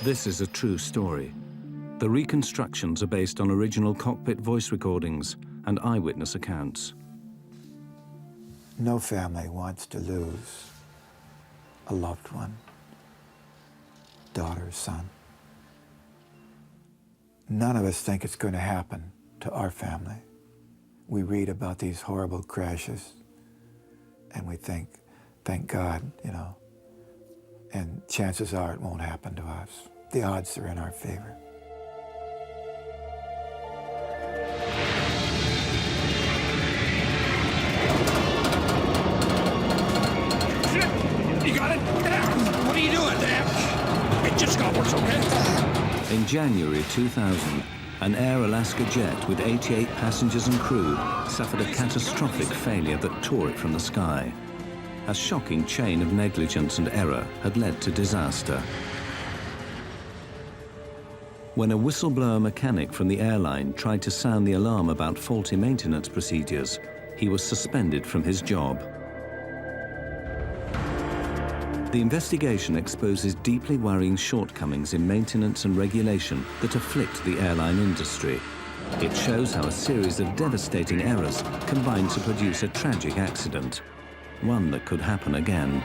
This is a true story. The reconstructions are based on original cockpit voice recordings and eyewitness accounts. No family wants to lose a loved one, daughter, son. None of us think it's going to happen to our family. We read about these horrible crashes and we think, thank God, you know, and chances are it won't happen to us. The odds are in our favor. You got it? What are you doing? It just got worse, okay? In January 2000, an Air Alaska jet with 88 passengers and crew suffered a catastrophic failure that tore it from the sky. A shocking chain of negligence and error had led to disaster. When a whistleblower mechanic from the airline tried to sound the alarm about faulty maintenance procedures, he was suspended from his job. The investigation exposes deeply worrying shortcomings in maintenance and regulation that afflict the airline industry. It shows how a series of devastating errors combine to produce a tragic accident, one that could happen again.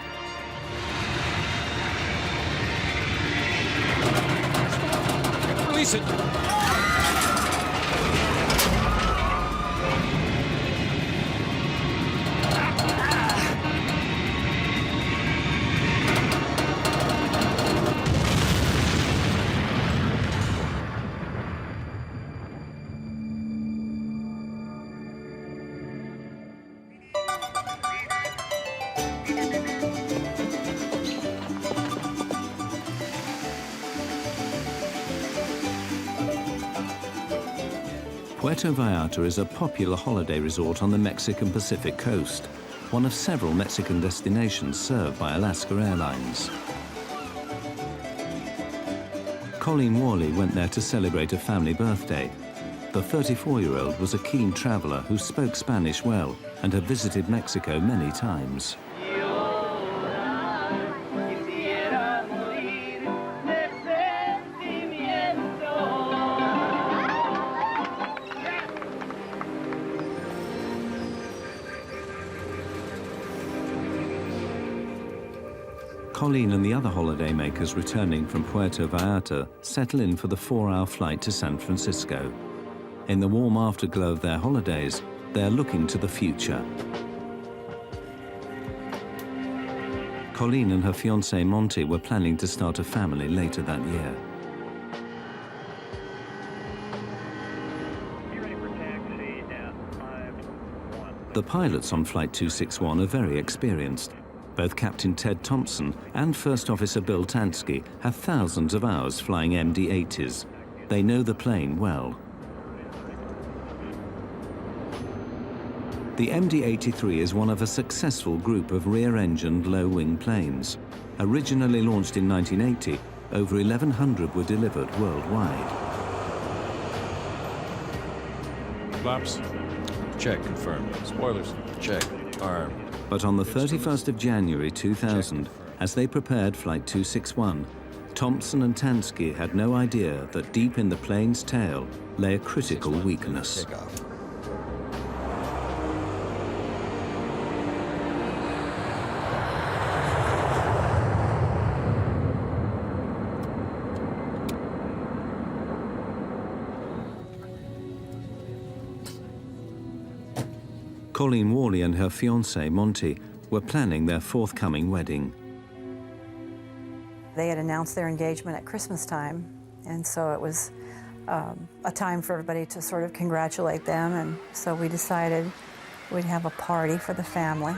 Release it. Puerto Vallarta is a popular holiday resort on the Mexican Pacific coast, one of several Mexican destinations served by Alaska Airlines. Colleen Worley went there to celebrate a family birthday. The 34-year-old was a keen traveler who spoke Spanish well and had visited Mexico many times. Colleen and the other holidaymakers returning from Puerto Vallarta settle in for the 4-hour flight to San Francisco. In the warm afterglow of their holidays, they're looking to the future. Colleen and her fiancé Monty were planning to start a family later that year. The pilots on Flight 261 are very experienced. Both Captain Ted Thompson and First Officer Bill Tansky have thousands of hours flying MD-80s. They know the plane well. The MD-83 is one of a successful group of rear-engined low-wing planes. Originally launched in 1980, over 1,100 were delivered worldwide. Flaps? Check, confirmed. Spoilers? Check, armed. But on the 31st of January 2000, as they prepared Flight 261, Thompson and Tansky had no idea that deep in the plane's tail lay a critical weakness. Colleen Worley and her fiancé, Monty, were planning their forthcoming wedding. They had announced their engagement at Christmas time, and so it was a time for everybody to sort of congratulate them, and so we decided we'd have a party for the family.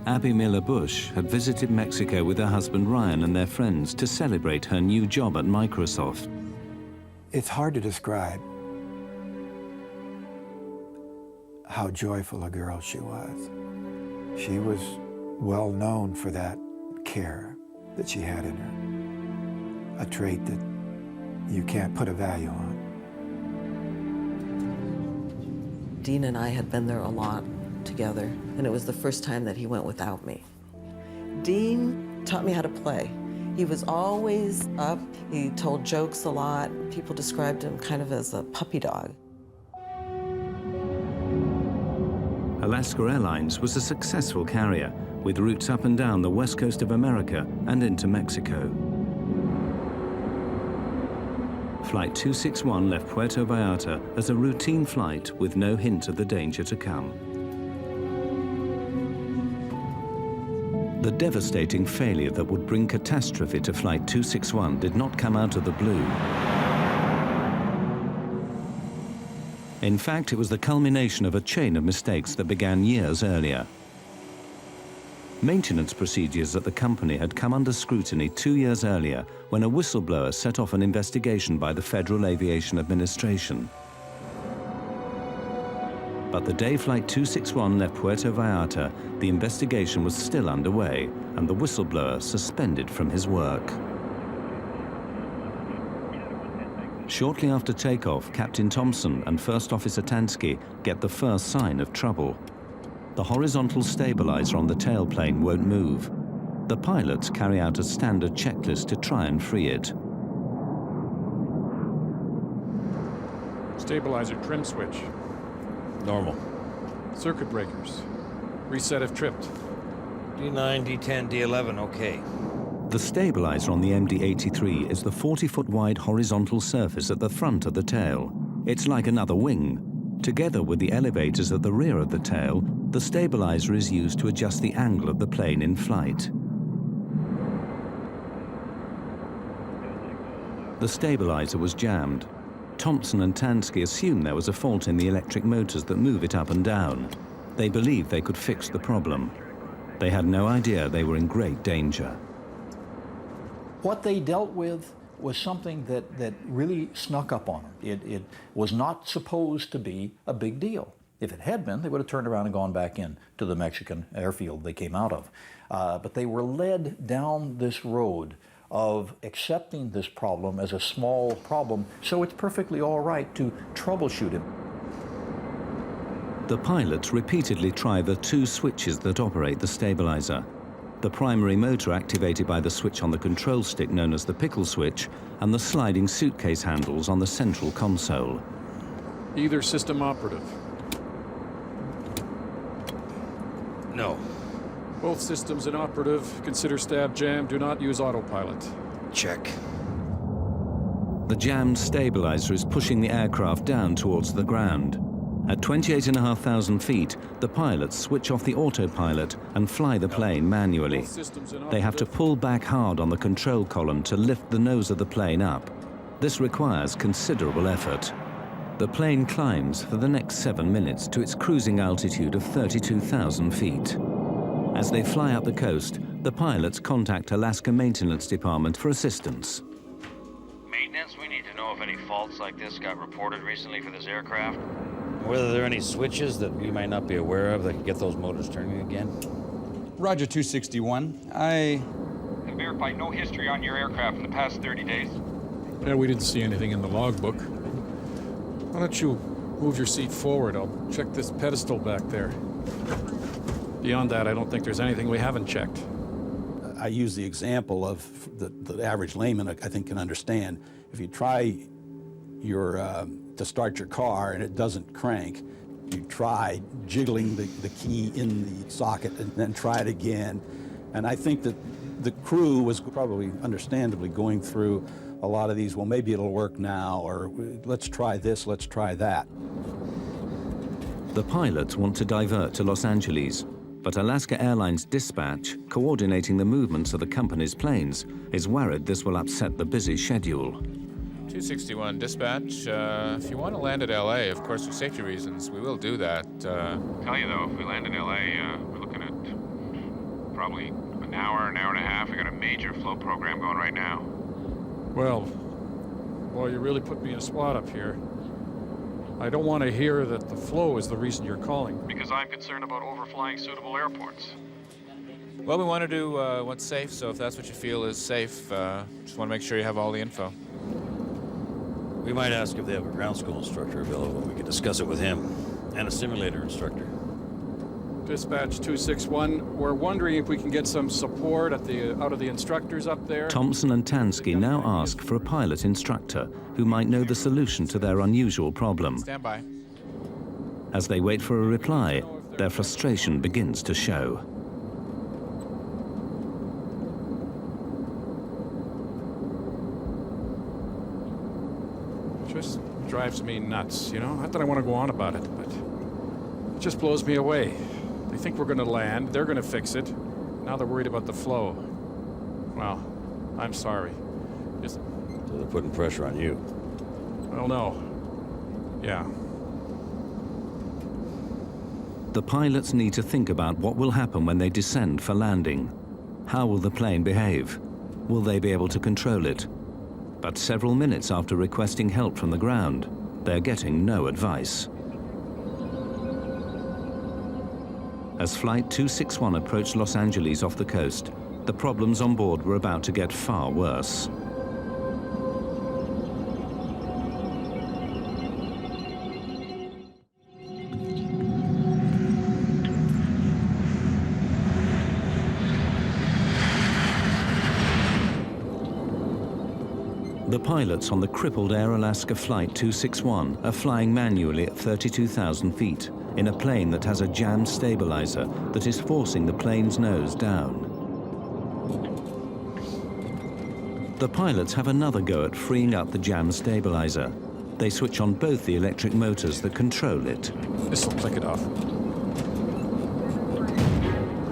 Abby Miller Bush had visited Mexico with her husband Ryan and their friends to celebrate her new job at Microsoft. It's hard to describe how joyful a girl she was. She was well known for that care that she had in her, a trait that you can't put a value on. Dean and I had been there a lot together, and it was the first time that he went without me. Dean taught me how to play. He was always up. He told jokes a lot. People described him kind of as a puppy dog. Alaska Airlines was a successful carrier with routes up and down the west coast of America and into Mexico. Flight 261 left Puerto Vallarta as a routine flight with no hint of the danger to come. The devastating failure that would bring catastrophe to Flight 261 did not come out of the blue. In fact, it was the culmination of a chain of mistakes that began years earlier. Maintenance procedures at the company had come under scrutiny 2 years earlier when a whistleblower set off an investigation by the Federal Aviation Administration. But the day Flight 261 left Puerto Vallarta, the investigation was still underway and the whistleblower suspended from his work. Shortly after takeoff, Captain Thompson and First Officer Tansky get the first sign of trouble. The horizontal stabilizer on the tailplane won't move. The pilots carry out a standard checklist to try and free it. Stabilizer trim switch. Normal. Circuit breakers. Reset if tripped. D9, D10, D11, okay. The stabilizer on the MD-83 is the 40-foot wide horizontal surface at the front of the tail. It's like another wing. Together with the elevators at the rear of the tail, the stabilizer is used to adjust the angle of the plane in flight. The stabilizer was jammed. Thompson and Tansky assumed there was a fault in the electric motors that move it up and down. They believed they could fix the problem. They had no idea they were in great danger. What they dealt with was something that really snuck up on them. It was not supposed to be a big deal. If it had been, they would have turned around and gone back in to the Mexican airfield they came out of. But they were led down this road of accepting this problem as a small problem, so it's perfectly all right to troubleshoot it. The pilots repeatedly try the two switches that operate the stabilizer. The primary motor activated by the switch on the control stick known as the pickle switch, and the sliding suitcase handles on the central console. Either system operative. No. Both systems inoperative. Consider stab jam. Do not use autopilot. Check. The jammed stabilizer is pushing the aircraft down towards the ground. At 28,500 feet, the pilots switch off the autopilot and fly the plane manually. They have to pull back hard on the control column to lift the nose of the plane up. This requires considerable effort. The plane climbs for the next 7 minutes to its cruising altitude of 32,000 feet. As they fly up the coast, the pilots contact Alaska Maintenance Department for assistance. Maintenance, we need to know if any faults like this got reported recently for this aircraft. Whether there are any switches that we might not be aware of that could get those motors turning again. Roger 261. I Have verified no history on your aircraft in the past 30 days. Yeah, we didn't see anything in the logbook. Why don't you move your seat forward? I'll check this pedestal back there. Beyond that, I don't think there's anything we haven't checked. I use the example of the average layman, I think, can understand. If you try to start your car and it doesn't crank, you try jiggling the key in the socket and then try it again. And I think that the crew was probably understandably going through a lot of these, well, maybe it'll work now, or let's try this, let's try that. The pilots want to divert to Los Angeles, but Alaska Airlines Dispatch, coordinating the movements of the company's planes, is worried this will upset the busy schedule. 261 Dispatch, if you want to land at LA, of course, for safety reasons, we will do that. Tell you though, if we land in LA, we're looking at probably an hour and a half. We got a major flow program going right now. Well, you really put me in a spot up here. I don't want to hear that the flow is the reason you're calling. Because I'm concerned about overflying suitable airports. Well, we want to do what's safe, so if that's what you feel is safe, just want to make sure you have all the info. We might ask if they have a ground school instructor available. We could discuss it with him, and a simulator instructor. Dispatch 261, we're wondering if we can get some support out of the instructors up there. Thompson and Tansky now ask for a pilot instructor who might know the solution to their unusual problem. Stand by. As they wait for a reply, their frustration begins to show. Just drives me nuts, you know? Not that I want to go on about it, but it just blows me away. They think we're going to land, they're going to fix it. Now they're worried about the flow. Well, I'm sorry. Just... So they're putting pressure on you. Well, no. Yeah. The pilots need to think about what will happen when they descend for landing. How will the plane behave? Will they be able to control it? But several minutes after requesting help from the ground, they're getting no advice. As Flight 261 approached Los Angeles off the coast, the problems on board were about to get far worse. The pilots on the crippled Air Alaska Flight 261 are flying manually at 32,000 feet in a plane that has a jammed stabilizer that is forcing the plane's nose down. The pilots have another go at freeing up the jammed stabilizer. They switch on both the electric motors that control it. This will click it off.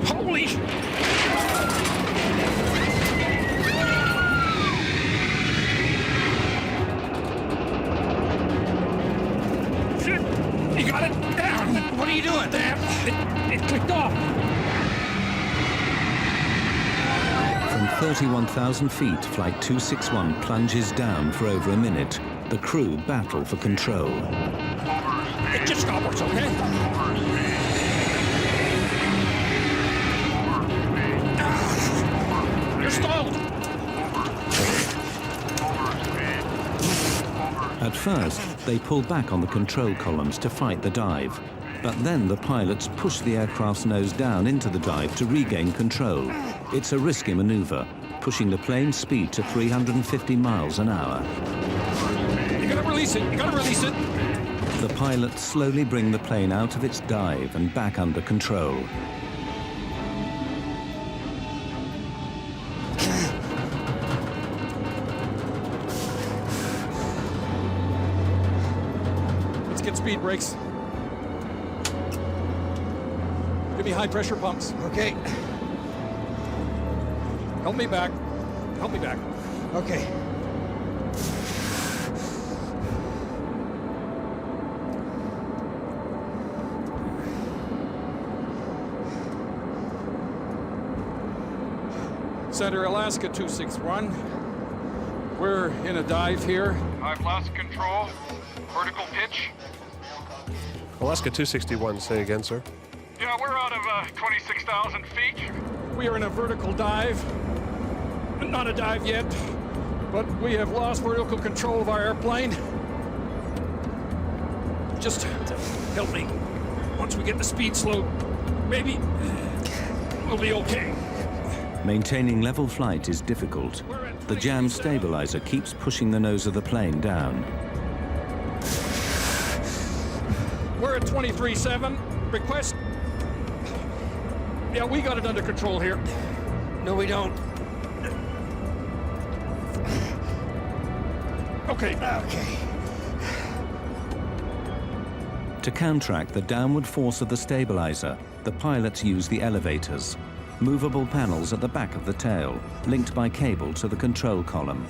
Holy! You got it down! What are you doing there? It clicked off! From 31,000 feet, Flight 261 plunges down for over a minute. The crew battle for control. It just got worse, okay? You're stalled! At first, they pull back on the control columns to fight the dive. But then the pilots push the aircraft's nose down into the dive to regain control. It's a risky maneuver, pushing the plane's speed to 350 miles an hour. You gotta release it! You gotta release it! The pilots slowly bring the plane out of its dive and back under control. Let's get speed brakes. Give me high pressure pumps. Okay. Help me back. Help me back. Okay. Center Alaska 261. We're in a dive here. I've lost control. Vertical pitch. Alaska 261, say again, sir. Yeah, we're out of 26,000 feet. We are in a vertical dive. Not a dive yet, but we have lost vertical control of our airplane. Just help me. Once we get the speed slow, maybe we'll be okay. Maintaining level flight is difficult. The jammed stabilizer keeps pushing the nose of the plane down. We're at 23.7. Request. Yeah, we got it under control here. No, we don't. Okay. Okay. To counteract the downward force of the stabilizer, the pilots use the elevators, movable panels at the back of the tail, linked by cable to the control column.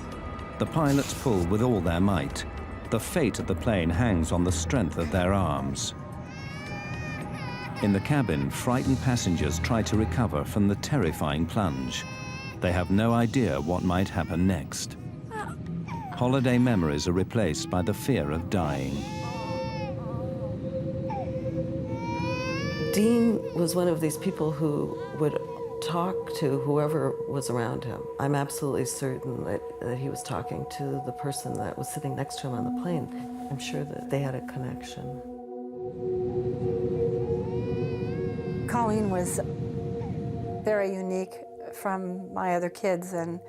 The pilots pull with all their might. The fate of the plane hangs on the strength of their arms. In the cabin, frightened passengers try to recover from the terrifying plunge. They have no idea what might happen next. Holiday memories are replaced by the fear of dying. Dean was one of these people who would talk to whoever was around him. I'm absolutely certain that he was talking to the person that was sitting next to him on the plane. I'm sure that they had a connection. Colleen was very unique from my other kids, and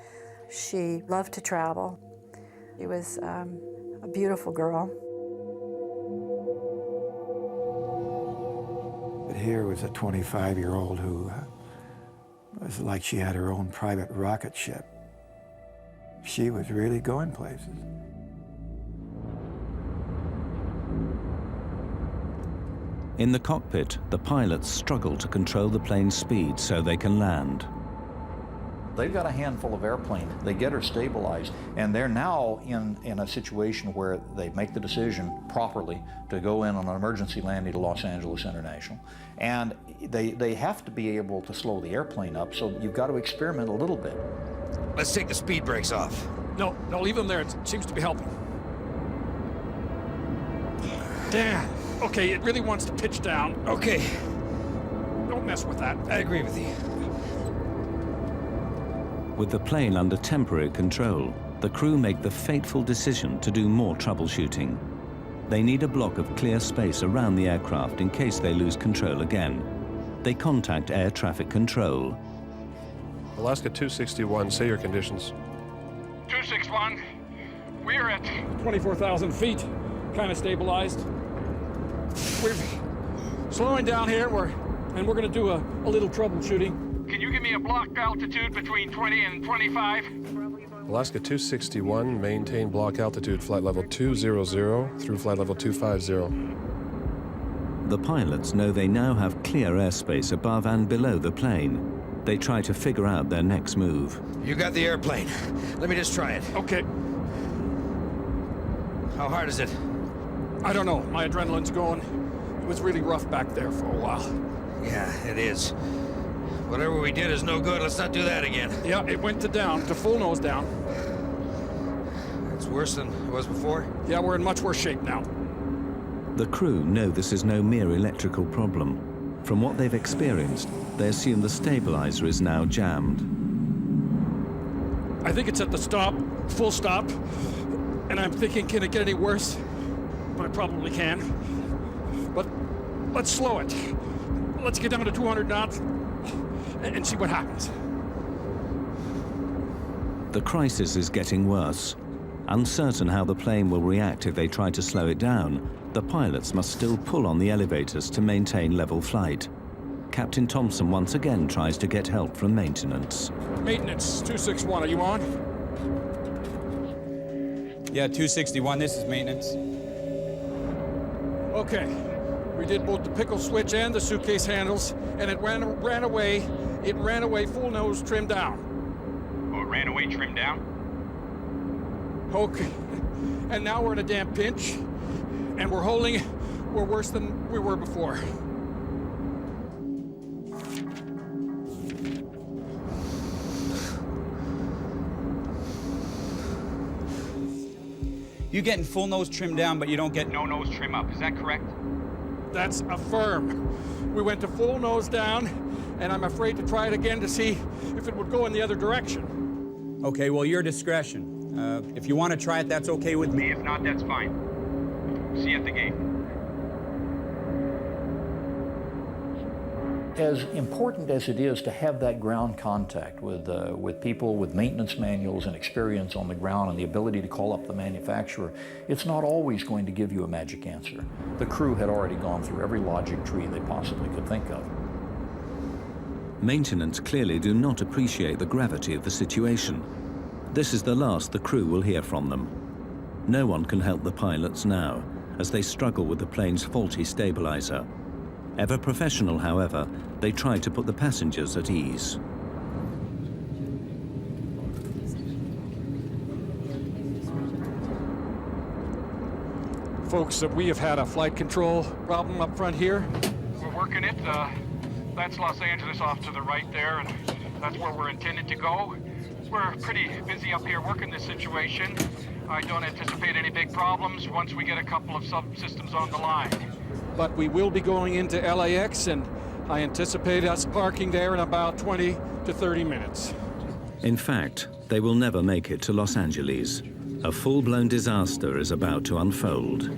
she loved to travel. She was a beautiful girl. But here was a 25-year-old who was like she had her own private rocket ship. She was really going places. In the cockpit, the pilots struggle to control the plane's speed so they can land. They've got a handful of airplane. They get her stabilized, and they're now in a situation where they make the decision properly to go in on an emergency landing to Los Angeles International. And they have to be able to slow the airplane up, so you've got to experiment a little bit. Let's take the speed brakes off. No, leave them there. It seems to be helping. Damn. Okay, it really wants to pitch down. Okay. Don't mess with that. I agree with you. With the plane under temporary control, the crew make the fateful decision to do more troubleshooting. They need a block of clear space around the aircraft in case they lose control again. They contact air traffic control. Alaska 261, say your conditions. 261, we're at 24,000 feet, kind of stabilized. We're slowing down here, and we're going to do a little troubleshooting. Can you give me a block altitude between 20 and 25? Alaska 261, maintain block altitude flight level 200 through flight level 250. The pilots know they now have clear airspace above and below the plane. They try to figure out their next move. You got the airplane. Let me just try it. Okay. How hard is it? I don't know. My adrenaline's going. It was really rough back there for a while. Yeah, it is. Whatever we did is no good. Let's not do that again. Yeah, it went to full nose down. It's worse than it was before? Yeah, we're in much worse shape now. The crew know this is no mere electrical problem. From what they've experienced, they assume the stabilizer is now jammed. I think it's at the stop, full stop, and I'm thinking, can it get any worse? But it probably can. But let's slow it. Let's get down to 200 knots and see what happens. The crisis is getting worse. Uncertain how the plane will react if they try to slow it down, the pilots must still pull on the elevators to maintain level flight. Captain Thompson once again tries to get help from maintenance. Maintenance, 261, are you on? Yeah, 261, this is maintenance. Okay, we did both the pickle switch and the suitcase handles, and it ran away. It ran away full nose, trimmed down. Oh, it ran away trimmed down? Okay, and now we're in a damn pinch, and we're worse than we were before. You getting full nose trimmed down, but you don't get no nose trim up, is that correct? That's affirmed. We went to full nose down, and I'm afraid to try it again to see if it would go in the other direction. Okay, well, your discretion. If you want to try it, that's okay with me. If not, that's fine. See you at the gate. As important as it is to have that ground contact with people with maintenance manuals and experience on the ground and the ability to call up the manufacturer, it's not always going to give you a magic answer. The crew had already gone through every logic tree they possibly could think of. Maintenance clearly do not appreciate the gravity of the situation. This is the last the crew will hear from them. No one can help the pilots now, as they struggle with the plane's faulty stabilizer. Ever professional, however, they try to put the passengers at ease. Folks, we have had a flight control problem up front here. We're working it. That's Los Angeles off to the right there, and that's where we're intended to go. We're pretty busy up here working this situation. I don't anticipate any big problems once we get a couple of subsystems on the line. But we will be going into LAX, and I anticipate us parking there in about 20 to 30 minutes. In fact, they will never make it to Los Angeles. A full-blown disaster is about to unfold.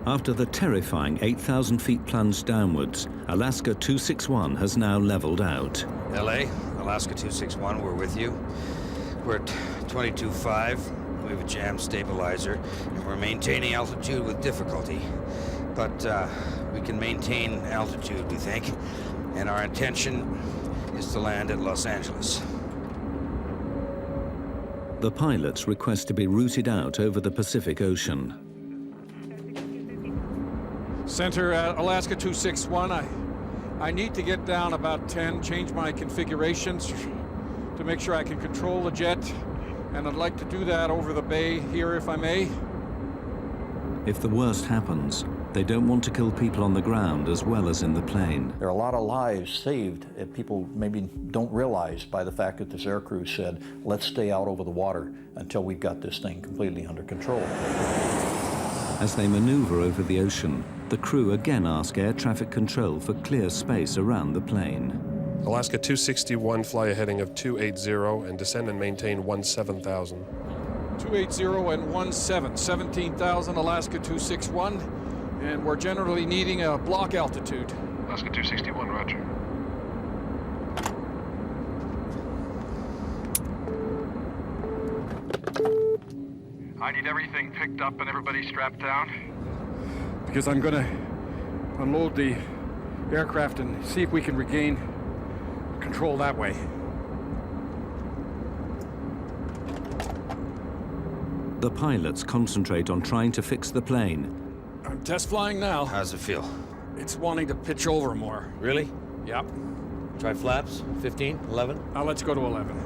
After the terrifying 8,000 feet plunge downwards, Alaska 261 has now leveled out. LA, Alaska 261, we're with you. We're at 22.5. We have a jam stabilizer, and we're maintaining altitude with difficulty. But we can maintain altitude, we think, and our intention is to land at Los Angeles. The pilots request to be routed out over the Pacific Ocean. Center, Alaska 261, I need to get down about 10, change my configurations to make sure I can control the jet, and I'd like to do that over the bay here, if I may. If the worst happens, they don't want to kill people on the ground as well as in the plane. There are a lot of lives saved that people maybe don't realize by the fact that this aircrew said, let's stay out over the water until we've got this thing completely under control. As they maneuver over the ocean, the crew again ask air traffic control for clear space around the plane. Alaska 261, fly a heading of 280 and descend and maintain 17,000. 280 and 17,000, Alaska 261. And we're generally needing a block altitude. Alaska 261, roger. I need everything picked up and everybody strapped down. Because I'm gonna unload the aircraft and see if we can regain control that way. The pilots concentrate on trying to fix the plane. I'm test flying now. How's it feel? It's wanting to pitch over more. Really? Yep. Try flaps, 15, 11? Let's go to 11.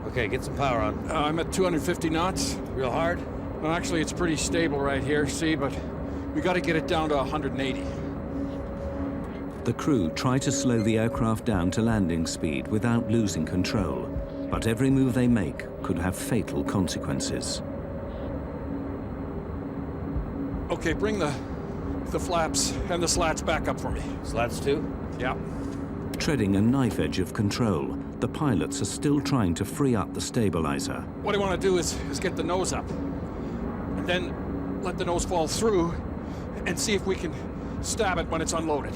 Okay, get some power on. I'm at 250 knots. Real hard? Well, actually, it's pretty stable right here, see, but we got to get it down to 180. The crew try to slow the aircraft down to landing speed without losing control, but every move they make could have fatal consequences. Okay, bring the flaps and the slats back up for me. Slats too? Yeah. Treading a knife edge of control, the pilots are still trying to free up the stabilizer. What I want to do is get the nose up, and then let the nose fall through, and see if we can stab it when it's unloaded.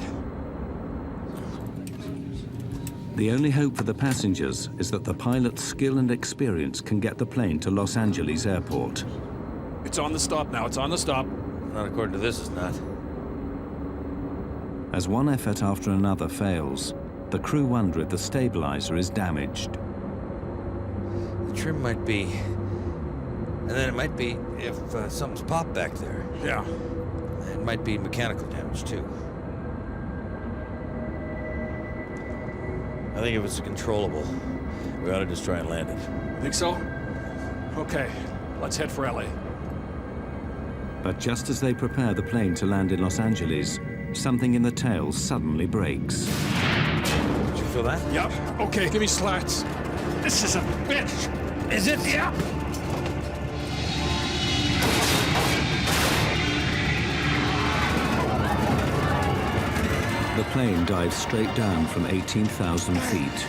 The only hope for the passengers is that the pilot's skill and experience can get the plane to Los Angeles Airport. It's on the stop now, it's on the stop. Not according to this, it's not. As one effort after another fails, the crew wonder if the stabilizer is damaged. The trim might be, and then it might be if something's popped back there. Yeah. It might be mechanical damage too. I think if it's controllable, we ought to just try and land it. Think so? Okay, let's head for LA. But just as they prepare the plane to land in Los Angeles, something in the tail suddenly breaks. Did you feel that? Yep. Okay, give me slats. This is a bitch. Is it? Yeah. The plane dives straight down from 18,000 feet.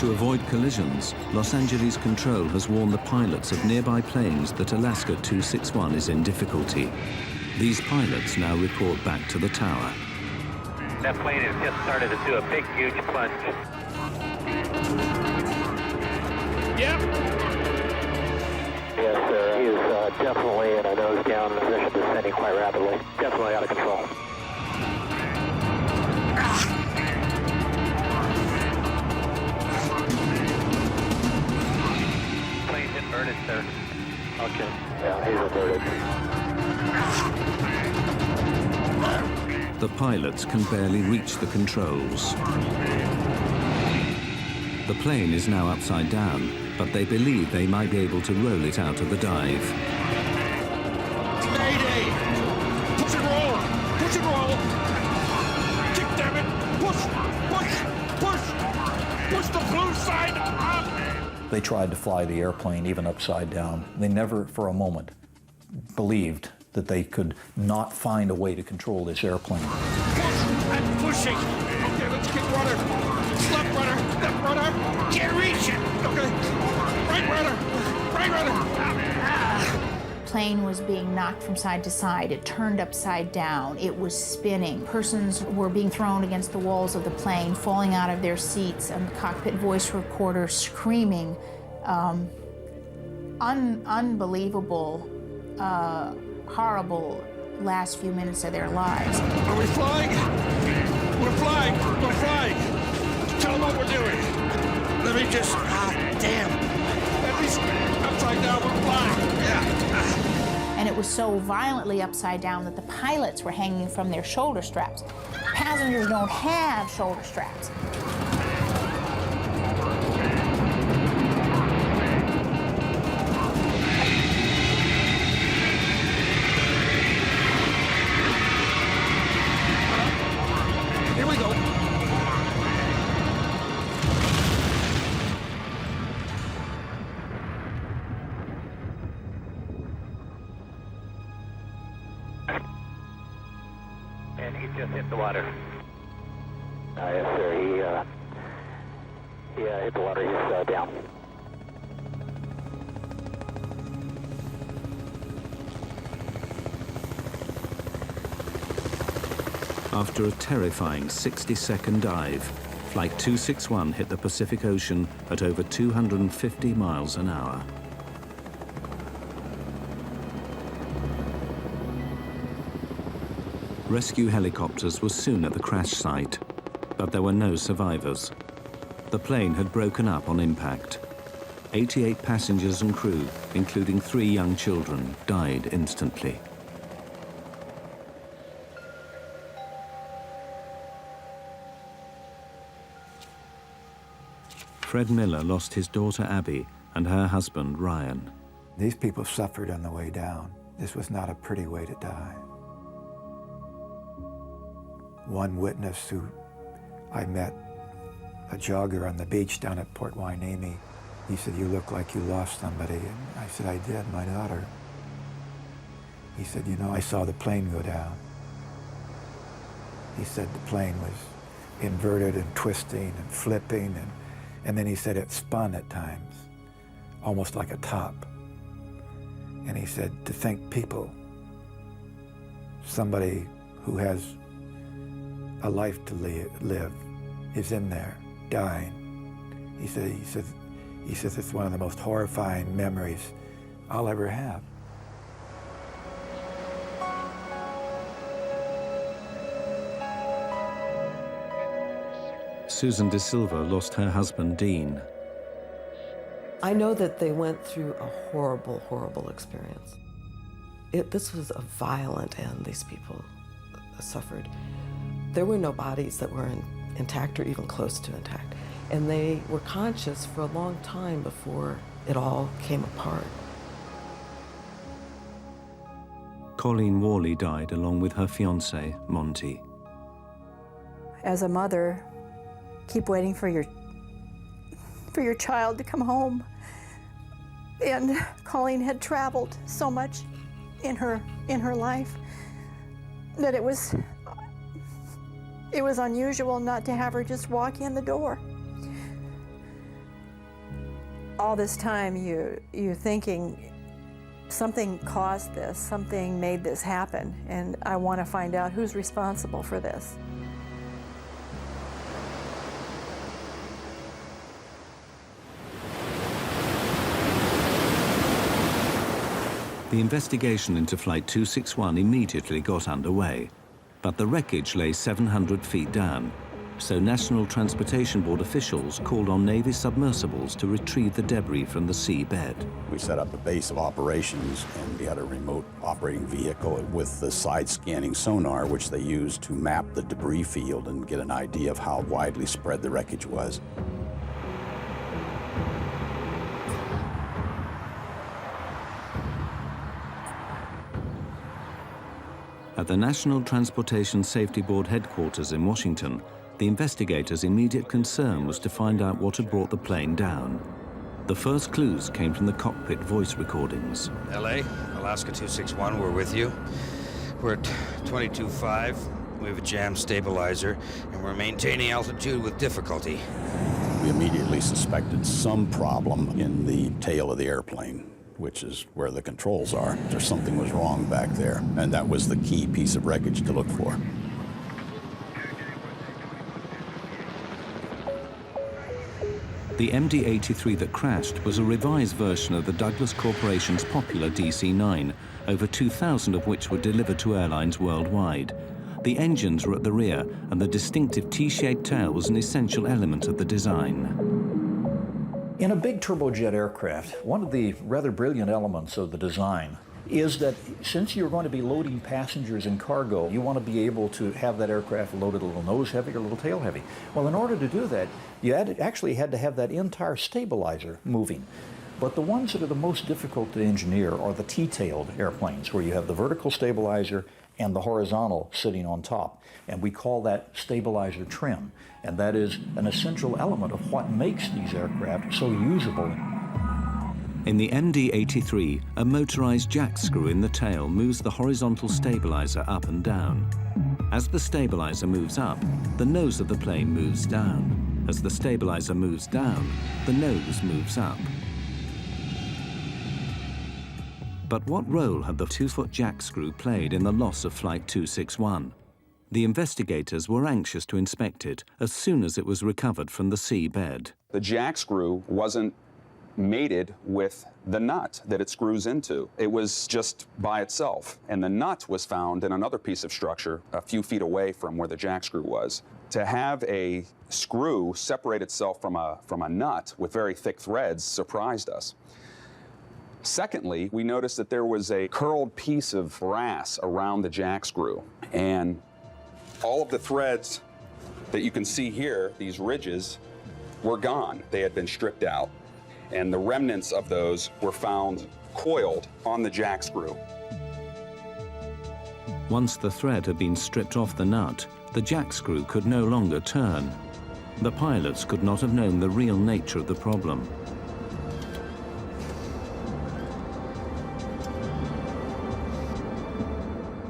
To avoid collisions, Los Angeles Control has warned the pilots of nearby planes that Alaska 261 is in difficulty. These pilots now report back to the tower. That plane has just started to do a big, huge plunge. Yep. Yes, sir. He is definitely in a nose down position, descending quite rapidly. Definitely out of control. Plane's inverted, sir. Okay. Yeah, he's inverted. The pilots can barely reach the controls. The plane is now upside down, but they believe they might be able to roll it out of the dive. Mayday! Push and roll! Push and roll! Kick, damn it! Push! Push! Push! Push the blue side up! They tried to fly the airplane even upside down. They never for a moment believed that they could not find a way to control this airplane. Push! I'm pushing! Okay, let's kick rudder! Left rudder! Left rudder! Can't reach it! Okay. Right rudder! Right rudder! Plane was being knocked from side to side. It turned upside down. It was spinning. Persons were being thrown against the walls of the plane, falling out of their seats, and the cockpit voice recorder screaming. Unbelievable, horrible last few minutes of their lives. Are we flying? We're flying! We're flying! Tell them what we're doing. Let me just... damn. At least upside down, we're flying. Yeah. And it was so violently upside down that the pilots were hanging from their shoulder straps. Passengers don't have shoulder straps. Here we go. And he just hit the water. Yes, sir. He hit the water. He's down. After a terrifying 60-second dive, Flight 261 hit the Pacific Ocean at over 250 miles an hour. Rescue helicopters were soon at the crash site, but there were no survivors. The plane had broken up on impact. 88 passengers and crew, including 3 young children, died instantly. Fred Miller lost his daughter Abby and her husband Ryan. These people suffered on the way down. This was not a pretty way to die. One witness who I met, a jogger on the beach down at Port Hueneme, he said, "You look like you lost somebody." And I said, "I did, my daughter." He said, "You know, I saw the plane go down." He said the plane was inverted and twisting and flipping, and then he said it spun at times, almost like a top. And he said, to think people, somebody who has a life to live is in there, dying. He says it's one of the most horrifying memories I'll ever have. Susan De Silva lost her husband, Dean. I know that they went through a horrible, horrible experience. This was a violent end these people suffered. There were no bodies that were intact or even close to intact. And they were conscious for a long time before it all came apart. Colleen Worley died along with her fiancé, Monty. As a mother, keep waiting for your child to come home. And Colleen had traveled so much in her life that it was unusual not to have her just walk in the door. All this time you're thinking something caused this, something made this happen, and I want to find out who's responsible for this. The investigation into Flight 261 immediately got underway, but the wreckage lay 700 feet down, so National Transportation Board officials called on Navy submersibles to retrieve the debris from the seabed. We set up a base of operations, and we had a remote operating vehicle with the side-scanning sonar, which they used to map the debris field and get an idea of how widely spread the wreckage was. At the National Transportation Safety Board headquarters in Washington, the investigators' immediate concern was to find out what had brought the plane down. The first clues came from the cockpit voice recordings. LA, Alaska 261, we're with you. We're at 22.5. We have a jam stabilizer, and we're maintaining altitude with difficulty. We immediately suspected some problem in the tail of the airplane, which is where the controls are. Something was wrong back there, and that was the key piece of wreckage to look for. The MD-83 that crashed was a revised version of the Douglas Corporation's popular DC-9, over 2,000 of which were delivered to airlines worldwide. The engines were at the rear, and the distinctive T-shaped tail was an essential element of the design. In a big turbojet aircraft, one of the rather brilliant elements of the design is that since you're going to be loading passengers and cargo, you want to be able to have that aircraft loaded a little nose heavy or a little tail heavy. Well, in order to do that, you actually had to have that entire stabilizer moving. But the ones that are the most difficult to engineer are the T-tailed airplanes, where you have the vertical stabilizer and the horizontal sitting on top. And we call that stabilizer trim. And that is an essential element of what makes these aircraft so usable. In the MD-83, a motorized jack screw in the tail moves the horizontal stabilizer up and down. As the stabilizer moves up, the nose of the plane moves down. As the stabilizer moves down, the nose moves up. But what role had the 2-foot jack screw played in the loss of Flight 261? The investigators were anxious to inspect it as soon as it was recovered from the sea bed. The jack screw wasn't mated with the nut that it screws into. It was just by itself. And the nut was found in another piece of structure a few feet away from where the jack screw was. To have a screw separate itself from a nut with very thick threads surprised us. Secondly, we noticed that there was a curled piece of brass around the jack screw. And all of the threads that you can see here, these ridges, were gone. They had been stripped out. And the remnants of those were found coiled on the jack screw. Once the thread had been stripped off the nut, the jack screw could no longer turn. The pilots could not have known the real nature of the problem.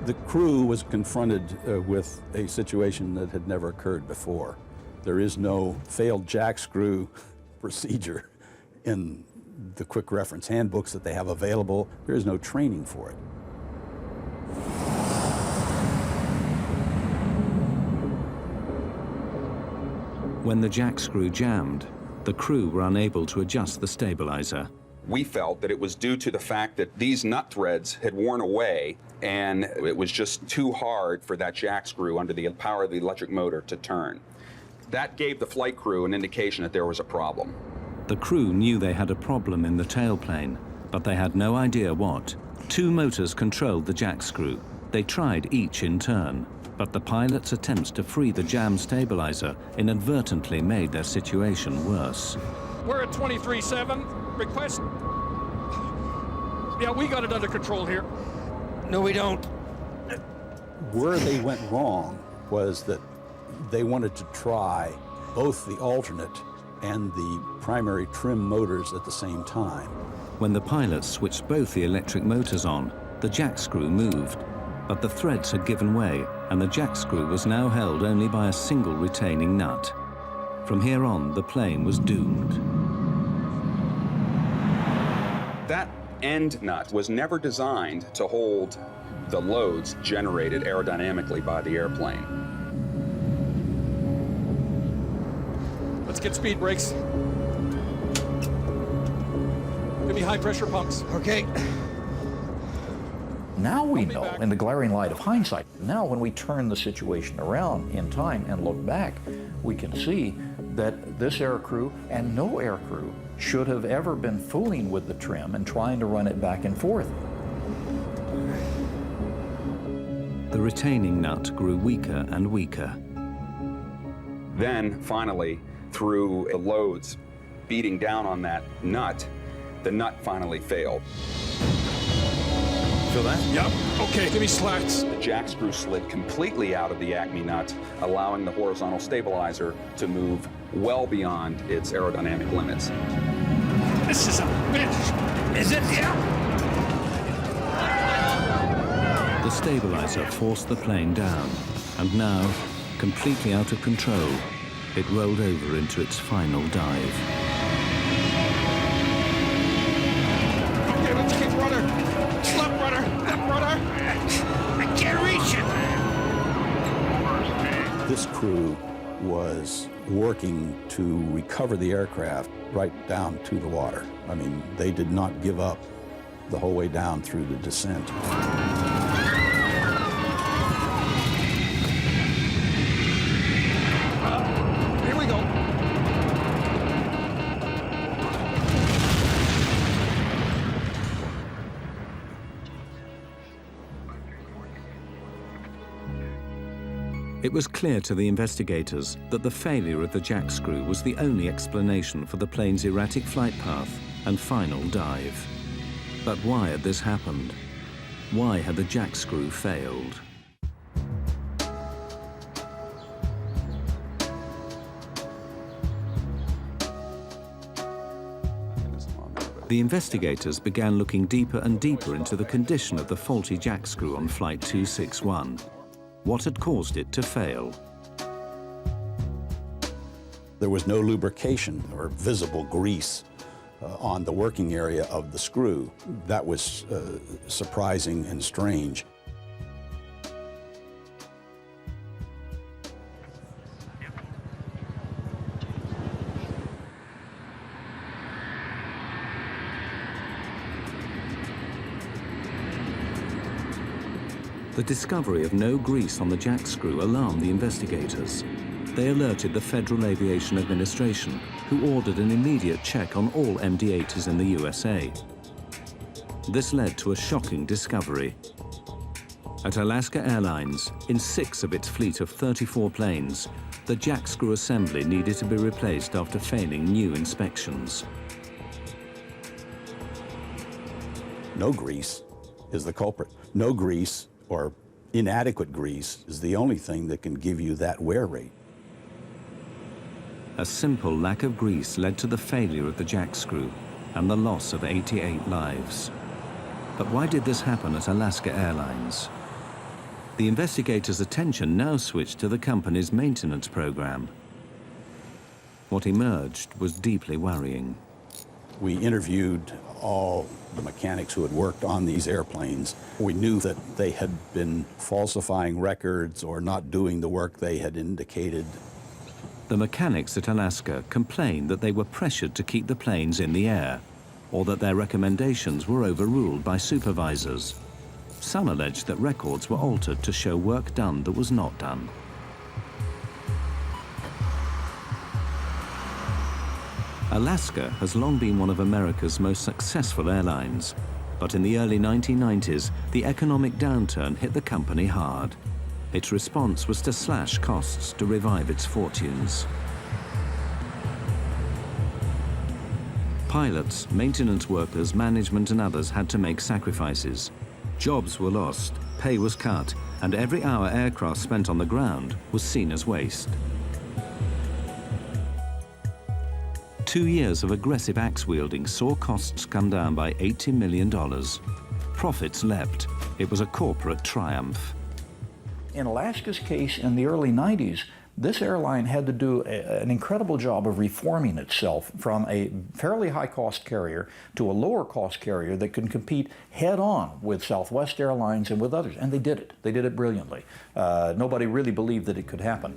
The crew was confronted with a situation that had never occurred before. There is no failed jack screw procedure in the quick reference handbooks that they have available. There is no training for it. When the jack screw jammed, the crew were unable to adjust the stabilizer. We felt that it was due to the fact that these nut threads had worn away and it was just too hard for that jack screw under the power of the electric motor to turn. That gave the flight crew an indication that there was a problem. The crew knew they had a problem in the tailplane, but they had no idea what. 2 motors controlled the jack screw. They tried each in turn, but the pilot's attempts to free the jam stabilizer inadvertently made their situation worse. We're at 23.7. Request. Yeah, we got it under control here. No, we don't. Where they went wrong was that they wanted to try both the alternate and the primary trim motors at the same time. When the pilots switched both the electric motors on, the jack screw moved, but the threads had given way, and the jack screw was now held only by a single retaining nut. From here on, the plane was doomed. That end nut was never designed to hold the loads generated aerodynamically by the airplane. Let's get speed brakes. Give me high pressure pumps. Okay. Now we know, in the glaring light of hindsight, now when we turn the situation around in time and look back, we can see that this aircrew and no aircrew should have ever been fooling with the trim and trying to run it back and forth. The retaining nut grew weaker and weaker. Then, finally, through the loads beating down on that nut, the nut finally failed. Feel that? Yep. Okay, give me slats. The jack screw slid completely out of the Acme nut, allowing the horizontal stabilizer to move well beyond its aerodynamic limits. This is a bitch. Is it? Yeah. The stabilizer forced the plane down. And now, completely out of control, it rolled over into its final dive. Okay, let's keep rudder. Slip rudder. Rudder. I can't reach it. This crew was working to recover the aircraft right down to the water. I mean, they did not give up the whole way down through the descent. Here we go. It was clear to the investigators that the failure of the jack screw was the only explanation for the plane's erratic flight path and final dive. But why had this happened? Why had the jack screw failed? The investigators began looking deeper and deeper into the condition of the faulty jack screw on Flight 261. What had caused it to fail? There was no lubrication or visible grease on the working area of the screw. That was surprising and strange. The discovery of no grease on the jack screw alarmed the investigators. They alerted the Federal Aviation Administration, who ordered an immediate check on all MD-80s in the USA. This led to a shocking discovery. At Alaska Airlines, in 6 of its fleet of 34 planes, the jack screw assembly needed to be replaced after failing new inspections. No grease is the culprit. No grease or inadequate grease is the only thing that can give you that wear rate. A simple lack of grease led to the failure of the jack screw and the loss of 88 lives. But why did this happen at Alaska Airlines? The investigators' attention now switched to the company's maintenance program. What emerged was deeply worrying. We interviewed all the mechanics who had worked on these airplanes. We knew that they had been falsifying records or not doing the work they had indicated. The mechanics at Alaska complained that they were pressured to keep the planes in the air, or that their recommendations were overruled by supervisors. Some alleged that records were altered to show work done that was not done. Alaska has long been one of America's most successful airlines, but in the early 1990s, the economic downturn hit the company hard. Its response was to slash costs to revive its fortunes. Pilots, maintenance workers, management and others had to make sacrifices. Jobs were lost, pay was cut, and every hour aircraft spent on the ground was seen as waste. 2 years of aggressive axe-wielding saw costs come down by $80 million. Profits leapt. It was a corporate triumph. In Alaska's case, in the early 90s, this airline had to do an incredible job of reforming itself from a fairly high-cost carrier to a lower-cost carrier that could compete head-on with Southwest Airlines and with others. And they did it. They did it brilliantly. Nobody really believed that it could happen.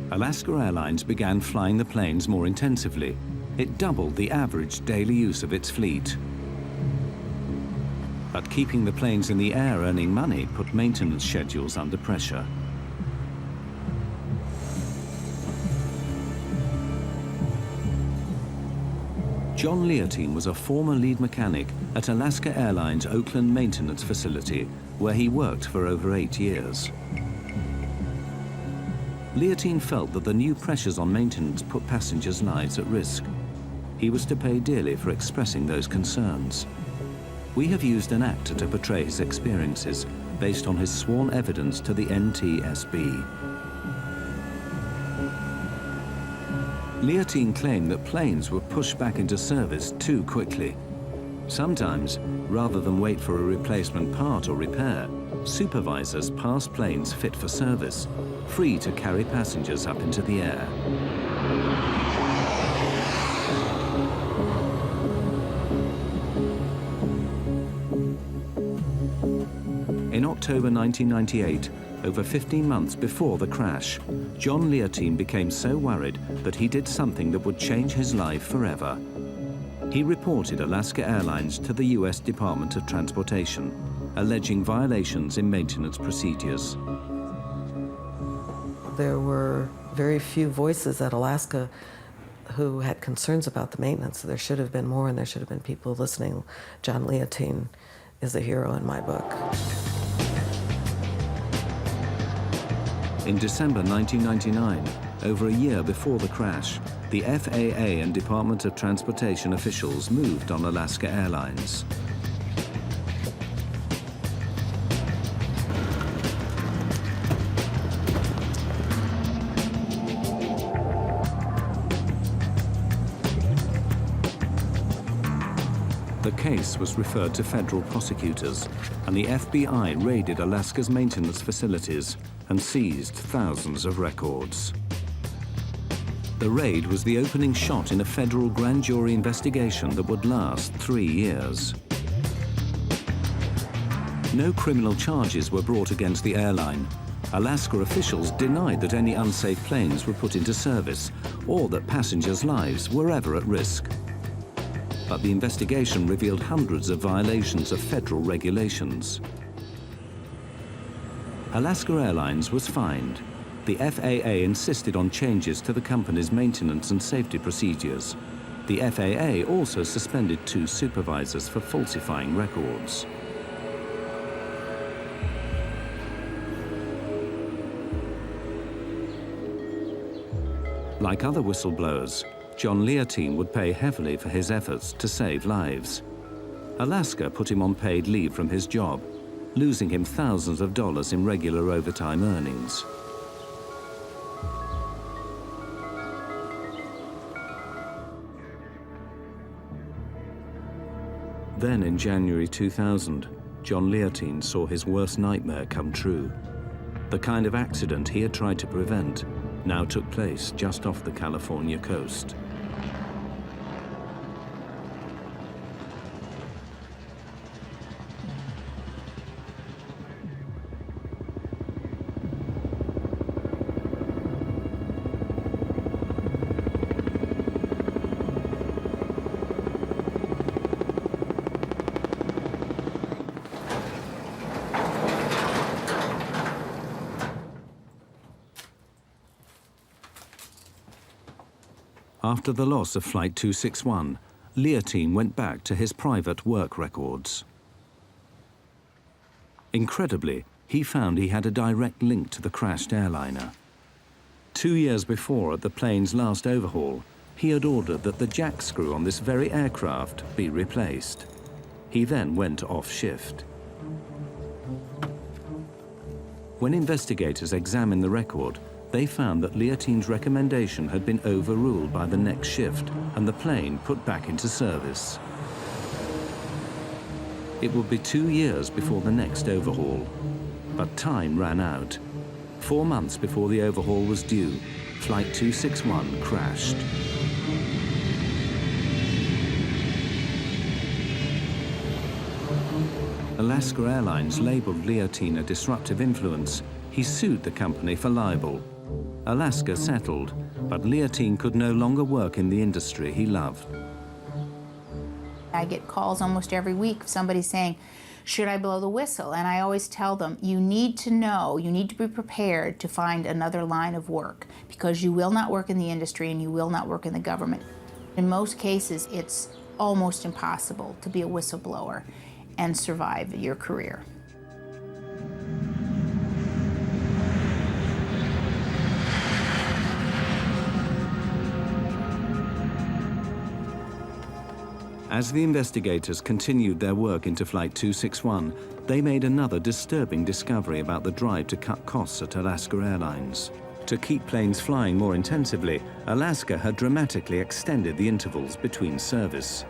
Alaska Airlines began flying the planes more intensively. It doubled the average daily use of its fleet. But keeping the planes in the air earning money put maintenance schedules under pressure. John Leotine was a former lead mechanic at Alaska Airlines Oakland maintenance facility, where he worked for over 8 years. Leotine felt that the new pressures on maintenance put passengers' lives at risk. He was to pay dearly for expressing those concerns. We have used an actor to portray his experiences based on his sworn evidence to the NTSB. Leotine claimed that planes were pushed back into service too quickly. Sometimes, rather than wait for a replacement part or repair, supervisors pass planes fit for service, free to carry passengers up into the air. In October 1998, over 15 months before the crash, John Leontine became so worried that he did something that would change his life forever. He reported Alaska Airlines to the US Department of Transportation, alleging violations in maintenance procedures. There were very few voices at Alaska who had concerns about the maintenance. There should have been more, and there should have been people listening. John Leontine is a hero in my book. In December 1999, over a year before the crash, the FAA and Department of Transportation officials moved on Alaska Airlines. The case was referred to federal prosecutors, and the FBI raided Alaska's maintenance facilities and seized thousands of records. The raid was the opening shot in a federal grand jury investigation that would last 3 years. No criminal charges were brought against the airline. Alaska officials denied that any unsafe planes were put into service or that passengers' lives were ever at risk. But the investigation revealed hundreds of violations of federal regulations. Alaska Airlines was fined. The FAA insisted on changes to the company's maintenance and safety procedures. The FAA also suspended 2 supervisors for falsifying records. Like other whistleblowers, John Leontine would pay heavily for his efforts to save lives. Alaska put him on paid leave from his job, losing him thousands of dollars in regular overtime earnings. Then in January 2000, John Leontine saw his worst nightmare come true. The kind of accident he had tried to prevent now took place just off the California coast. After the loss of Flight 261, Leontine went back to his private work records. Incredibly, he found he had a direct link to the crashed airliner. 2 years before, at the plane's last overhaul, he had ordered that the jack screw on this very aircraft be replaced. He then went off shift. When investigators examined the record, they found that Leontine's recommendation had been overruled by the next shift and the plane put back into service. It would be 2 years before the next overhaul, but time ran out. 4 months before the overhaul was due, Flight 261 crashed. Alaska Airlines labeled Leontine a disruptive influence. He sued the company for libel. Alaska settled, but Leontine could no longer work in the industry he loved. I get calls almost every week of somebody saying, should I blow the whistle? And I always tell them, you need to know, you need to be prepared to find another line of work, because you will not work in the industry and you will not work in the government. In most cases, it's almost impossible to be a whistleblower and survive your career. As the investigators continued their work into Flight 261, they made another disturbing discovery about the drive to cut costs at Alaska Airlines. To keep planes flying more intensively, Alaska had dramatically extended the intervals between service.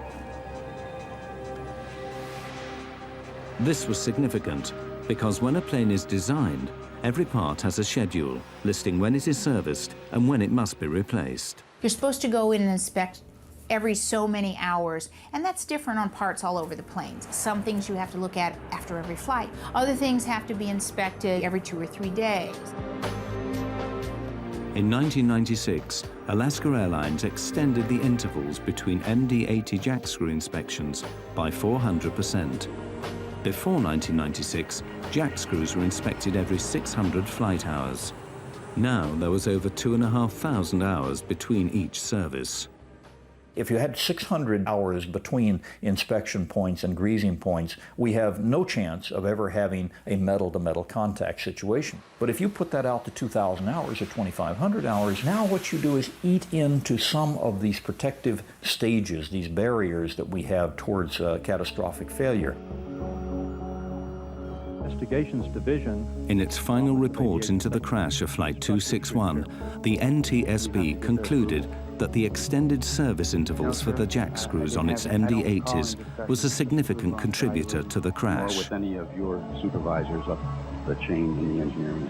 This was significant. Because when a plane is designed, every part has a schedule listing when it is serviced and when it must be replaced. You're supposed to go in and inspect every so many hours, and that's different on parts all over the planes. Some things you have to look at after every flight. Other things have to be inspected every 2 or 3 days. In 1996, Alaska Airlines extended the intervals between MD-80 jack screw inspections by 400%. Before 1996, jack screws were inspected every 600 flight hours. Now there was over 2,500 hours between each service. If you had 600 hours between inspection points and greasing points, we have no chance of ever having a metal-to-metal contact situation. But if you put that out to 2,000 hours or 2,500 hours, now what you do is eat into some of these protective stages, these barriers that we have towards catastrophic failure. Investigations Division. In its final report into the crash of Flight 261, the NTSB concluded that the extended service intervals for the jack screws on its MD-80s was a significant contributor to the crash. With any of your supervisors up the chain in the engineering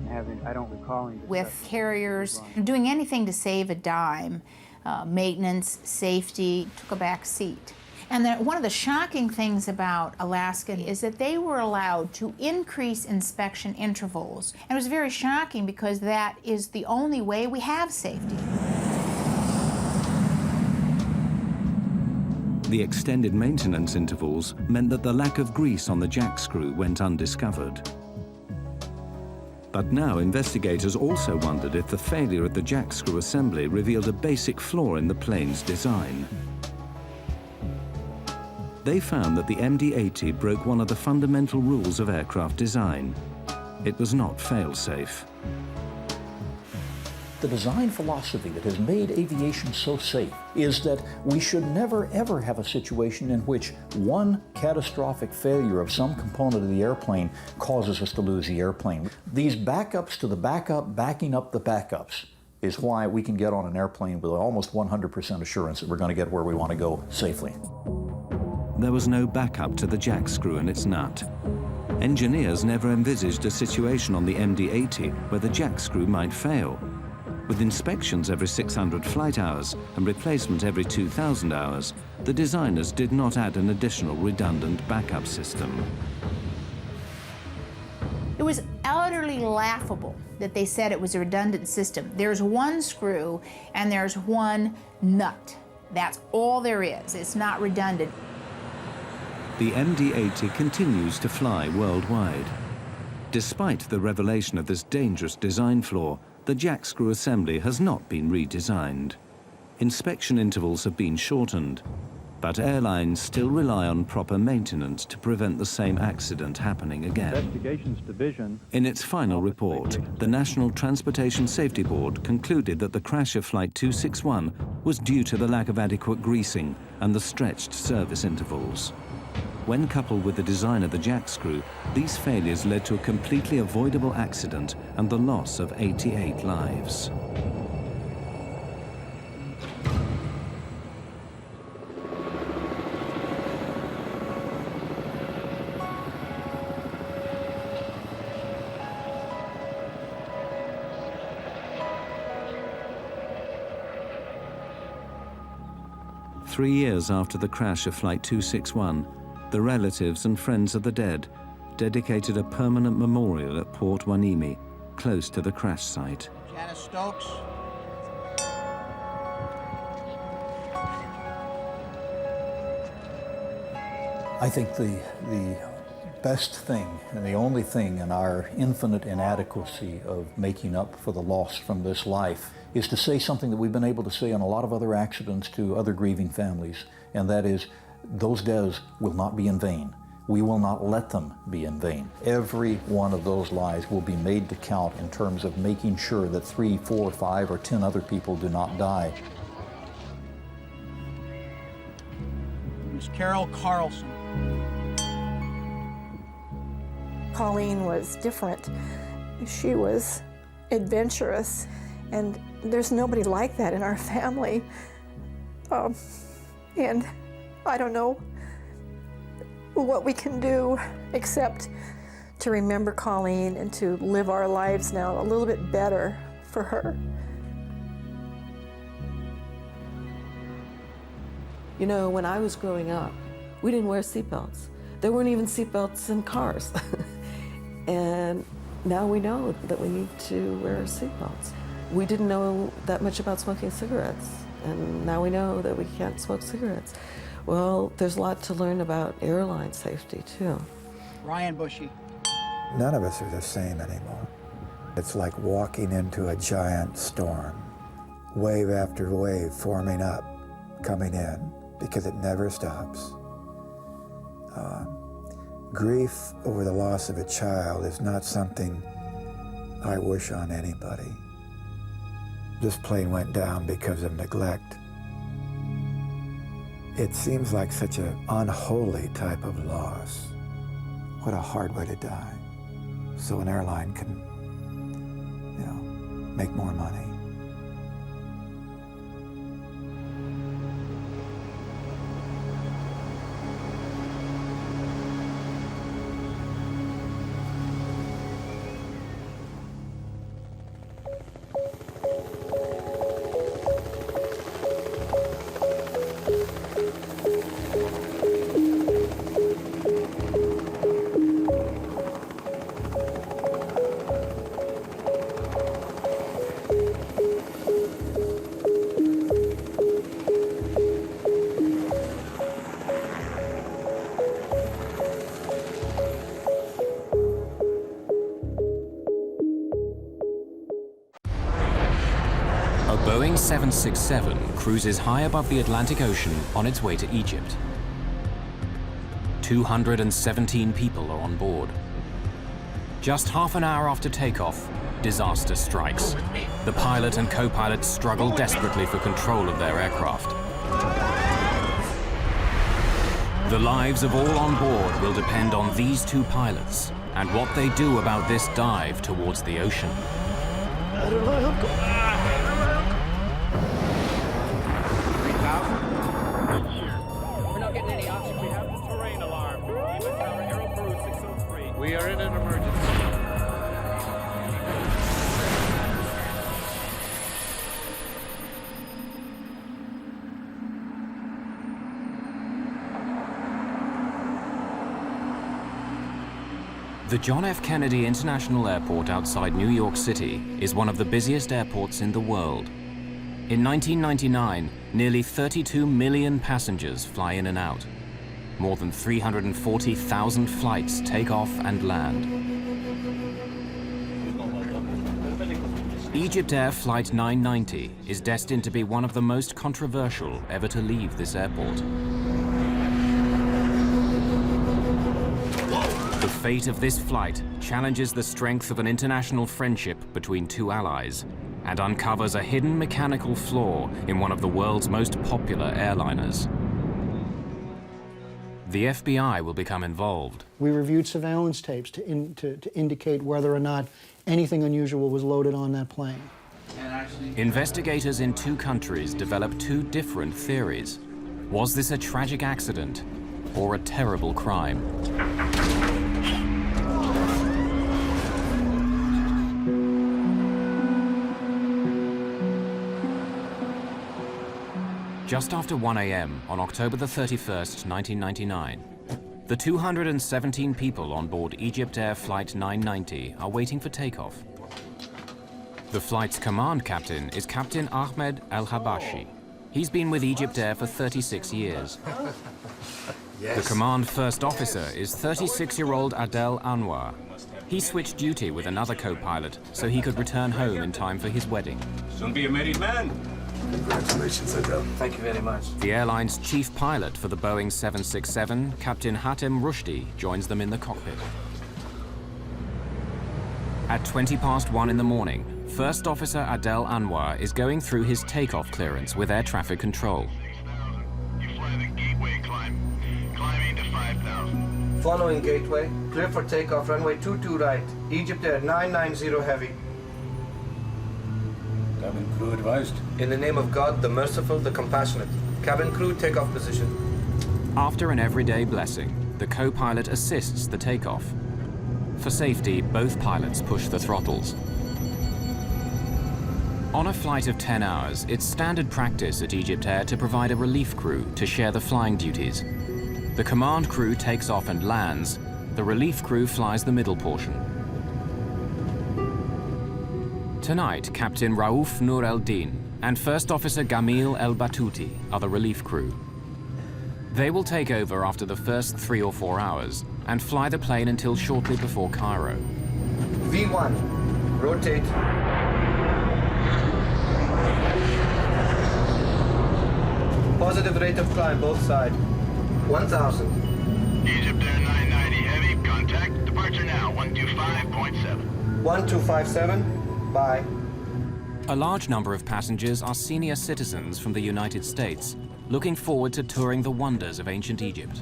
area. I don't recall. With carriers, doing anything to save a dime, maintenance, safety, took a back seat. And one of the shocking things about Alaska is that they were allowed to increase inspection intervals. And it was very shocking because that is the only way we have safety. The extended maintenance intervals meant that the lack of grease on the jack screw went undiscovered. But now investigators also wondered if the failure of the jack screw assembly revealed a basic flaw in the plane's design. They found that the MD-80 broke one of the fundamental rules of aircraft design. It was not fail-safe. The design philosophy that has made aviation so safe is that we should never ever have a situation in which one catastrophic failure of some component of the airplane causes us to lose the airplane. These backups to the backup, backing up the backups, is why we can get on an airplane with almost 100% assurance that we're going to get where we want to go safely. There was no backup to the jack screw and its nut. Engineers never envisaged a situation on the MD-80 where the jack screw might fail. With inspections every 600 flight hours and replacement every 2,000 hours, the designers did not add an additional redundant backup system. It was utterly laughable that they said it was a redundant system. There's one screw and there's one nut. That's all there is. It's not redundant. The MD-80 continues to fly worldwide. Despite the revelation of this dangerous design flaw, the jack screw assembly has not been redesigned. Inspection intervals have been shortened, but airlines still rely on proper maintenance to prevent the same accident happening again. Investigations Division. In its final report, the National Transportation Safety Board concluded that the crash of Flight 261 was due to the lack of adequate greasing and the stretched service intervals. When coupled with the design of the jack screw, these failures led to a completely avoidable accident and the loss of 88 lives. Three years after the crash of Flight 261, the relatives and friends of the dead dedicated a permanent memorial at Port Hueneme, close to the crash site. Janice Stokes. I think the best thing and the only thing in our infinite inadequacy of making up for the loss from this life is to say something that we've been able to say on a lot of other accidents to other grieving families, and that is, those deaths will not be in vain. We will not let them be in vain. Every one of those lives will be made to count in terms of making sure that 3, 4, 5, or 10 other people do not die. Miss Carol Carlson. Colleen was different. She was adventurous, and there's nobody like that in our family. And I don't know, what we can do except to remember Colleen and to live our lives now a little bit better for her. You know, when I was growing up, we didn't wear seatbelts. There weren't even seatbelts in cars. And now we know that we need to wear seatbelts. We didn't know that much about smoking cigarettes, and now we know that we can't smoke cigarettes. Well, there's a lot to learn about airline safety, too. Ryan Bushy. None of us are the same anymore. It's like walking into a giant storm, wave after wave forming up, coming in, because it never stops. Grief over the loss of a child is not something I wish on anybody. This plane went down because of neglect. It seems like such an unholy type of loss. What a hard way to die. So an airline can, you know, make more money. Boeing 767 cruises high above the Atlantic Ocean on its way to Egypt. 217 people are on board. Just half an hour after takeoff, disaster strikes. The pilot and co-pilot struggle desperately for control of their aircraft. The lives of all on board will depend on these two pilots and what they do about this dive towards the ocean. We're not getting any oxygen. We have the terrain alarm. Aero Peru 603. We are in an emergency. The John F. Kennedy International Airport outside New York City is one of the busiest airports in the world. In 1999, nearly 32 million passengers fly in and out. More than 340,000 flights take off and land. Egypt Air Flight 990 is destined to be one of the most controversial ever to leave this airport. The fate of this flight challenges the strength of an international friendship between two allies and uncovers a hidden mechanical flaw in one of the world's most popular airliners. The FBI will become involved. We reviewed surveillance tapes to indicate whether or not anything unusual was loaded on that plane. Investigators in two countries developed two different theories. Was this a tragic accident or a terrible crime? Just after 1 a.m. on October the 31st, 1999, the 217 people on board Egypt Air Flight 990 are waiting for takeoff. The flight's command captain is Captain Ahmed Al-Habashi. He's been with Egypt Air for 36 years. The command first officer is 36-year-old Adel Anwar. He switched duty with another co-pilot so he could return home in time for his wedding. Soon be a married man. Congratulations, Adel. Thank you very much. The airline's chief pilot for the Boeing 767, Captain Hatem Rushdie, joins them in the cockpit. At 1:20 in the morning, First Officer Adel Anwar is going through his takeoff clearance with air traffic control. Following gateway, clear for takeoff, runway 22 right, Egypt Air 990 heavy. Cabin crew advised. In the name of God, the merciful, the compassionate. Cabin crew, takeoff position. After an everyday blessing, the co-pilot assists the takeoff. For safety, both pilots push the throttles. On a flight of 10 hours, it's standard practice at Egypt Air to provide a relief crew to share the flying duties. The command crew takes off and lands. The relief crew flies the middle portion. Tonight, Captain Raouf Nur el-Din and First Officer Gamil el-Batouti are the relief crew. They will take over after the first 3 or 4 hours and fly the plane until shortly before Cairo. V1, rotate. Positive rate of climb, both sides. 1,000. Egypt Air 990 Heavy, contact. Departure now, 125.7. 1257, bye. A large number of passengers are senior citizens from the United States, looking forward to touring the wonders of ancient Egypt.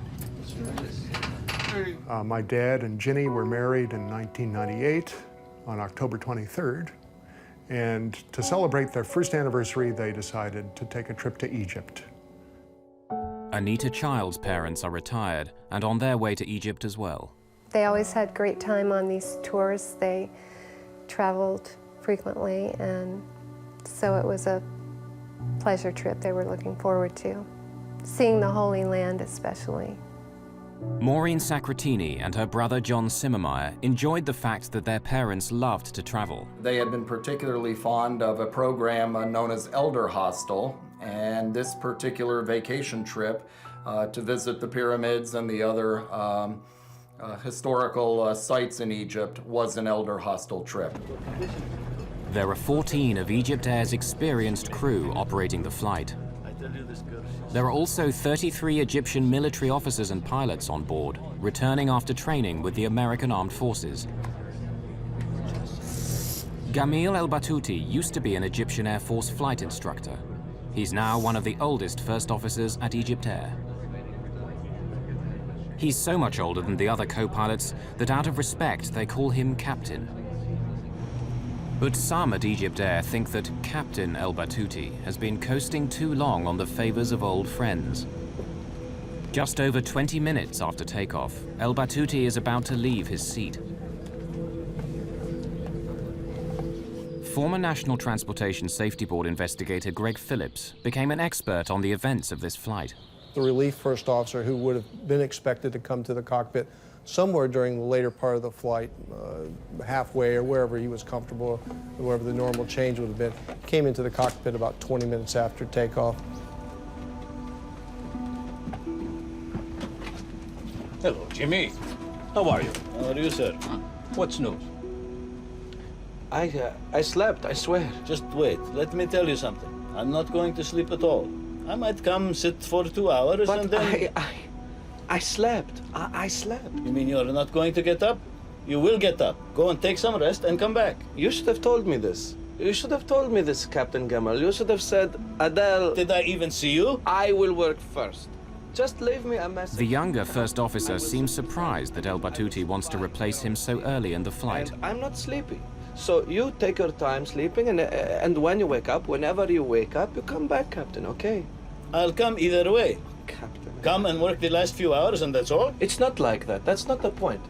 My dad and Ginny were married in 1998 on October 23rd. And to celebrate their first anniversary, they decided to take a trip to Egypt. Anita Child's parents are retired and on their way to Egypt as well. They always had great time on these tours. They traveled frequently, and so it was a pleasure trip they were looking forward to, seeing the Holy Land especially. Maureen Sacratini and her brother John Simmermeyer enjoyed the fact that their parents loved to travel. They had been particularly fond of a program known as Elder Hostel, and this particular vacation trip to visit the pyramids and the other historical sites in Egypt was an Elder Hostel trip. There are 14 of Egypt Air's experienced crew operating the flight. There are also 33 Egyptian military officers and pilots on board, returning after training with the American Armed Forces. Gamil el-Batouti used to be an Egyptian Air Force flight instructor. He's now one of the oldest first officers at Egypt Air. He's so much older than the other co-pilots that out of respect they call him Captain. But some at Egypt Air think that Captain el-Batouti has been coasting too long on the favors of old friends. Just over 20 minutes after takeoff, el-Batouti is about to leave his seat. Former National Transportation Safety Board investigator Greg Phillips became an expert on the events of this flight. The relief first officer, who would have been expected to come to the cockpit somewhere during the later part of the flight, halfway or wherever he was comfortable, wherever the normal change would have been, came into the cockpit about 20 minutes after takeoff. Hello, Jimmy. How are you? How are you, sir? What's news? I slept, I swear. Just wait. Let me tell you something. I'm not going to sleep at all. I might come sit for 2 hours but and then... I slept. I slept. You mean you're not going to get up? You will get up. Go and take some rest and come back. You should have told me this. You should have told me this, Captain Gamal. You should have said, Adele... Did I even see you? I will work first. Just leave me a message. The younger first officer seems surprised that el-Batouti wants to replace him so early in the flight. And I'm not sleepy. So you take your time sleeping, and when you wake up, whenever you wake up, you come back, Captain, okay? I'll come either way. Captain. Come and work the last few hours and that's all? It's not like that. That's not the point.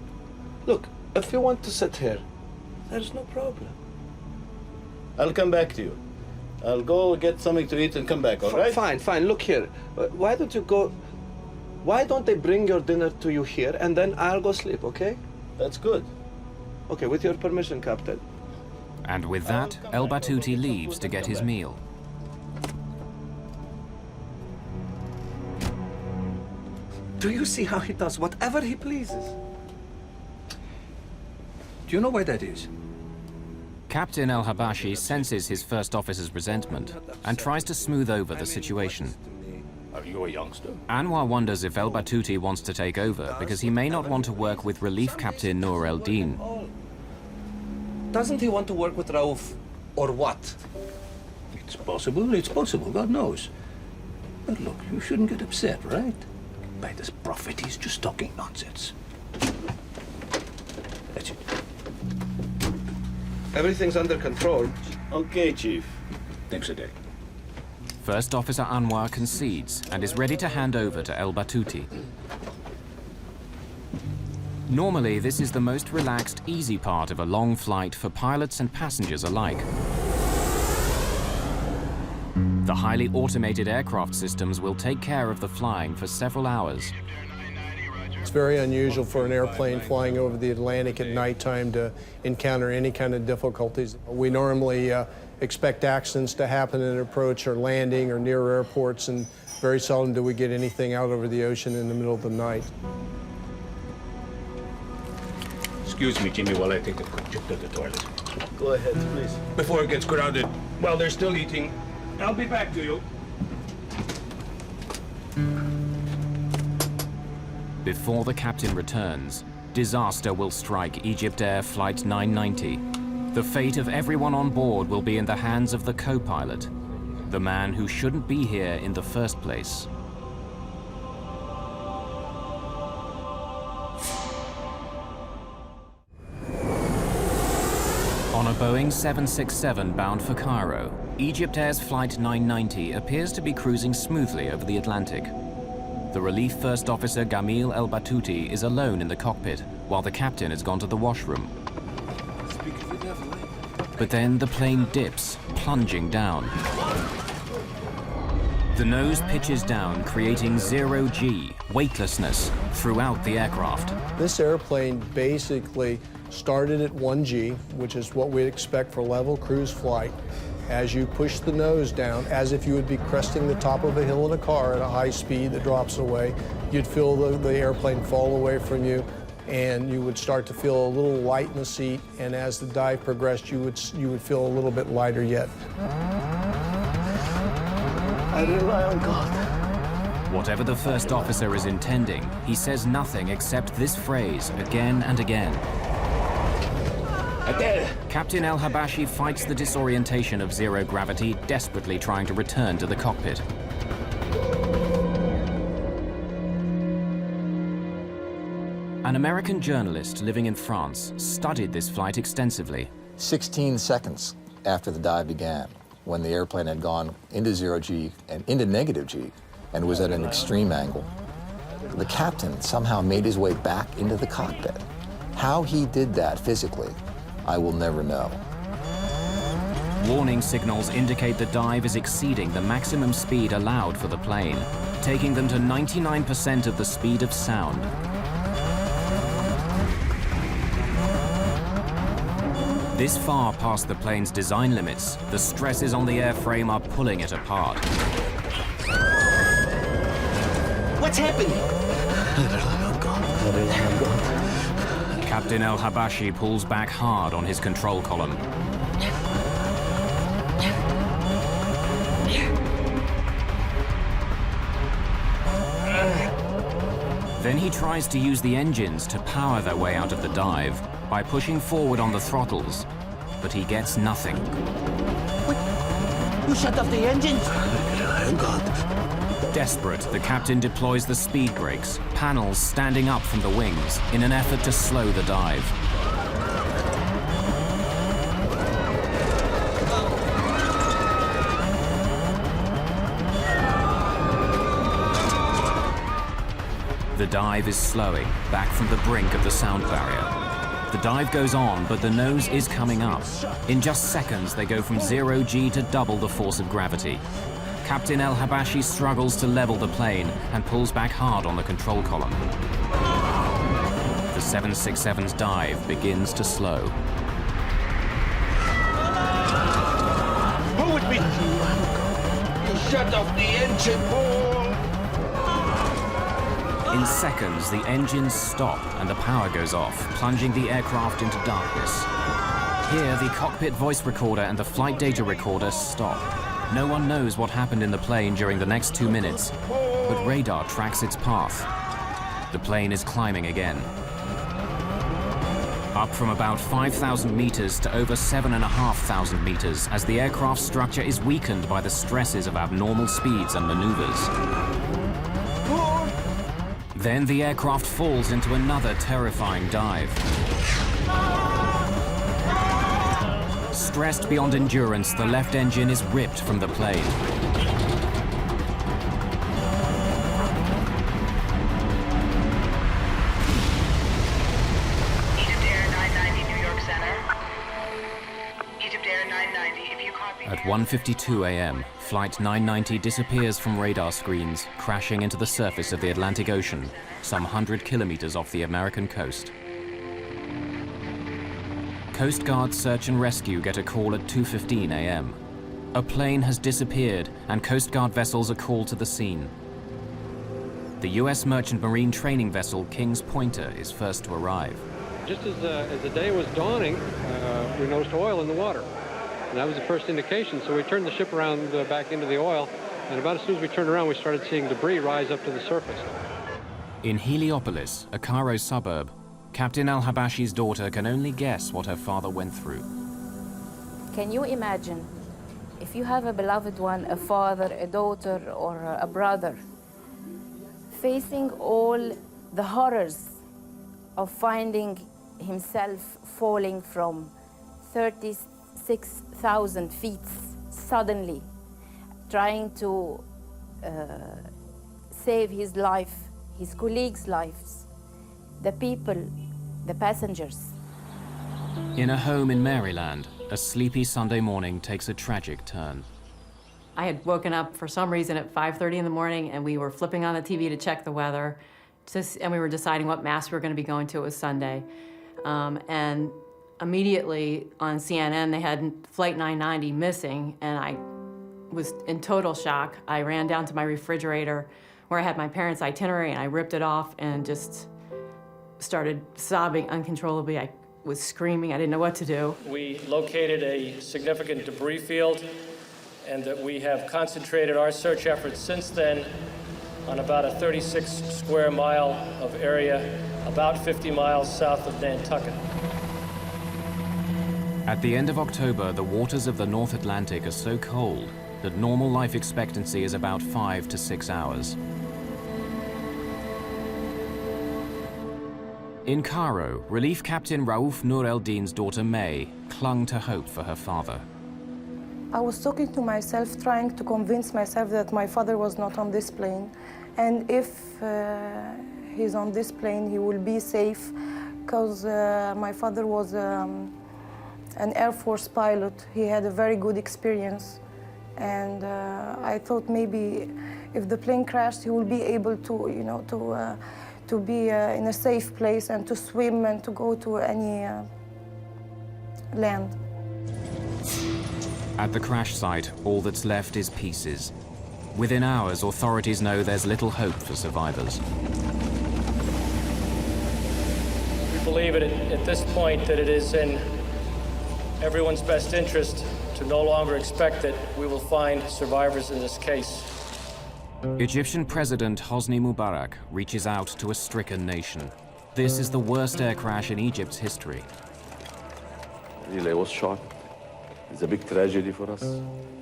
Look, if you want to sit here, there's no problem. I'll come back to you. I'll go get something to eat and come back, all right? Fine, fine. Look here. Why don't you go... Why don't they bring your dinner to you here and then I'll go sleep, okay? That's good. Okay, with your permission, Captain. And with that, el-Batouti leaves to get his meal. Do you see how he does whatever he pleases? Do you know why that is? Captain el-Habashi senses his first officer's resentment and tries to smooth over the situation. Are you a youngster? Anwar wonders if el-Batouti wants to take over because he may not want to work with Relief Captain Nur el-Din. Doesn't he want to work with Raouf, or what? It's possible, God knows. But look, you shouldn't get upset, right? By this prophet, he's just talking nonsense. That's it. Everything's under control. Okay, Chief. Thanks a day. First Officer Anwar concedes and is ready to hand over to el-Batouti. Normally, this is the most relaxed, easy part of a long flight for pilots and passengers alike. The highly automated aircraft systems will take care of the flying for several hours. It's very unusual for an airplane flying over the Atlantic at nighttime to encounter any kind of difficulties. We normally expect accidents to happen in approach or landing or near airports, and very seldom do we get anything out over the ocean in the middle of the night. Excuse me, Jimmy, while I take a quick trip to the toilet. Go ahead, please. Before it gets crowded, while they're still eating, I'll be back to you. Before the captain returns, disaster will strike Egypt Air Flight 990. The fate of everyone on board will be in the hands of the co-pilot, the man who shouldn't be here in the first place. On a Boeing 767 bound for Cairo, Egypt Air's Flight 990 appears to be cruising smoothly over the Atlantic. The relief first officer Gamil El Batouti is alone in the cockpit, while the captain has gone to the washroom. But then the plane dips, plunging down. The nose pitches down, creating zero G, weightlessness, throughout the aircraft. This airplane basically started at 1G, which is what we'd expect for level cruise flight. As you push the nose down, as if you would be cresting the top of a hill in a car at a high speed that drops away, you'd feel the airplane fall away from you, and you would start to feel a little light in the seat, and as the dive progressed, you would feel a little bit lighter yet. I rely on God. Whatever the first officer is intending, he says nothing except this phrase again and again. Captain El Habashi fights the disorientation of zero gravity, desperately trying to return to the cockpit. An American journalist living in France studied this flight extensively. 16 seconds after the dive began, when the airplane had gone into zero G and into negative G and was at an extreme angle, the captain somehow made his way back into the cockpit. How he did that physically, I will never know. Warning signals indicate the dive is exceeding the maximum speed allowed for the plane, taking them to 99% of the speed of sound. This far past the plane's design limits, the stresses on the airframe are pulling it apart. What's happening? Captain El Habashi pulls back hard on his control column. Then he tries to use the engines to power their way out of the dive by pushing forward on the throttles, but he gets nothing. What? You shut off the engines? Oh, God. Desperate, the captain deploys the speed brakes, panels standing up from the wings, in an effort to slow the dive. The dive is slowing, back from the brink of the sound barrier. The dive goes on, but the nose is coming up. In just seconds, they go from 0 G to double the force of gravity. Captain El Habashi struggles to level the plane and pulls back hard on the control column. The 767's dive begins to slow. Who would be? You shut off the engine, Paul! In seconds, the engines stop and the power goes off, plunging the aircraft into darkness. Here, the cockpit voice recorder and the flight data recorder stop. No one knows what happened in the plane during the next 2 minutes, but radar tracks its path. The plane is climbing again. Up from about 5,000 meters to over 7,500 meters as the aircraft structure is weakened by the stresses of abnormal speeds and maneuvers. Then the aircraft falls into another terrifying dive. Stressed beyond endurance, the left engine is ripped from the plane. At 1:52 a.m., Flight 990 disappears from radar screens, crashing into the surface of the Atlantic Ocean, some 100 kilometers off the American coast. Coast Guard search and rescue get a call at 2:15 a.m. A plane has disappeared, and Coast Guard vessels are called to the scene. The U.S. Merchant Marine training vessel King's Pointer is first to arrive. Just as the day was dawning, we noticed oil in the water. And that was the first indication, so we turned the ship around back into the oil, and about as soon as we turned around, we started seeing debris rise up to the surface. In Heliopolis, a Cairo suburb, Captain al-Habashi's daughter can only guess what her father went through. Can you imagine if you have a beloved one, a father, a daughter, or a brother, facing all the horrors of finding himself falling from 36,000 feet suddenly, trying to save his life, his colleagues' lives, the people, the passengers. In a home in Maryland, a sleepy Sunday morning takes a tragic turn. I had woken up for some reason at 5:30 in the morning, and we were flipping on the TV to check the weather, and we were deciding what mass we were going to be going to. It was Sunday. And immediately on CNN, they had Flight 990 missing, and I was in total shock. I ran down to my refrigerator where I had my parents' itinerary, and I ripped it off and just started sobbing uncontrollably. I was screaming. I didn't know what to do. We located a significant debris field, and that we have concentrated our search efforts since then on about a 36 square mile of area, about 50 miles south of Nantucket. At the end of October, the waters of the North Atlantic are so cold that normal life expectancy is about 5 to 6 hours. In Cairo, Relief Captain Raouf Nur el-Din's daughter May clung to hope for her father. I was talking to myself, trying to convince myself that my father was not on this plane. And if he's on this plane, he will be safe, because my father was an Air Force pilot. He had a very good experience. And I thought maybe if the plane crashed, he will be able to, to be in a safe place and to swim and to go to any land. At the crash site, all that's left is pieces. Within hours, authorities know there's little hope for survivors. We believe at this point that it is in everyone's best interest to no longer expect that we will find survivors in this case. Egyptian President Hosni Mubarak reaches out to a stricken nation. This is the worst air crash in Egypt's history. Really, I was shocked. It's a big tragedy for us.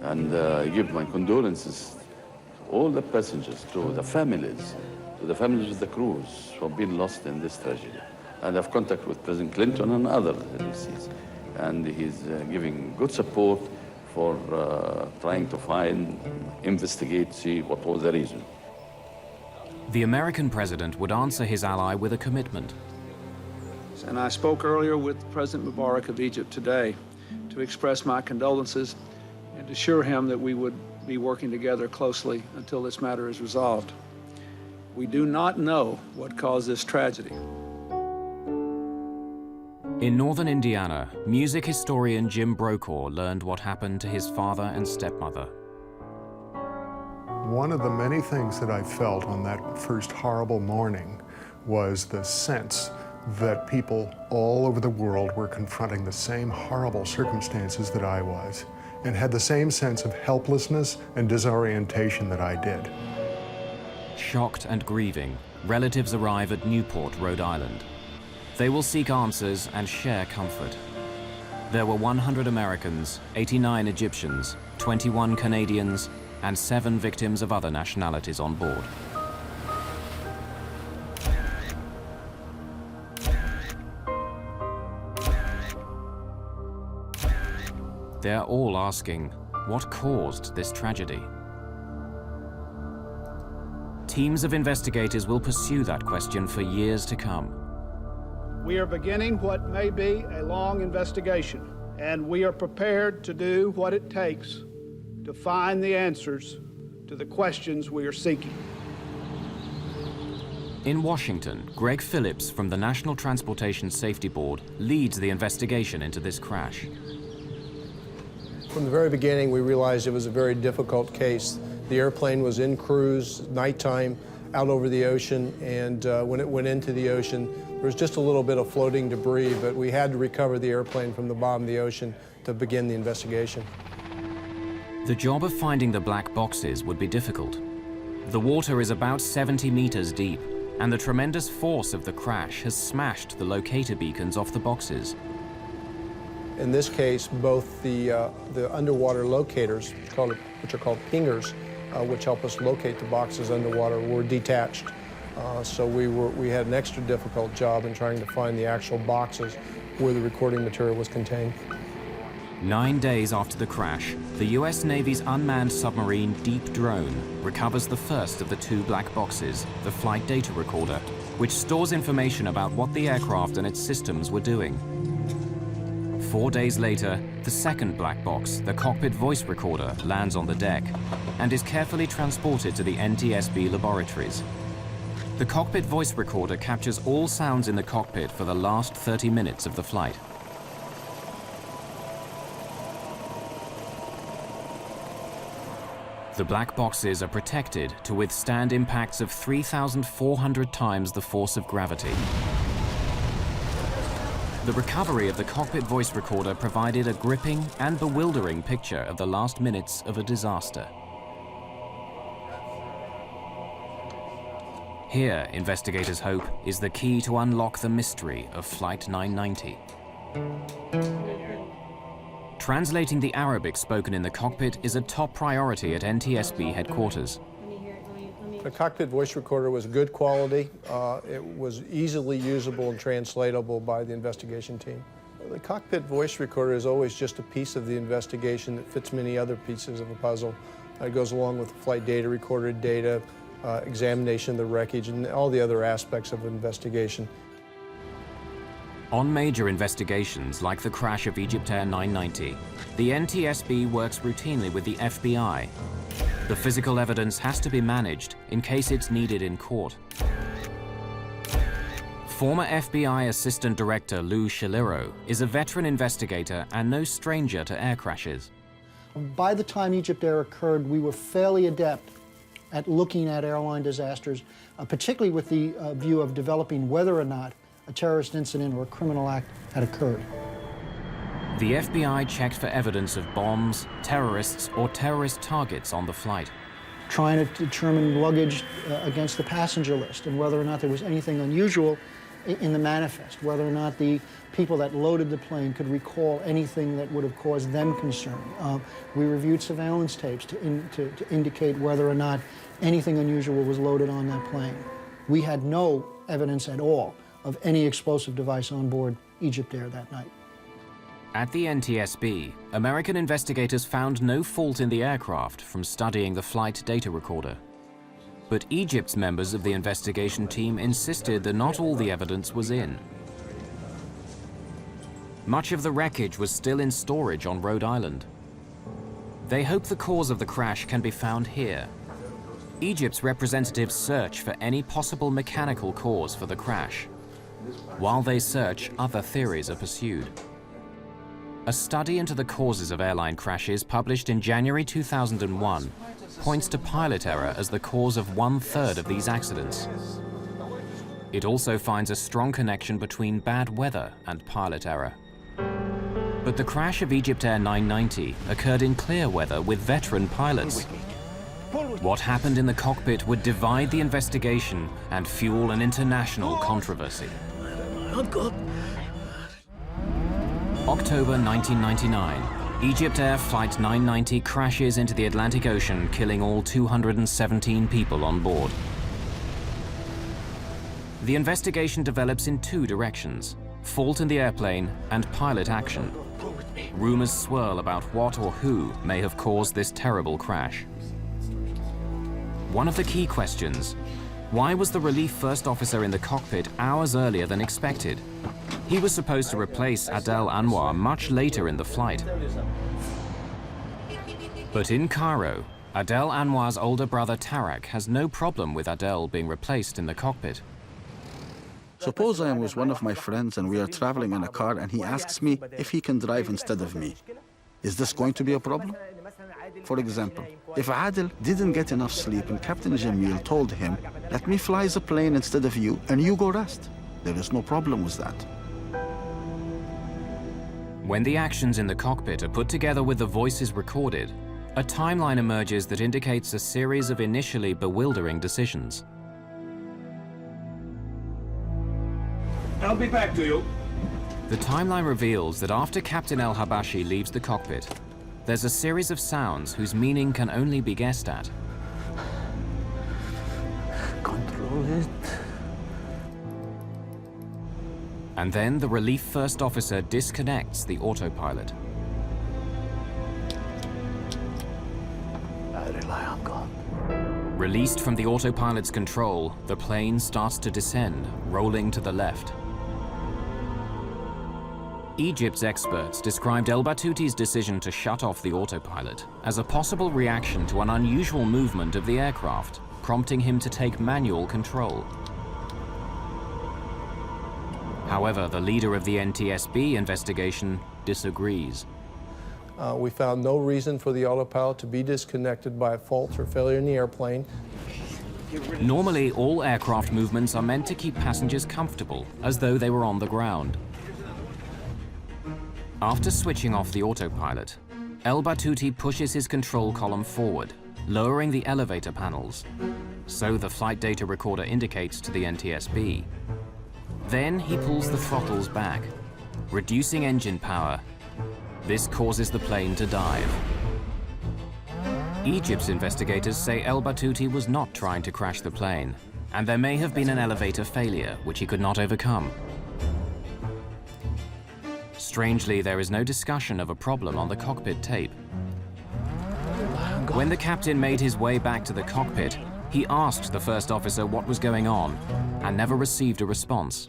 And I give my condolences to all the passengers, to the families of the crews who have been lost in this tragedy. And I've contact with President Clinton and other agencies. And he's giving good support for trying to find, investigate, see what was the reason. The American president would answer his ally with a commitment. And I spoke earlier with President Mubarak of Egypt today to express my condolences and to assure him that we would be working together closely until this matter is resolved. We do not know what caused this tragedy. In northern Indiana, music historian Jim Brokaw learned what happened to his father and stepmother. One of the many things that I felt on that first horrible morning was the sense that people all over the world were confronting the same horrible circumstances that I was, and had the same sense of helplessness and disorientation that I did. Shocked and grieving, relatives arrive at Newport, Rhode Island. They will seek answers and share comfort. There were 100 Americans, 89 Egyptians, 21 Canadians, and 7 victims of other nationalities on board. They're all asking, what caused this tragedy? Teams of investigators will pursue that question for years to come. We are beginning what may be a long investigation and we are prepared to do what it takes to find the answers to the questions we are seeking. In Washington, Greg Phillips from the National Transportation Safety Board leads the investigation into this crash. From the very beginning, we realized it was a very difficult case. The airplane was in cruise, nighttime, out over the ocean, and when it went into the ocean, there was just a little bit of floating debris, but we had to recover the airplane from the bottom of the ocean to begin the investigation. The job of finding the black boxes would be difficult. The water is about 70 meters deep, and the tremendous force of the crash has smashed the locator beacons off the boxes. In this case, both the underwater locators, which are called pingers, which help us locate the boxes underwater, were detached. So we had an extra difficult job in trying to find the actual boxes where the recording material was contained. 9 days after the crash, the US Navy's unmanned submarine Deep Drone recovers the first of the 2 black boxes, the flight data recorder, which stores information about what the aircraft and its systems were doing. 4 days later, the second black box, the cockpit voice recorder, lands on the deck and is carefully transported to the NTSB laboratories. The cockpit voice recorder captures all sounds in the cockpit for the last 30 minutes of the flight. The black boxes are protected to withstand impacts of 3,400 times the force of gravity. The recovery of the cockpit voice recorder provided a gripping and bewildering picture of the last minutes of a disaster. Here, investigators hope, is the key to unlock the mystery of Flight 990. Translating the Arabic spoken in the cockpit is a top priority at NTSB headquarters. The cockpit voice recorder was good quality. It was easily usable and translatable by the investigation team. The cockpit voice recorder is always just a piece of the investigation that fits many other pieces of a puzzle. It goes along with the flight data recorder data, examination of the wreckage, and all the other aspects of an investigation. On major investigations like the crash of Egyptair 990, the NTSB works routinely with the FBI. The physical evidence has to be managed in case it's needed in court. Former FBI Assistant Director Lou Shaliro is a veteran investigator and no stranger to air crashes. By the time Egyptair occurred, we were fairly adept at looking at airline disasters, particularly with the view of developing whether or not a terrorist incident or a criminal act had occurred. The FBI checked for evidence of bombs, terrorists, or terrorist targets on the flight. Trying to determine luggage against the passenger list and whether or not there was anything unusual in the manifest, whether or not the people that loaded the plane could recall anything that would have caused them concern. We reviewed surveillance tapes to indicate whether or not anything unusual was loaded on that plane. We had no evidence at all of any explosive device on board Egyptair that night. At the NTSB, American investigators found no fault in the aircraft from studying the flight data recorder. But Egypt's members of the investigation team insisted that not all the evidence was in. Much of the wreckage was still in storage on Rhode Island. They hope the cause of the crash can be found here. Egypt's representatives search for any possible mechanical cause for the crash. While they search, other theories are pursued. A study into the causes of airline crashes published in January 2001 points to pilot error as the cause of 1/3 of these accidents. It also finds a strong connection between bad weather and pilot error. But the crash of Egyptair 990 occurred in clear weather with veteran pilots. What happened in the cockpit would divide the investigation and fuel an international controversy. October 1999, Egyptair Flight 990 crashes into the Atlantic Ocean, killing all 217 people on board. The investigation develops in 2 directions: fault in the airplane and pilot action. Rumors swirl about what or who may have caused this terrible crash. One of the key questions: Why was the relief first officer in the cockpit hours earlier than expected? He was supposed to replace Adel Anwar much later in the flight. But in Cairo, Adel Anwar's older brother Tarak has no problem with Adel being replaced in the cockpit. Suppose I am with one of my friends and we are traveling in a car and he asks me if he can drive instead of me. Is this going to be a problem? For example, if Adel didn't get enough sleep and Captain Jamil told him, "Let me fly the plane instead of you and you go rest," there is no problem with that. When the actions in the cockpit are put together with the voices recorded, a timeline emerges that indicates a series of initially bewildering decisions. I'll be back to you. The timeline reveals that after Captain El Habashi leaves the cockpit, there's a series of sounds whose meaning can only be guessed at. Control it. And then the relief first officer disconnects the autopilot. I rely on God. Released from the autopilot's control, the plane starts to descend, rolling to the left. Egypt's experts described El Batuti's decision to shut off the autopilot as a possible reaction to an unusual movement of the aircraft, prompting him to take manual control. However, the leader of the NTSB investigation disagrees. We found no reason for the autopilot to be disconnected by a fault or failure in the airplane. Normally, all aircraft movements are meant to keep passengers comfortable, as though they were on the ground. After switching off the autopilot, El Batuti pushes his control column forward, lowering the elevator panels. So the flight data recorder indicates to the NTSB. Then he pulls the throttles back, reducing engine power. This causes the plane to dive. Egypt's investigators say El Batuti was not trying to crash the plane, and there may have been an elevator failure which he could not overcome. Strangely, there is no discussion of a problem on the cockpit tape. When the captain made his way back to the cockpit, he asked the first officer what was going on and never received a response.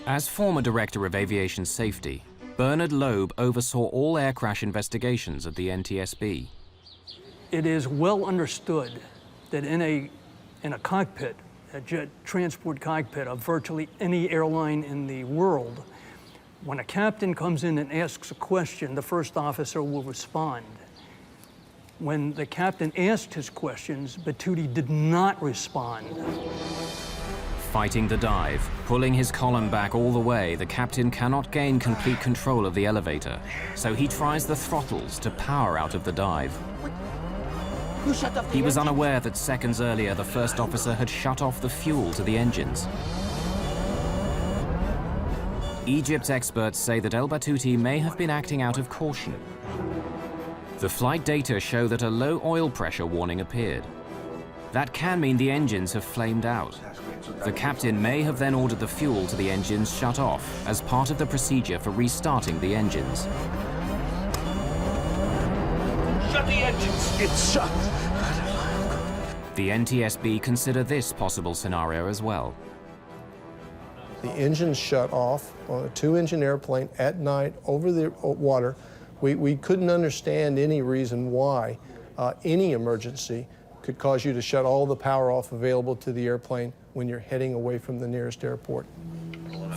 As former director of aviation safety, Bernard Loeb oversaw all air crash investigations at the NTSB. It is well understood that in a cockpit, a jet transport cockpit of virtually any airline in the world, when a captain comes in and asks a question, the first officer will respond. When the captain asked his questions, Batuti did not respond. Fighting the dive, pulling his column back all the way, the captain cannot gain complete control of the elevator, so he tries the throttles to power out of the dive. He was unaware that seconds earlier the first officer had shut off the fuel to the engines. Egypt's experts say that El Batuti may have been acting out of caution. The flight data show that a low oil pressure warning appeared. That can mean the engines have flamed out. The captain may have then ordered the fuel to the engines shut off as part of the procedure for restarting the engines. Shut the engines! It's shut! The NTSB consider this possible scenario as well. The engines shut off on a two-engine airplane at night over the water. We couldn't understand any reason why any emergency could cause you to shut all the power off available to the airplane when you're heading away from the nearest airport.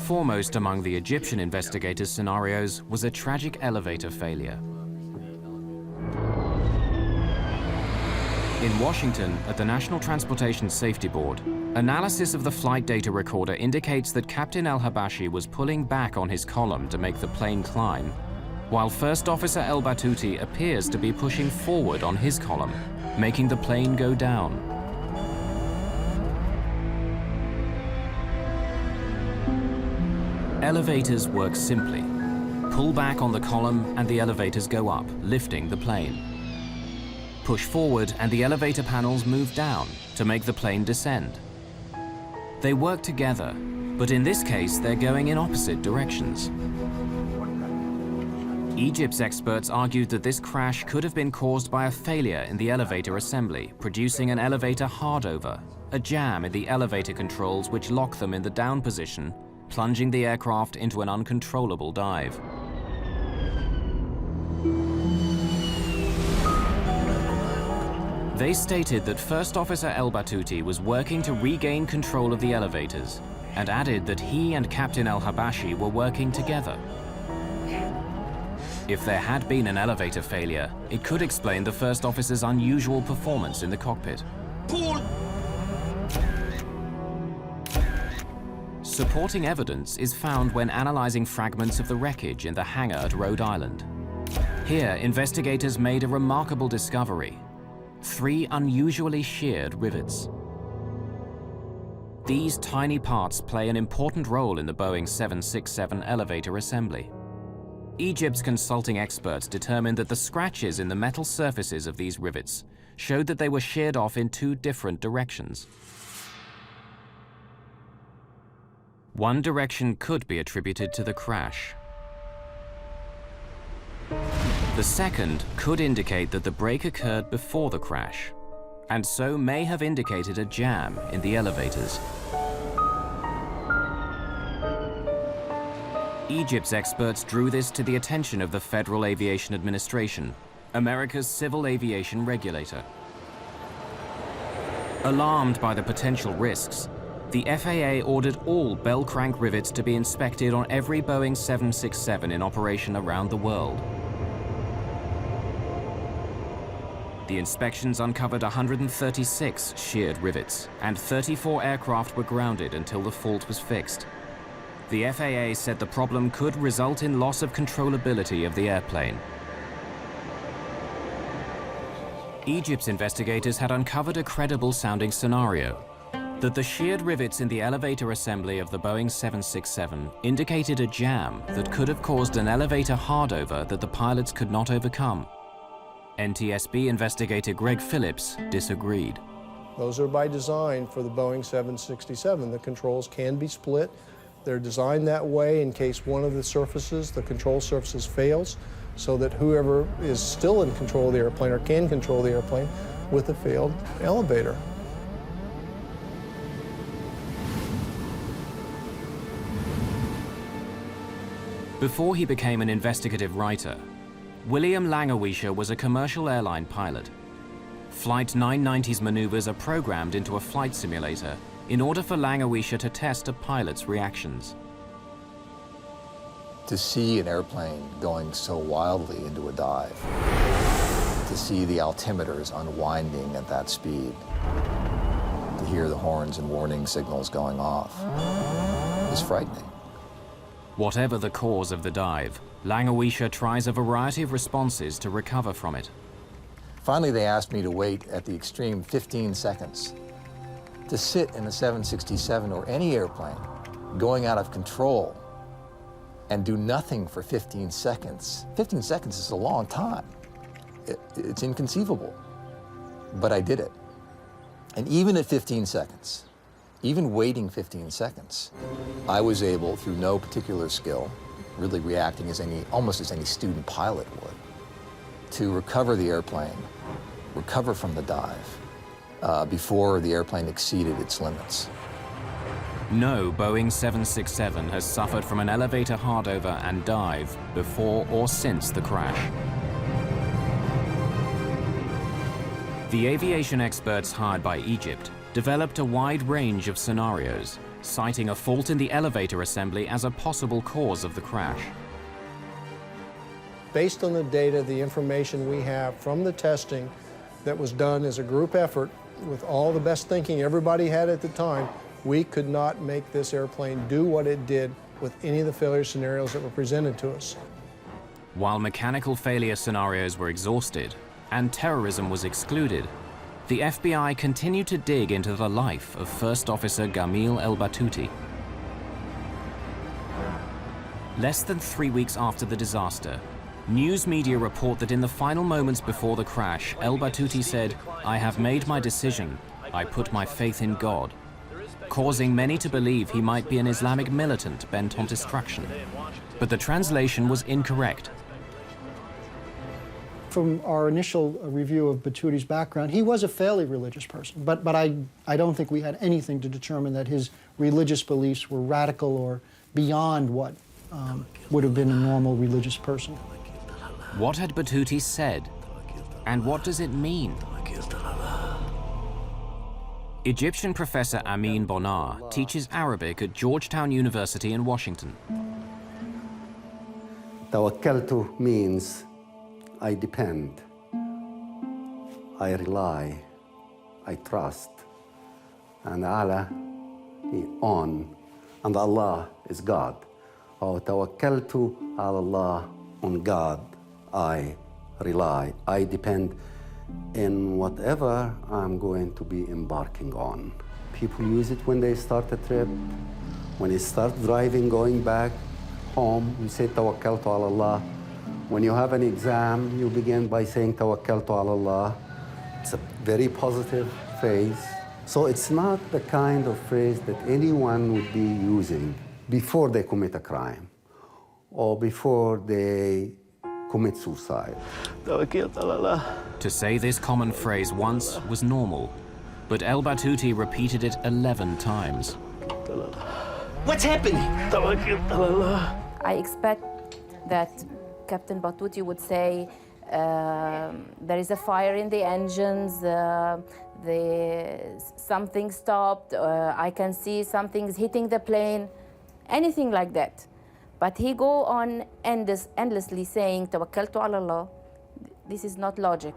Foremost among the Egyptian investigators' scenarios was a tragic elevator failure. In Washington, at the National Transportation Safety Board, analysis of the flight data recorder indicates that Captain El Habashi was pulling back on his column to make the plane climb, while First Officer El Batuti appears to be pushing forward on his column, making the plane go down. Elevators work simply. Pull back on the column and the elevators go up, lifting the plane. Push forward and the elevator panels move down to make the plane descend. They work together, but in this case they're going in opposite directions. Egypt's experts argued that this crash could have been caused by a failure in the elevator assembly, producing an elevator hardover, a jam in the elevator controls which lock them in the down position, plunging the aircraft into an uncontrollable dive. They stated that First Officer El Batouti was working to regain control of the elevators, and added that he and Captain El Habashi were working together. If there had been an elevator failure, it could explain the first officer's unusual performance in the cockpit. Pull! Supporting evidence is found when analyzing fragments of the wreckage in the hangar at Rhode Island. Here, investigators made a remarkable discovery: 3 unusually sheared rivets. These tiny parts play an important role in the Boeing 767 elevator assembly. Egypt's consulting experts determined that the scratches in the metal surfaces of these rivets showed that they were sheared off in 2 different directions. One direction could be attributed to the crash. The second could indicate that the break occurred before the crash, and so may have indicated a jam in the elevators. Egypt's experts drew this to the attention of the Federal Aviation Administration, America's civil aviation regulator. Alarmed by the potential risks, the FAA ordered all bell crank rivets to be inspected on every Boeing 767 in operation around the world. The inspections uncovered 136 sheared rivets, and 34 aircraft were grounded until the fault was fixed. The FAA said the problem could result in loss of controllability of the airplane. Egypt's investigators had uncovered a credible-sounding scenario: that the sheared rivets in the elevator assembly of the Boeing 767 indicated a jam that could have caused an elevator hardover that the pilots could not overcome. NTSB investigator Greg Phillips disagreed. Those are by design for the Boeing 767. The controls can be split. They're designed that way in case one of the surfaces, the control surfaces, fails, so that whoever is still in control of the airplane or can control the airplane with a failed elevator. Before he became an investigative writer, William Langewiesche was a commercial airline pilot. Flight 990's maneuvers are programmed into a flight simulator in order for Langewiesche to test a pilot's reactions. To see an airplane going so wildly into a dive, to see the altimeters unwinding at that speed, to hear the horns and warning signals going off, is frightening. Whatever the cause of the dive, Langewiesche tries a variety of responses to recover from it. Finally, they asked me to wait at the extreme 15 seconds. To sit in a 767 or any airplane going out of control and do nothing for 15 seconds. 15 seconds is a long time. It's inconceivable. But I did it. And even at 15 seconds, even waiting 15 seconds, I was able, through no particular skill, really reacting as almost as any student pilot would, to recover the airplane, recover from the dive, before the airplane exceeded its limits. No Boeing 767 has suffered from an elevator hardover and dive before or since the crash. The aviation experts hired by Egypt developed a wide range of scenarios, citing a fault in the elevator assembly as a possible cause of the crash. Based on the data, the information we have from the testing that was done as a group effort with all the best thinking everybody had at the time, we could not make this airplane do what it did with any of the failure scenarios that were presented to us. While mechanical failure scenarios were exhausted and terrorism was excluded, the FBI continued to dig into the life of First Officer Gamil El Batouti. Less than 3 weeks after the disaster, news media report that in the final moments before the crash, El Batouti said, "I have made my decision. I put my faith in God," causing many to believe he might be an Islamic militant bent on destruction. But the translation was incorrect. from our initial review of Batuti's background, he was a fairly religious person, but I don't think we had anything to determine that his religious beliefs were radical or beyond what would have been a normal religious person. What had Batuti said, and what does it mean? Egyptian professor Amin Bonar teaches Arabic at Georgetown University in Washington. Tawakkaltu means I depend, I rely, I trust, and Allah on, and Allah is God. Oh, tawakkaltu ala Allah, on God I rely, I depend in whatever I'm going to be embarking on. People use it when they start a trip, when they start driving, going back home, you say tawakkaltu ala Allah. When you have an exam, you begin by saying tawakkaltu ala Allah. It's a very positive phrase. So it's not the kind of phrase that anyone would be using before they commit a crime or before they commit suicide. To say this common phrase once was normal, but El Battuti repeated it 11 times. What's happening? I expect that Captain Battuti would say, there is a fire in the engines, something stopped, I can see something's hitting the plane, anything like that. But he go on endlessly saying, Tawakkaltu ala Allah. This is not logic.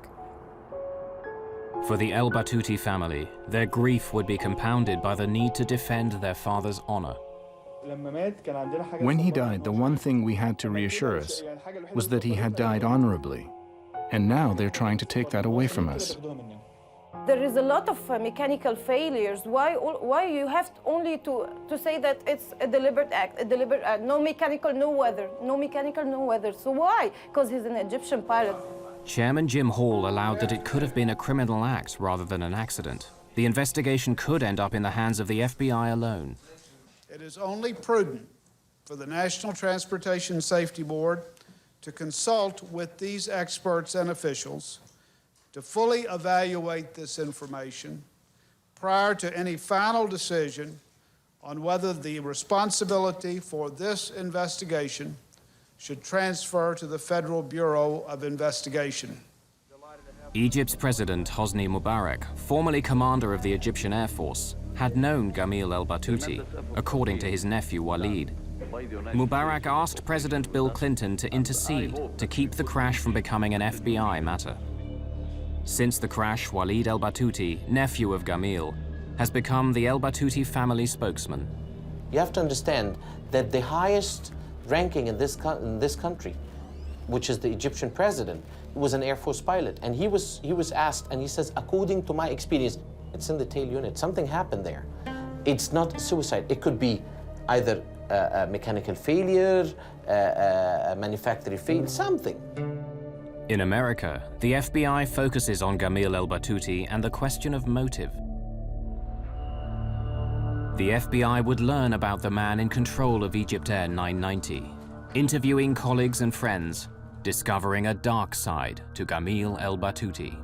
For the El Battuti family, their grief would be compounded by the need to defend their father's honor. When he died, the one thing we had to reassure us was that he had died honorably. And now they're trying to take that away from us. There is a lot of mechanical failures. Why you have only to say that it's a deliberate act, no mechanical, no weather, no mechanical, no weather. So why? Because he's an Egyptian pilot. Chairman Jim Hall allowed that it could have been a criminal act rather than an accident. The investigation could end up in the hands of the FBI alone. It is only prudent for the National Transportation Safety Board to consult with these experts and officials to fully evaluate this information prior to any final decision on whether the responsibility for this investigation should transfer to the Federal Bureau of Investigation. Egypt's President Hosni Mubarak, formerly commander of the Egyptian Air Force, had known Gamil El Battuti, according to his nephew Walid. Mubarak asked President Bill Clinton to intercede to keep the crash from becoming an FBI matter. Since the crash, Walid El Battuti, nephew of Gamil, has become the El Battuti family spokesman. You have to understand that the highest ranking in this country, which is the Egyptian president, was an Air Force pilot. And he was asked, and he says, according to my experience, it's in the tail unit. Something happened there. It's not suicide. It could be either a mechanical failure, a manufacturing failure, something. In America, the FBI focuses on Gamil El Battuti and the question of motive. The FBI would learn about the man in control of Egypt Air 990, interviewing colleagues and friends, discovering a dark side to Gamil El Battuti.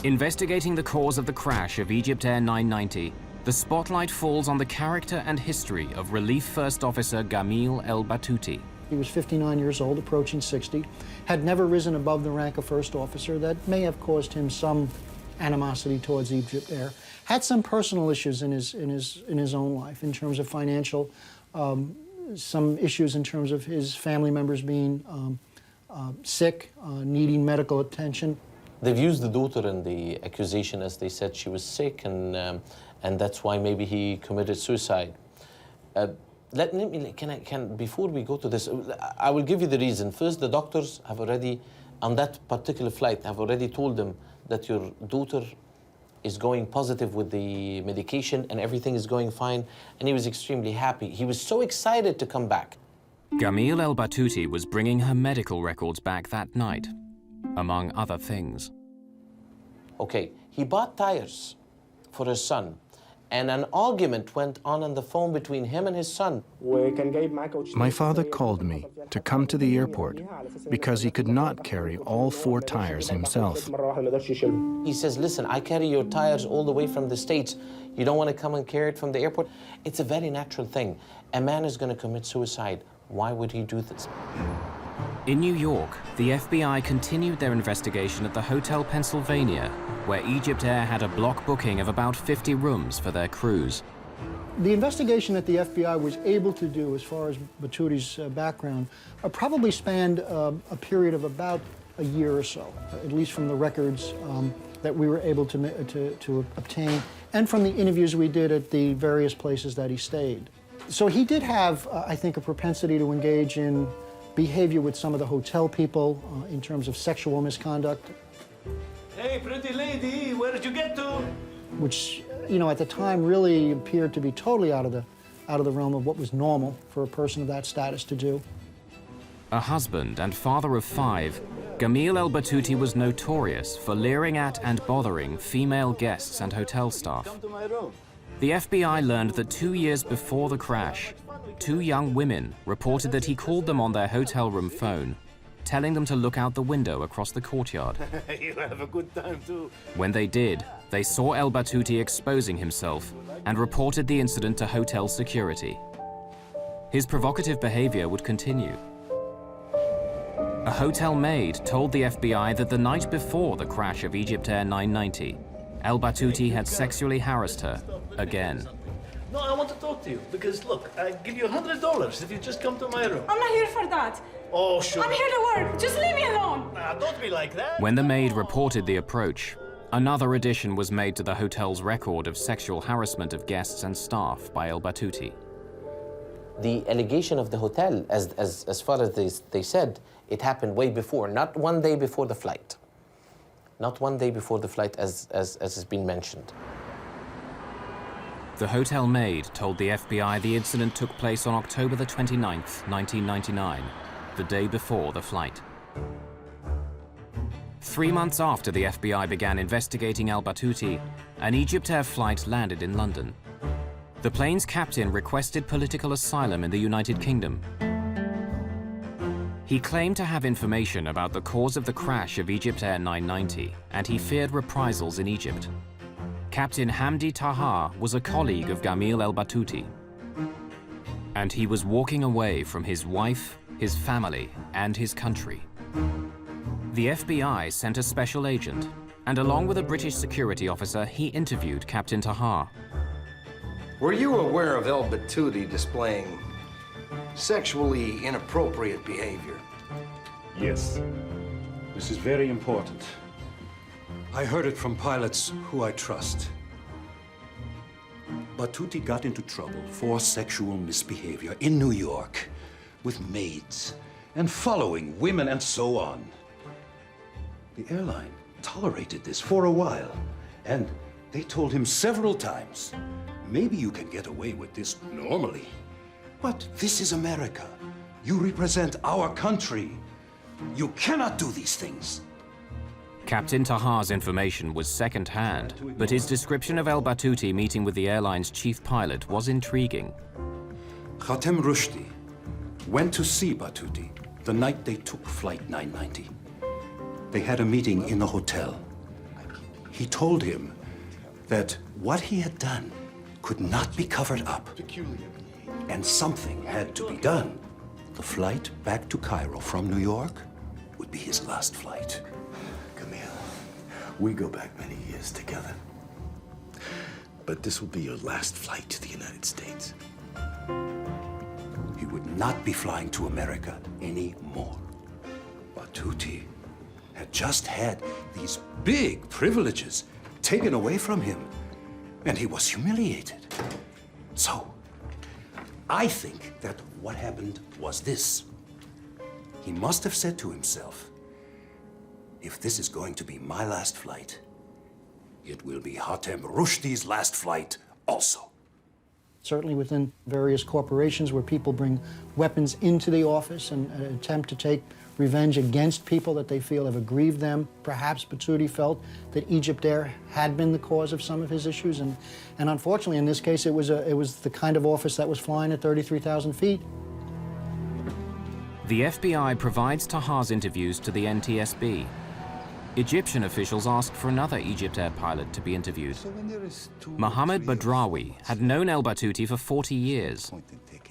Investigating the cause of the crash of Egypt Air 990, the spotlight falls on the character and history of Relief First Officer Gamil El Battuti. He was 59 years old, approaching 60, had never risen above the rank of first officer. That may have caused him some animosity towards Egypt Air. Had some personal issues in his own life, in terms of financial, some issues in terms of his family members being sick, needing medical attention. They've used the daughter in the accusation as they said she was sick, and that's why maybe he committed suicide. Before we go to this, I will give you the reason. First, the doctors have already, on that particular flight, have already told them that your daughter is going positive with the medication and everything is going fine, and he was extremely happy. He was so excited to come back. Gamil El Battuti was bringing her medical records back that night, among other things. Okay, he bought tires for his son, and an argument went on the phone between him and his son. My father called me to come to the airport because he could not carry all 4 tires himself. He says, listen, I carry your tires all the way from the States. You don't want to come and carry it from the airport? It's a very natural thing. A man is going to commit suicide. Why would he do this? In New York, the FBI continued their investigation at the Hotel Pennsylvania, where Egypt Air had a block booking of about 50 rooms for their crews. The investigation that the FBI was able to do as far as Batuti's background probably spanned a period of about a year or so, at least from the records that we were able to obtain and from the interviews we did at the various places that he stayed. So he did have, I think, a propensity to engage in behavior with some of the hotel people in terms of sexual misconduct. Hey, pretty lady, where did you get to? Which, you know, at the time really appeared to be totally out of the realm of what was normal for a person of that status to do. A husband and father of 5, Gamil El Batouti was notorious for leering at and bothering female guests and hotel staff. Come to my room. The FBI learned that 2 years before the crash, 2 young women reported that he called them on their hotel room phone, telling them to look out the window across the courtyard. You have a good time too. When they did, they saw El Batouti exposing himself and reported the incident to hotel security. His provocative behavior would continue. A hotel maid told the FBI that the night before the crash of Egypt Air 990, El Batouti had sexually harassed her again. No, I want to talk to you because look, I give you $100 if you just come to my room. I'm not here for that. Oh, sure. I'm here to work. Just leave me alone. Nah, don't be like that. When the maid reported the approach, another addition was made to the hotel's record of sexual harassment of guests and staff by El Batouti. The allegation of the hotel, as far as they said, it happened way before, not 1 day before the flight. Not 1 day before the flight, as has been mentioned. The hotel maid told the FBI the incident took place on October the 29th, 1999, the day before the flight. 3 months after the FBI began investigating El Batouti, an Egypt Air flight landed in London. The plane's captain requested political asylum in the United Kingdom. He claimed to have information about the cause of the crash of Egypt Air 990, and he feared reprisals in Egypt. Captain Hamdi Taha was a colleague of Gamil El Batouti, and he was walking away from his wife, his family, and his country. The FBI sent a special agent, and along with a British security officer, he interviewed Captain Taha. Were you aware of El Batouti displaying sexually inappropriate behavior? Yes. This is very important. I heard it from pilots who I trust. Batouti got into trouble for sexual misbehavior in New York with maids and following women and so on. The airline tolerated this for a while, and they told him several times, maybe you can get away with this normally, but this is America. You represent our country. You cannot do these things. Captain Taha's information was second-hand, but his description of El Batouti meeting with the airline's chief pilot was intriguing. Khatem Rushdie went to see Batouti the night they took Flight 990. They had a meeting in the hotel. He told him that what he had done could not be covered up, and something had to be done. The flight back to Cairo from New York would be his last flight. We go back many years together. But this will be your last flight to the United States. He would not be flying to America anymore. Batouti had just had these big privileges taken away from him, and he was humiliated. So, I think that what happened was this. He must have said to himself, if this is going to be my last flight, it will be Khatem Rushdie's last flight also. certainly within various corporations where people bring weapons into the office and attempt to take revenge against people that they feel have aggrieved them. Perhaps Battuti felt that Egypt Air had been the cause of some of his issues, and unfortunately in this case it was the kind of office that was flying at 33,000 feet. The FBI provides Tahar's interviews to the NTSB. Egyptian officials asked for another Egypt Air pilot to be interviewed. Mohammed Badrawi had known El Battuti for 40 years.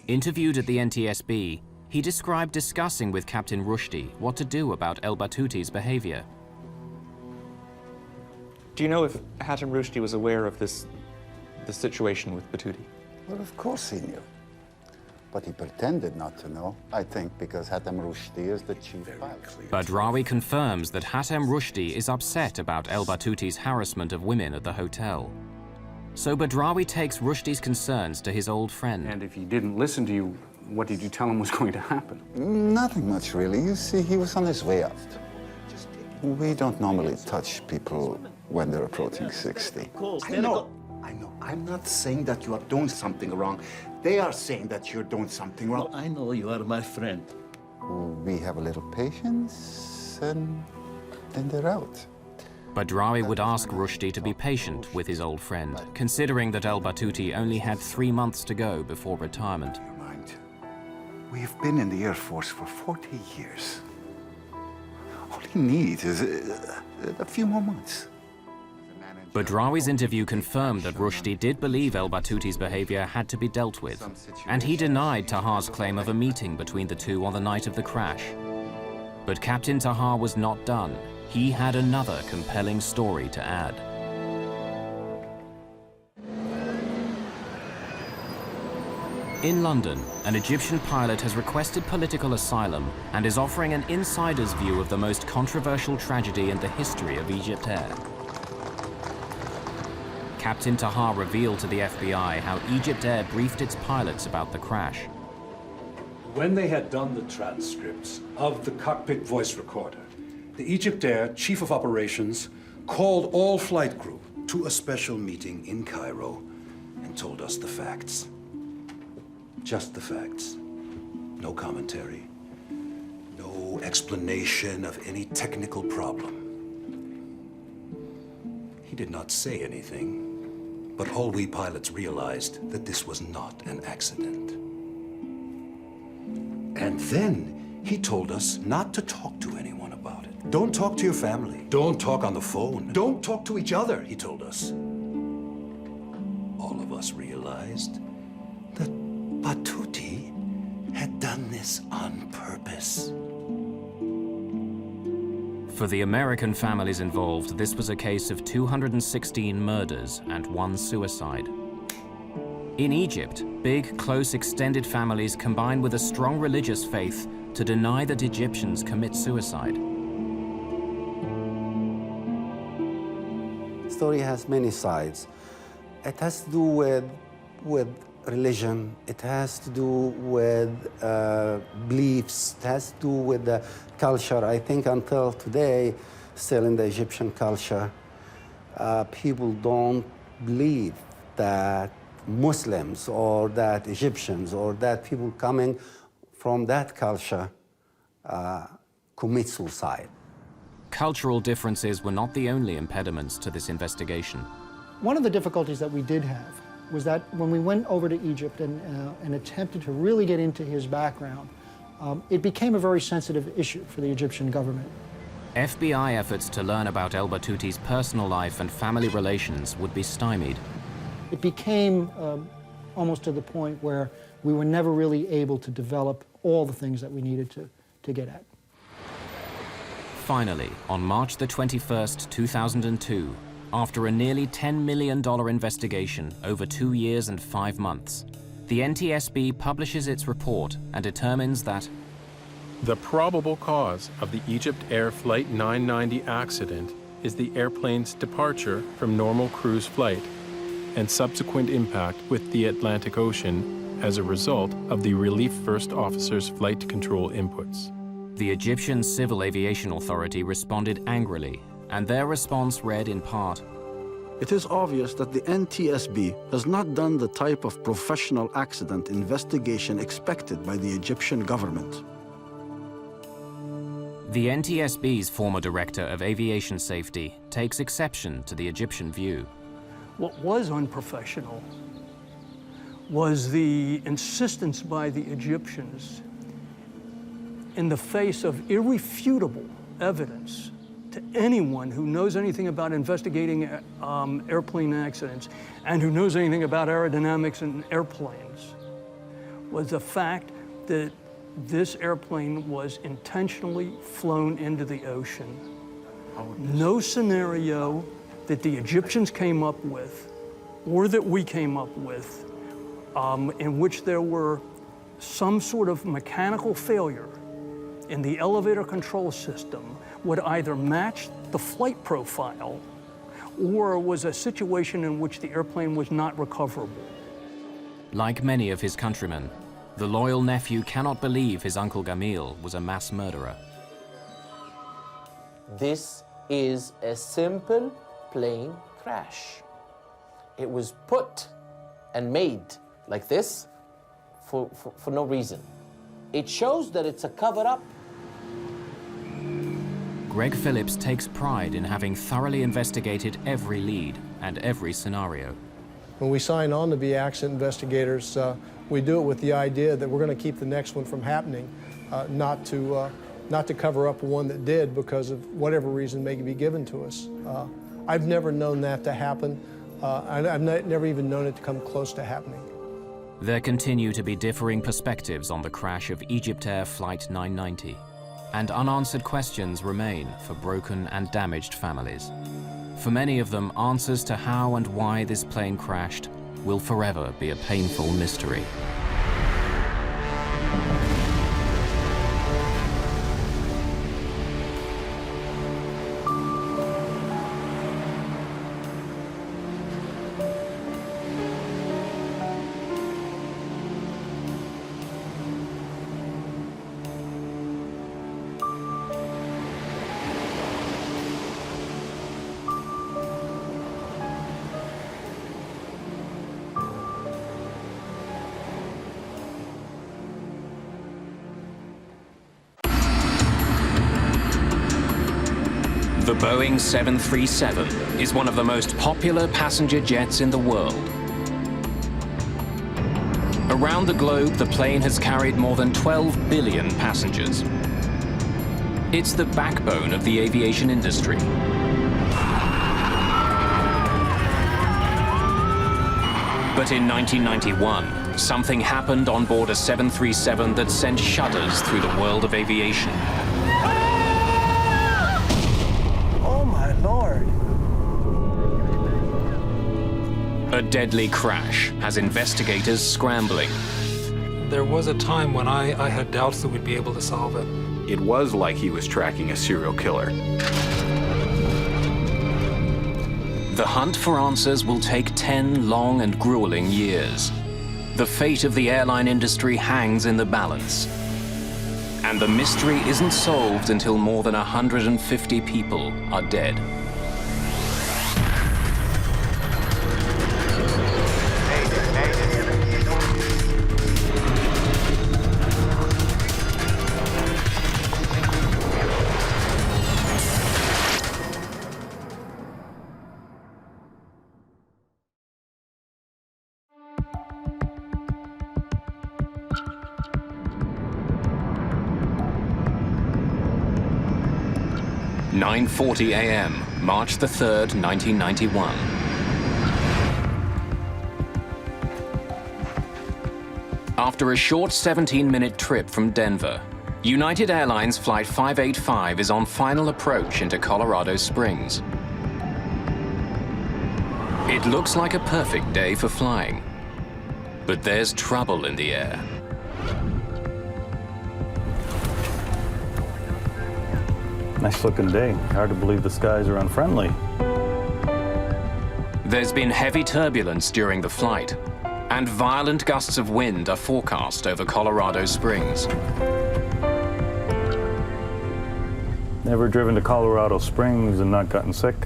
Interviewed at the NTSB, he described discussing with Captain Rushdie what to do about El Battuti's behavior. Do you know if Hatem Rushdie was aware of the situation with Battuti? Well, of course he knew. But he pretended not to know, I think, because Hatem Rushdie is the chief pilot. Badrawi confirms that Hatem Rushdie is upset about El Battuti's harassment of women at the hotel. So Badrawi takes Rushdie's concerns to his old friend. And if he didn't listen to you, what did you tell him was going to happen? Nothing much, really. You see, he was on his way out. We don't normally touch people when they're approaching 60. I know. I'm not saying that you are doing something wrong. They are saying that you're doing something wrong. I know you are my friend. We have a little patience, and then they're out. Badrawi would ask Rushdie to be patient with his old friend, considering that El Battuti only had 3 months to go before retirement. We've been in the Air Force for 40 years. All he needs is a few more months. Badrawi's interview confirmed that Rushdie did believe El Battuti's behavior had to be dealt with, and he denied Tahar's claim of a meeting between the two on the night of the crash. But Captain Tahar was not done. He had another compelling story to add. In London, an Egyptian pilot has requested political asylum and is offering an insider's view of the most controversial tragedy in the history of Egypt Air. Captain Tahar revealed to the FBI how Egypt Air briefed its pilots about the crash. When they had done the transcripts of the cockpit voice recorder, the Egypt Air Chief of Operations called all flight crew to a special meeting in Cairo and told us the facts. Just the facts. No commentary. No explanation of any technical problem. He did not say anything, but all we pilots realized that this was not an accident. And then he told us not to talk to anyone about it. Don't talk to your family. Don't talk on the phone. Don't talk to each other, he told us. All of us realized that Battuti had done this on purpose. For the American families involved, this was a case of 216 murders and 1 suicide. In Egypt, big, close, extended families combine with a strong religious faith to deny that Egyptians commit suicide. The story has many sides. It has to do with religion, it has to do with beliefs, it has to do with the culture. I think until today, still in the Egyptian culture, people don't believe that Muslims or that Egyptians or that people coming from that culture commit suicide. Cultural differences were not the only impediments to this investigation. One of the difficulties that we did have was that when we went over to Egypt and attempted to really get into his background, it became a very sensitive issue for the Egyptian government. FBI efforts to learn about El Battuti's personal life and family relations would be stymied. It became almost to the point where we were never really able to develop all the things that we needed to get at. Finally, on March the 21st, 2002, after a nearly $10 million investigation over 2 years and 5 months, the NTSB publishes its report and determines that the probable cause of the Egypt Air Flight 990 accident is the airplane's departure from normal cruise flight and subsequent impact with the Atlantic Ocean as a result of the Relief First Officer's flight control inputs. The Egyptian Civil Aviation Authority responded angrily, and their response read in part, It is obvious that the NTSB has not done the type of professional accident investigation expected by the Egyptian government. The NTSB's former director of aviation safety takes exception to the Egyptian view. What was unprofessional was the insistence by the Egyptians, in the face of irrefutable evidence to anyone who knows anything about investigating airplane accidents and who knows anything about aerodynamics in airplanes, was the fact that this airplane was intentionally flown into the ocean. No scenario that the Egyptians came up with, or that we came up with, in which there were some sort of mechanical failure in the elevator control system would either match the flight profile or was a situation in which the airplane was not recoverable. Like many of his countrymen, the loyal nephew cannot believe his uncle Gamil was a mass murderer. This is a simple plane crash. It was put and made like this for no reason. It shows that it's a cover-up. Greg Phillips takes pride in having thoroughly investigated every lead and every scenario. When we sign on to be accident investigators, we do it with the idea that we're going to keep the next one from happening, not to cover up one that did because of whatever reason may be given to us. I've never known that to happen. I've never even known it to come close to happening. There continue to be differing perspectives on the crash of Egypt Air Flight 990, and unanswered questions remain for broken and damaged families. For many of them, answers to how and why this plane crashed will forever be a painful mystery. The Boeing 737 is one of the most popular passenger jets in the world. Around the globe, the plane has carried more than 12 billion passengers. It's the backbone of the aviation industry. But in 1991, something happened on board a 737 that sent shudders through the world of aviation. A deadly crash has investigators scrambling. There was a time when I had doubts that we'd be able to solve it. It was like he was tracking a serial killer. The hunt for answers will take 10 long and grueling years. The fate of the airline industry hangs in the balance. And the mystery isn't solved until more than 150 people are dead. (9:40 a.m., March the 3rd, 1991. After a short 17-minute trip from Denver, United Airlines Flight 585 is on final approach into Colorado Springs. It looks like a perfect day for flying, but there's trouble in the air. Nice looking day. Hard to believe the skies are unfriendly. There's been heavy turbulence during the flight, and violent gusts of wind are forecast over Colorado Springs. Never driven to Colorado Springs and not gotten sick?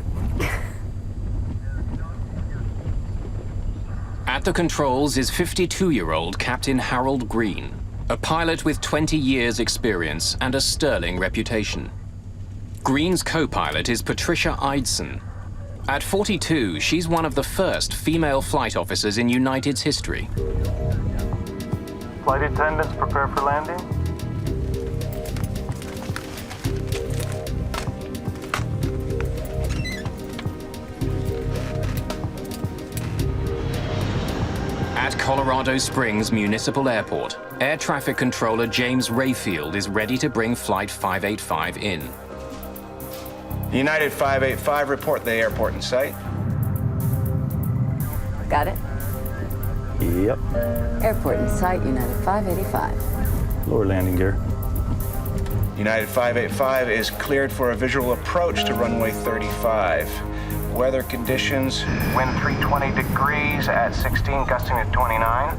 At the controls is 52-year-old Captain Harold Green, a pilot with 20 years' experience and a sterling reputation. Green's co-pilot is Patricia Icing. At 42, she's one of the first female flight officers in United's history. Flight attendants, prepare for landing. At Colorado Springs Municipal Airport, Air Traffic Controller James Rayfield is ready to bring Flight 585 in. United 585, report the airport in sight. Got it? Yep. Airport in sight, United 585. Lower landing gear. United 585 is cleared for a visual approach to runway 35. Weather conditions, wind 320 degrees at 16, gusting at 29.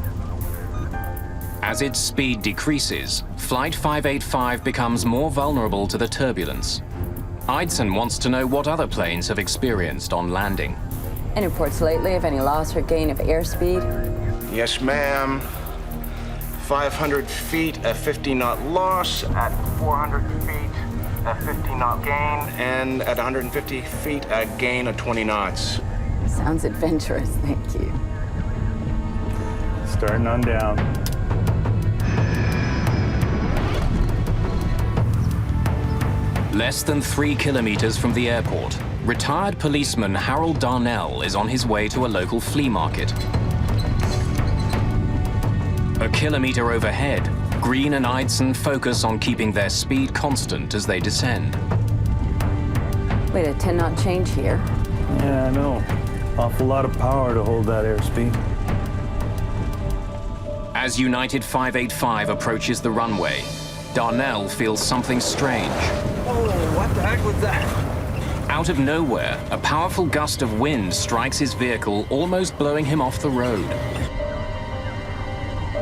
As its speed decreases, Flight 585 becomes more vulnerable to the turbulence. Icing wants to know what other planes have experienced on landing. Any reports lately of any loss or gain of airspeed? Yes, ma'am. 500 feet, a 50-knot loss. At 400 feet, a 50-knot gain. And at 150 feet, a gain of 20 knots. Sounds adventurous, thank you. Starting on down. Less than 3 kilometers from the airport, retired policeman Harold Darnell is on his way to a local flea market. A kilometer overhead, Green and Icing focus on keeping their speed constant as they descend. We had a 10-knot change here. Yeah, I know. Awful lot of power to hold that airspeed. As United 585 approaches the runway, Darnell feels something strange. Oh, what the heck was that? Out of nowhere, a powerful gust of wind strikes his vehicle, almost blowing him off the road.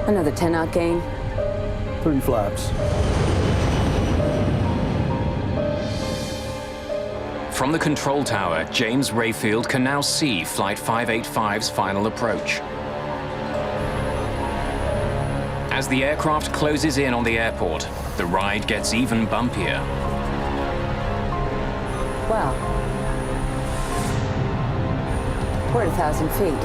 Another 10-knot gain. 3 flaps. From the control tower, James Rayfield can now see Flight 585's final approach. As the aircraft closes in on the airport, the ride gets even bumpier. Well, we're at 1,000 feet.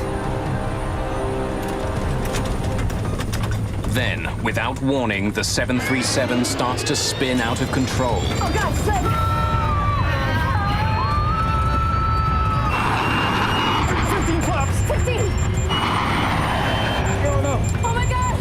Then, without warning, the 737 starts to spin out of control. Oh, God's sake! 15 flaps! 15! Going up. Oh, my God!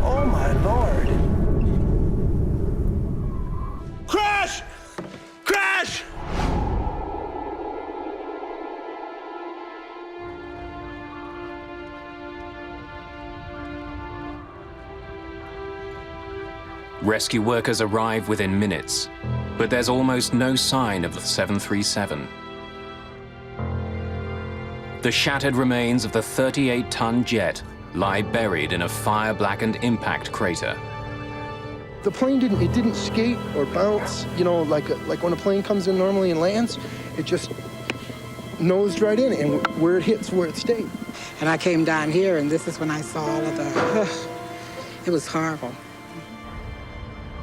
Oh, my Lord. Crash! Crash! Rescue workers arrive within minutes, but there's almost no sign of the 737. The shattered remains of the 38-ton jet lie buried in a fire-blackened impact crater. The plane didn't skate or bounce, you know, like when a plane comes in normally and lands, it just nosed right in, and where it hits, where it stayed. And I came down here, and this is when I saw all of the, it was horrible.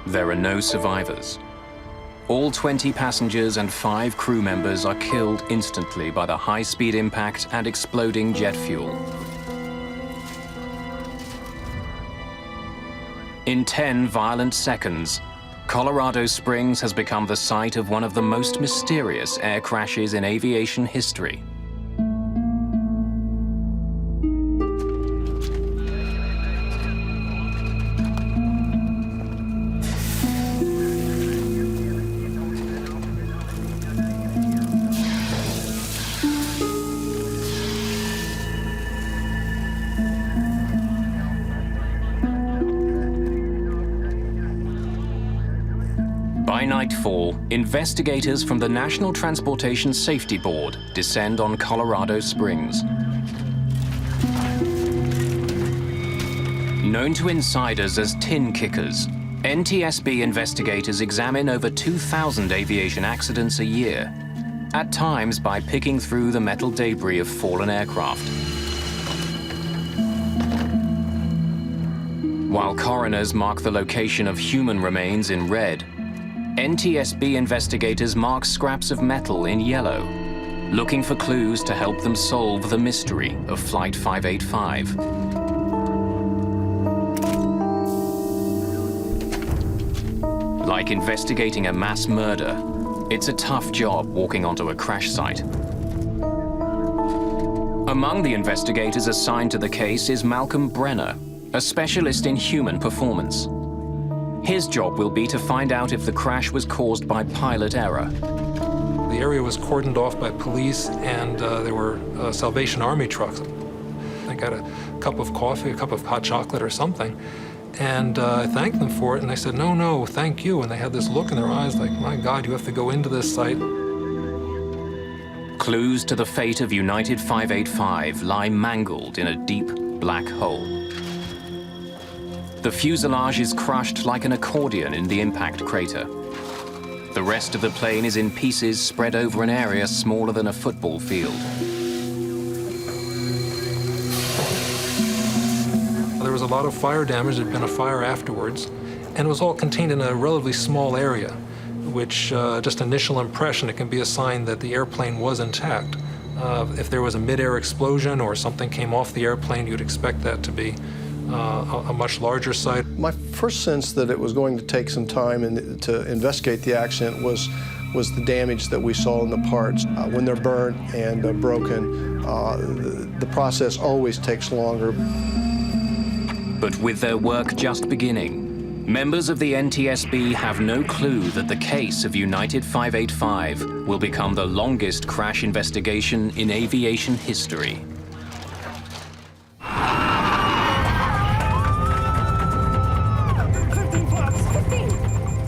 There are no survivors. All 20 passengers and 5 crew members are killed instantly by the high-speed impact and exploding jet fuel. In 10 violent seconds, Colorado Springs has become the site of one of the most mysterious air crashes in aviation history. By nightfall, investigators from the National Transportation Safety Board descend on Colorado Springs. Known to insiders as tin kickers, NTSB investigators examine over 2,000 aviation accidents a year, at times by picking through the metal debris of fallen aircraft. While coroners mark the location of human remains in red, NTSB investigators mark scraps of metal in yellow, looking for clues to help them solve the mystery of Flight 585. Like investigating a mass murder, it's a tough job walking onto a crash site. Among the investigators assigned to the case is Malcolm Brenner, a specialist in human performance. His job will be to find out if the crash was caused by pilot error. The area was cordoned off by police, and there were Salvation Army trucks. I got a cup of coffee, a cup of hot chocolate or something, and I thanked them for it, and they said, "No, no, thank you." And they had this look in their eyes like, "My God, you have to go into this site." Clues to the fate of United 585 lie mangled in a deep black hole. The fuselage is crushed like an accordion in the impact crater. The rest of the plane is in pieces spread over an area smaller than a football field. There was a lot of fire damage. There had been a fire afterwards, and it was all contained in a relatively small area, which just initial impression, it can be a sign that the airplane was intact. If there was a mid-air explosion or something came off the airplane, you'd expect that to be a much larger site. My first sense that it was going to take some time to investigate the accident was the damage that we saw in the parts. When they're burnt and broken, the process always takes longer. But with their work just beginning, members of the NTSB have no clue that the case of United 585 will become the longest crash investigation in aviation history.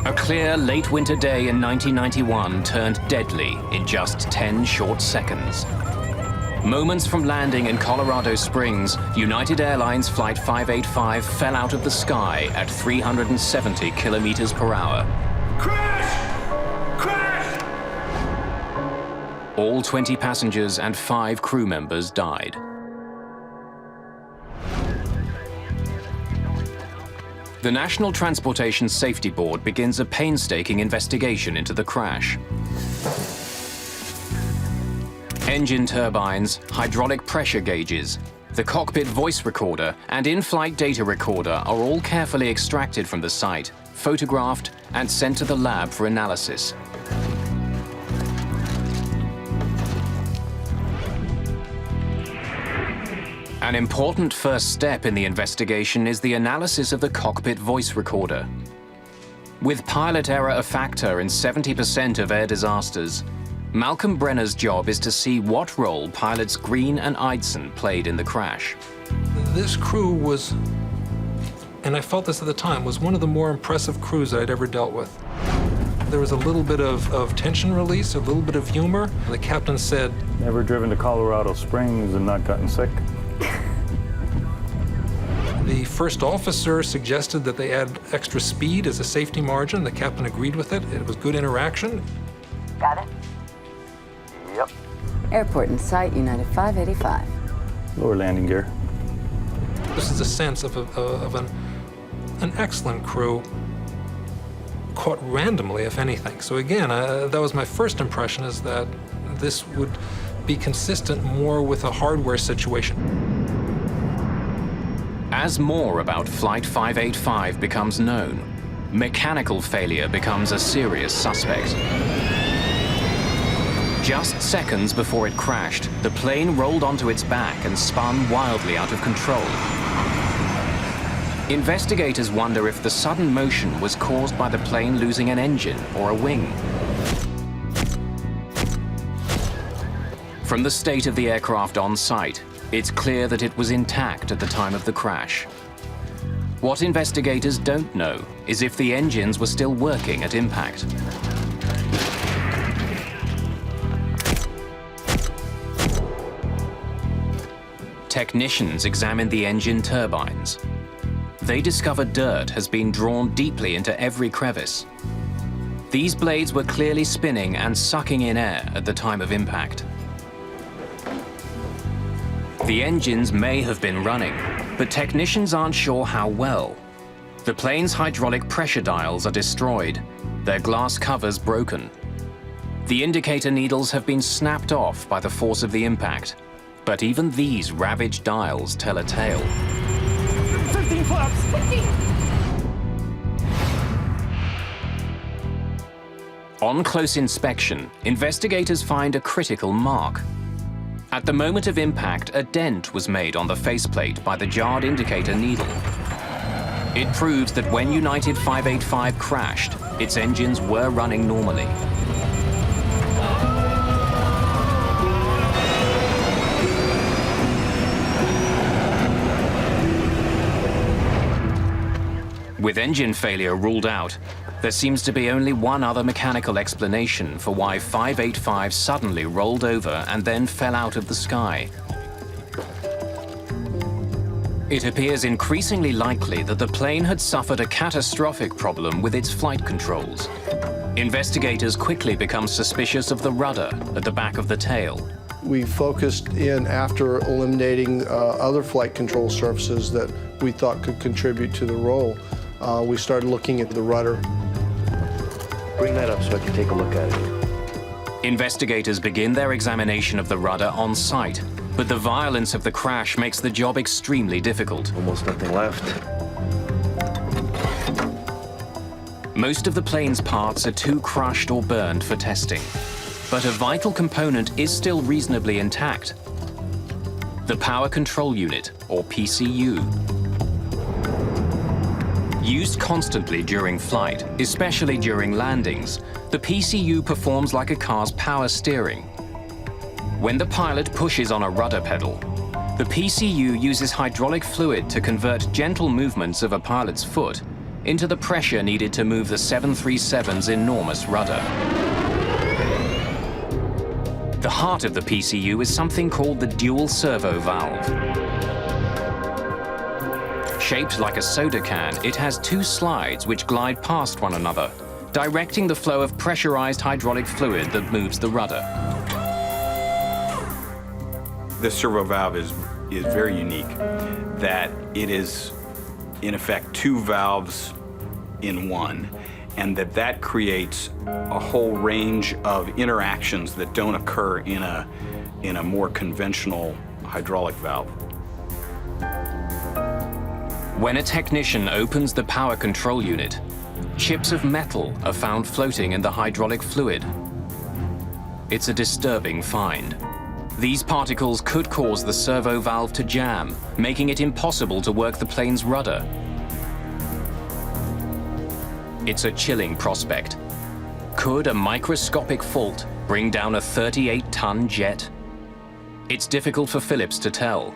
A clear late winter day in 1991 turned deadly in just 10 short seconds. Moments from landing in Colorado Springs, United Airlines Flight 585 fell out of the sky at 370 kilometers per hour. Crash! Crash! All 20 passengers and 5 crew members died. The National Transportation Safety Board begins a painstaking investigation into the crash. Engine turbines, hydraulic pressure gauges, the cockpit voice recorder, and in-flight data recorder are all carefully extracted from the site, photographed, and sent to the lab for analysis. An important first step in the investigation is the analysis of the cockpit voice recorder. With pilot error a factor in 70% of air disasters, Malcolm Brenner's job is to see what role pilots Green and Icing played in the crash. This crew was, and I felt this at the time, was one of the more impressive crews that I'd ever dealt with. There was a little bit of tension release, a little bit of humor. The captain said, "Never driven to Colorado Springs and not gotten sick?" The first officer suggested that they add extra speed as a safety margin. The captain agreed with it. It was good interaction. Got it? Yep. Airport in sight, United 585. Lower landing gear. This is a sense of an excellent crew, caught randomly, if anything. So again, that was my first impression, is that this would be consistent more with a hardware situation. As more about Flight 585 becomes known, mechanical failure becomes a serious suspect. Just seconds before it crashed, the plane rolled onto its back and spun wildly out of control. Investigators wonder if the sudden motion was caused by the plane losing an engine or a wing. From the state of the aircraft on site, it's clear that it was intact at the time of the crash. What investigators don't know is if the engines were still working at impact. Technicians examined the engine turbines. they discover dirt has been drawn deeply into every crevice. These blades were clearly spinning and sucking in air at the time of impact. The engines may have been running, but technicians aren't sure how well. The plane's hydraulic pressure dials are destroyed, their glass covers broken. The indicator needles have been snapped off by the force of the impact, but even these ravaged dials tell a tale. 15 flaps! 15! On close inspection, investigators find a critical mark. At the moment of impact, a dent was made on the faceplate by the jarred indicator needle. It proves that when United 585 crashed, its engines were running normally. With engine failure ruled out, there seems to be only one other mechanical explanation for why 585 suddenly rolled over and then fell out of the sky. It appears increasingly likely that the plane had suffered a catastrophic problem with its flight controls. Investigators quickly become suspicious of the rudder at the back of the tail. We focused in after eliminating other flight control surfaces that we thought could contribute to the roll. We started looking at the rudder. Bring that up so I can take a look at it. Investigators begin their examination of the rudder on site, but the violence of the crash makes the job extremely difficult. Almost nothing left. Most of the plane's parts are too crushed or burned for testing, but a vital component is still reasonably intact. The Power Control Unit, or PCU. Used constantly during flight, especially during landings, the PCU performs like a car's power steering. When the pilot pushes on a rudder pedal, the PCU uses hydraulic fluid to convert gentle movements of a pilot's foot into the pressure needed to move the 737's enormous rudder. The heart of the PCU is something called the dual servo valve. Shaped like a soda can, it has two slides which glide past one another, directing the flow of pressurized hydraulic fluid that moves the rudder. This servo valve is very unique, that it is, in effect, two valves in one, and that creates a whole range of interactions that don't occur in a more conventional hydraulic valve. When a technician opens the power control unit, chips of metal are found floating in the hydraulic fluid. It's a disturbing find. These particles could cause the servo valve to jam, making it impossible to work the plane's rudder. It's a chilling prospect. Could a microscopic fault bring down a 38-ton jet? It's difficult for Phillips to tell.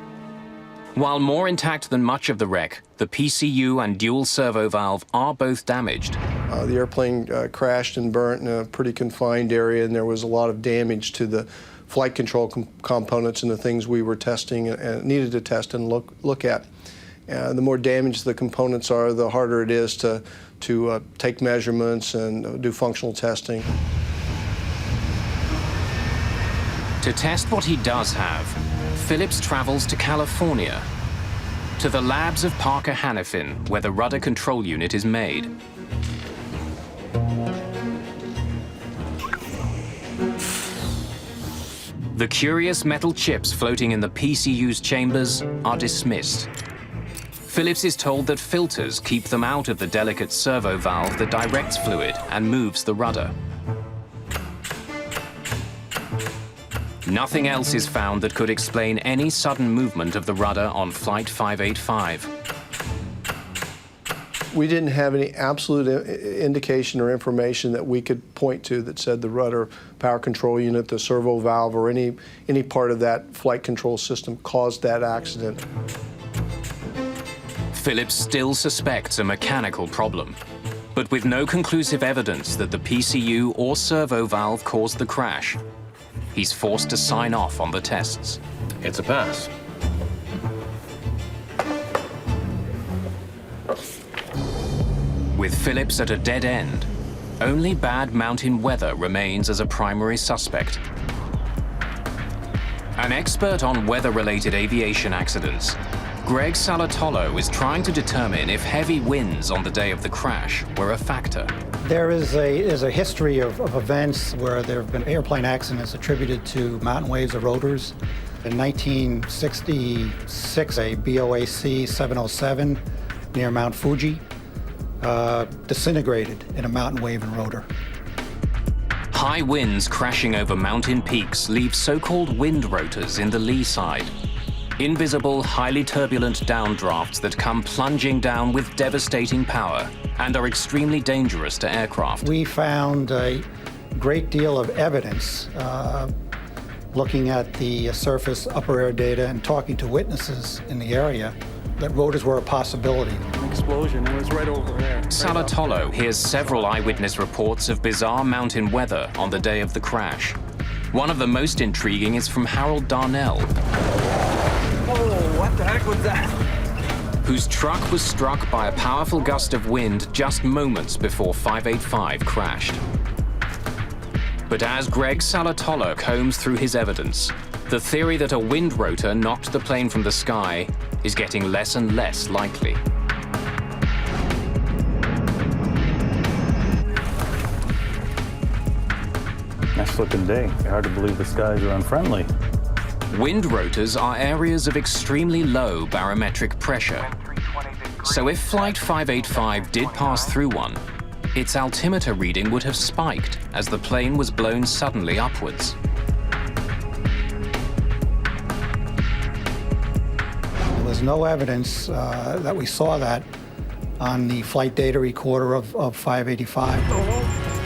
While more intact than much of the wreck, the PCU and dual servo valve are both damaged. The airplane crashed and burnt in a pretty confined area, and there was a lot of damage to the flight control components and the things we were testing and needed to test and look at. The more damaged the components are, the harder it is to take measurements and do functional testing. To test what he does have, Phillips travels to California, to the labs of Parker Hannifin, where the rudder control unit is made. The curious metal chips floating in the PCU's chambers are dismissed. Phillips is told that filters keep them out of the delicate servo valve that directs fluid and moves the rudder. Nothing else is found that could explain any sudden movement of the rudder on Flight 585. We didn't have any absolute indication or information that we could point to that said the rudder power control unit, the servo valve, or any part of that flight control system caused that accident. Phillips still suspects a mechanical problem, but with no conclusive evidence that the PCU or servo valve caused the crash, he's forced to sign off on the tests. It's a pass. With Phillips at a dead end, only bad mountain weather remains as a primary suspect. An expert on weather-related aviation accidents, Greg Salatolo is trying to determine if heavy winds on the day of the crash were a factor. There is a history of events where there have been airplane accidents attributed to mountain waves or rotors. In 1966, a BOAC 707 near Mount Fuji disintegrated in a mountain wave and rotor. High winds crashing over mountain peaks leave so-called wind rotors in the lee side. Invisible, highly turbulent downdrafts that come plunging down with devastating power and are extremely dangerous to aircraft. We found a great deal of evidence looking at the surface upper air data and talking to witnesses in the area that rotors were a possibility. An explosion, it was right over there. Salatolo hears several eyewitness reports of bizarre mountain weather on the day of the crash. One of the most intriguing is from Harold Darnell, Oh, what the heck was that? whose truck was struck by a powerful gust of wind just moments before 585 crashed. But as Greg Salatolo combs through his evidence, the theory that a wind rotor knocked the plane from the sky is getting less and less likely. Nice looking day. Hard to believe the skies are unfriendly. Wind rotors are areas of extremely low barometric pressure. So if Flight 585 did pass through one, its altimeter reading would have spiked as the plane was blown suddenly upwards. There was no evidence that we saw that on the flight data recorder of 585.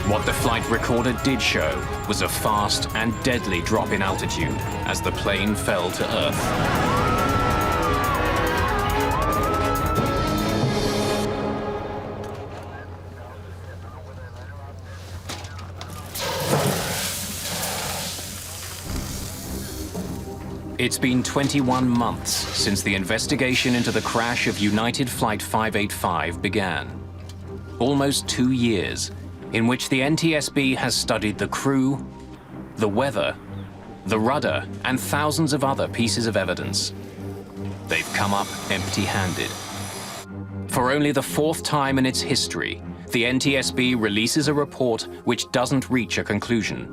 What the flight recorder did show was a fast and deadly drop in altitude as the plane fell to Earth. It's been 21 months since the investigation into the crash of United Flight 585 began. Almost 2 years in which the NTSB has studied the crew, the weather, the rudder, and thousands of other pieces of evidence. They've come up empty-handed. For only the 4th time in its history, the NTSB releases a report which doesn't reach a conclusion.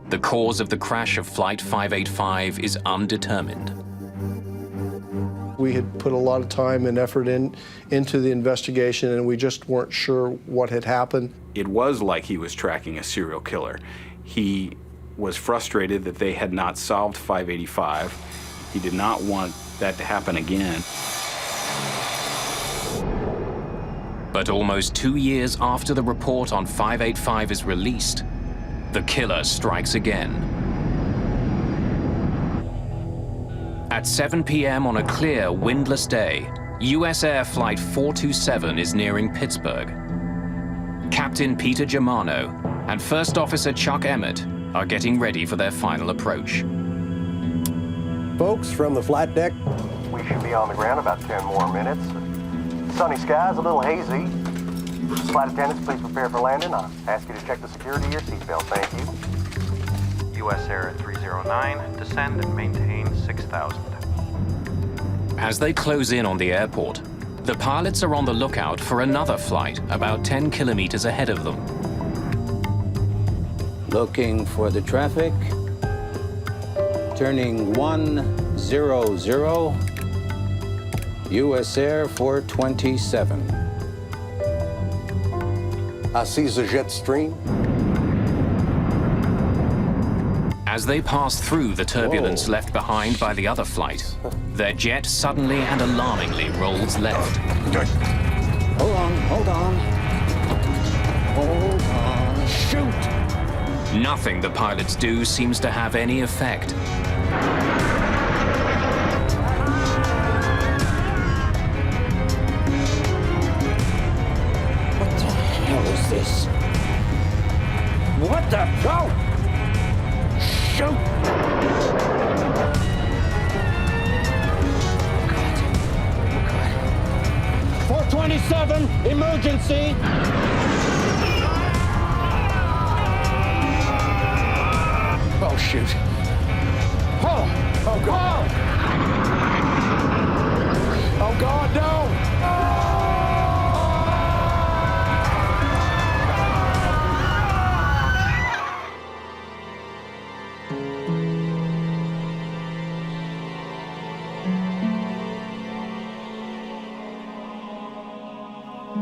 The cause of the crash of Flight 585 is undetermined. We had put a lot of time and effort into the investigation, and we just weren't sure what had happened. It was like he was tracking a serial killer. He was frustrated that they had not solved 585. He did not want that to happen again. But almost 2 years after the report on 585 is released, the killer strikes again. At 7 p.m. on a clear, windless day, US Air Flight 427 is nearing Pittsburgh. Captain Peter Germano and First Officer Chuck Emmett are getting ready for their final approach. Folks, from the flight deck, we should be on the ground about 10 more minutes. Sunny skies, a little hazy. Flight attendants, please prepare for landing. I ask you to check the security of your seatbelt. Thank you. US Air 309, descend and maintain 6,000. As they close in on the airport, the pilots are on the lookout for another flight about 10 kilometers ahead of them. Looking for the traffic. Turning 100, US Air 427. I see the jet stream. As they pass through the turbulence left behind by the other flight, their jet suddenly and alarmingly rolls left. Hold on, hold on. Hold on. Shoot! Nothing the pilots do seems to have any effect. What the hell is this? What the? Go! Shoot! God. 427! 427, emergency! Oh, shoot. Oh, God. Oh, God, no!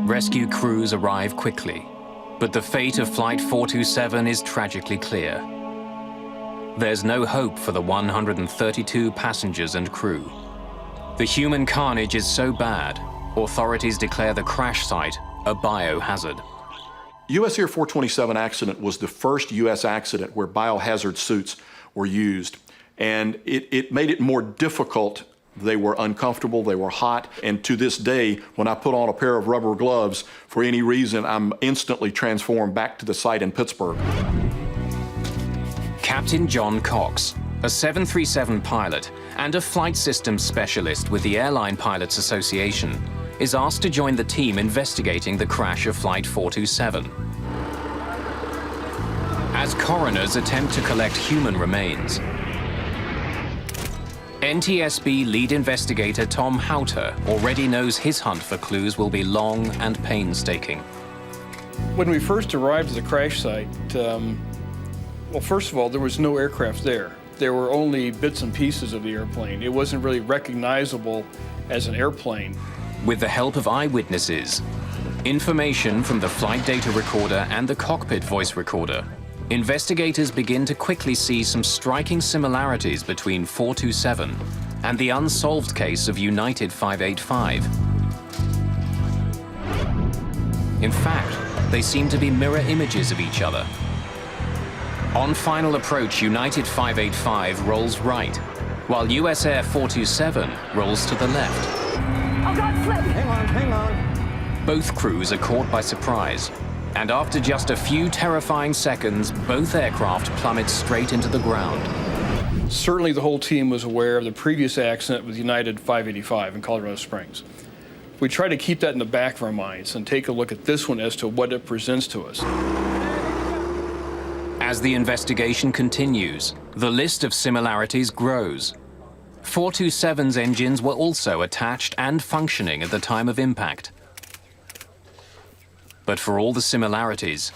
Rescue crews arrive quickly, but the fate of Flight 427 is tragically clear. There's no hope for the 132 passengers and crew. The human carnage is so bad, authorities declare the crash site a biohazard. US Air 427 accident was the first US accident where biohazard suits were used, and it made it more difficult. They were uncomfortable, they were hot, and to this day, when I put on a pair of rubber gloves, for any reason, I'm instantly transformed back to the site in Pittsburgh. Captain John Cox, a 737 pilot and a flight systems specialist with the Airline Pilots Association, is asked to join the team investigating the crash of Flight 427. As coroners attempt to collect human remains, NTSB lead investigator Tom Houter already knows his hunt for clues will be long and painstaking. When we first arrived at the crash site, well, first of all, there was no aircraft there. There were only bits and pieces of the airplane. It wasn't really recognizable as an airplane. With the help of eyewitnesses, information from the flight data recorder and the cockpit voice recorder, investigators begin to quickly see some striking similarities between 427 and the unsolved case of United 585. In fact, they seem to be mirror images of each other. On final approach, United 585 rolls right, while US Air 427 rolls to the left. Oh, God, flip! Hang on. Both crews are caught by surprise, and after just a few terrifying seconds, both aircraft plummet straight into the ground. Certainly the whole team was aware of the previous accident with United 585 in Colorado Springs. We try to keep that in the back of our minds and take a look at this one as to what it presents to us. As the investigation continues, the list of similarities grows. 427's engines were also attached and functioning at the time of impact. But for all the similarities,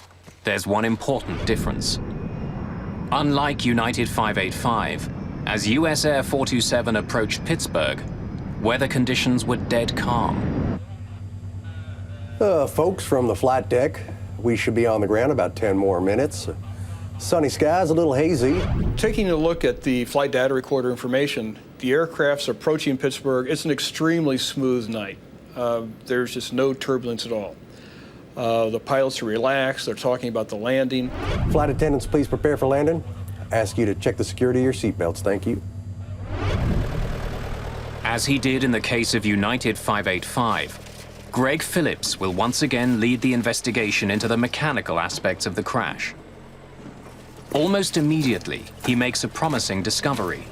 there's one important difference. Unlike United 585, as US Air 427 approached Pittsburgh, weather conditions were dead calm. Folks from the flight deck, we should be on the ground about 10 more minutes. Sunny skies, a little hazy. Taking a look at the flight data recorder information, the aircraft's approaching Pittsburgh. It's an extremely smooth night. There's just no turbulence at all. The pilots are relaxed. They're talking about the landing. Flight attendants, please prepare for landing. Ask you to check the security of your seatbelts. Thank you. As he did in the case of United 585, Greg Phillips will once again lead the investigation into the mechanical aspects of the crash. Almost immediately, he makes a promising discovery.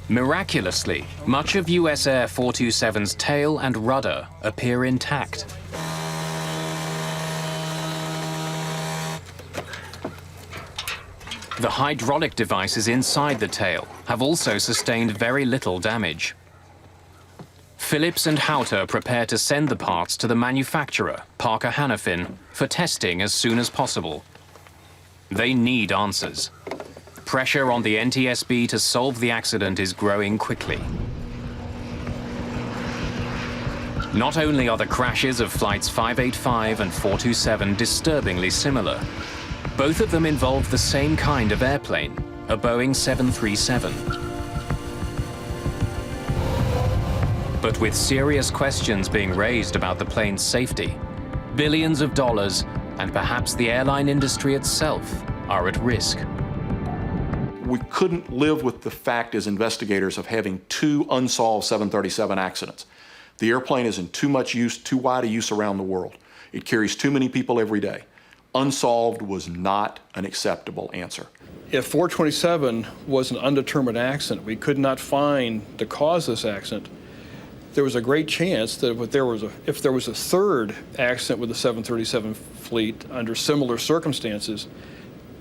Miraculously, much of US Air 427's tail and rudder appear intact. The hydraulic devices inside the tail have also sustained very little damage. Phillips and Houter prepare to send the parts to the manufacturer, Parker Hannafin, for testing as soon as possible. They need answers. Pressure on the NTSB to solve the accident is growing quickly. Not only are the crashes of flights 585 and 427 disturbingly similar, both of them involve the same kind of airplane, a Boeing 737. But with serious questions being raised about the plane's safety, billions of dollars, and perhaps the airline industry itself, are at risk. We couldn't live with the fact as investigators of having two unsolved 737 accidents. The airplane is in too much use, too wide a use around the world. It carries too many people every day. Unsolved was not an acceptable answer. If 427 was an undetermined accident, we could not find the cause of this accident, there was a great chance that if there was a third accident with the 737 fleet under similar circumstances,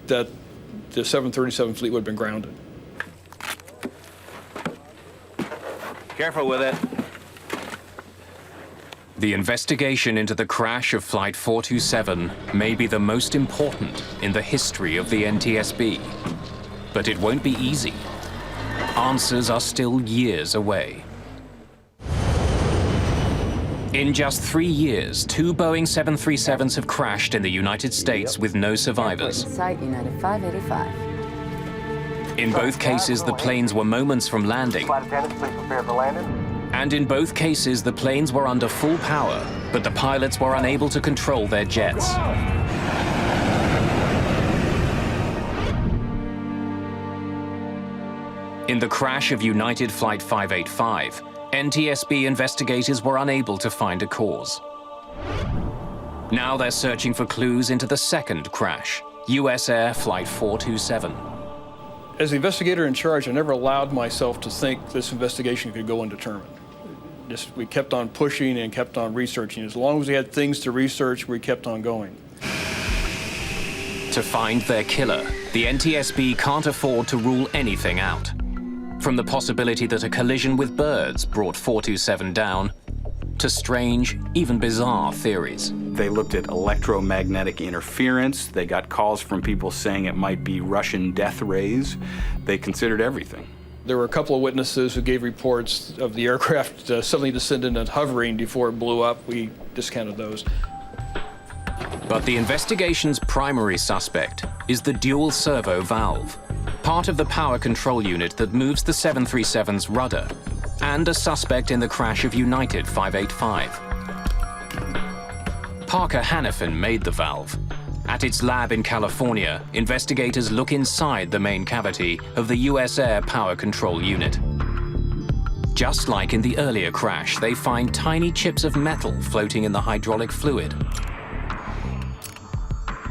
that the 737 fleet would have been grounded. Careful with it. The investigation into the crash of Flight 427 may be the most important in the history of the NTSB. But it won't be easy. Answers are still years away. In just 3 years, 2 Boeing 737s have crashed in the United States with no survivors. Site United 585. In both cases, the planes were moments from landing. Flight attendants, please prepare for landing. And in both cases, the planes were under full power, but the pilots were unable to control their jets. In the crash of United Flight 585, NTSB investigators were unable to find a cause. Now they're searching for clues into the second crash, US Air Flight 427. As the investigator in charge, I never allowed myself to think this investigation could go undetermined. We kept on pushing and kept on researching. As long as we had things to research, we kept on going. To find their killer, the NTSB can't afford to rule anything out. From the possibility that a collision with birds brought 427 down, to strange, even bizarre theories. They looked at electromagnetic interference. They got calls from people saying it might be Russian death rays. They considered everything. There were a couple of witnesses who gave reports of the aircraft suddenly descending and hovering before it blew up. We discounted those. But the investigation's primary suspect is the dual servo valve, part of the power control unit that moves the 737's rudder, and a suspect in the crash of United 585. Parker Hannafin made the valve. At its lab in California, investigators look inside the main cavity of the US Air power control unit. Just like in the earlier crash, they find tiny chips of metal floating in the hydraulic fluid.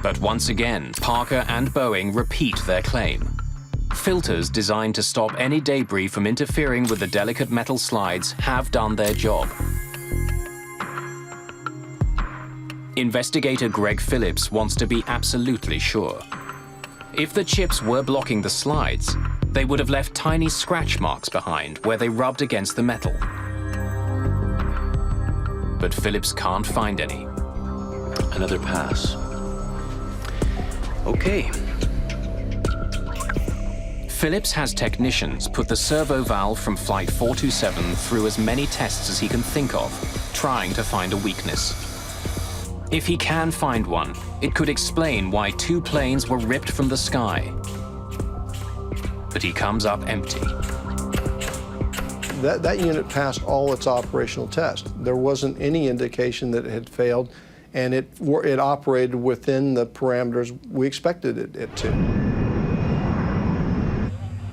But once again, Parker and Boeing repeat their claim. Filters designed to stop any debris from interfering with the delicate metal slides have done their job. Investigator Greg Phillips wants to be absolutely sure. If the chips were blocking the slides, they would have left tiny scratch marks behind where they rubbed against the metal. But Phillips can't find any. Another pass. Okay. Phillips has technicians put the servo valve from Flight 427 through as many tests as he can think of, trying to find a weakness. If he can find one, it could explain why 2 planes were ripped from the sky. But he comes up empty. That unit passed all its operational tests. There wasn't any indication that it had failed, and it operated within the parameters we expected it to.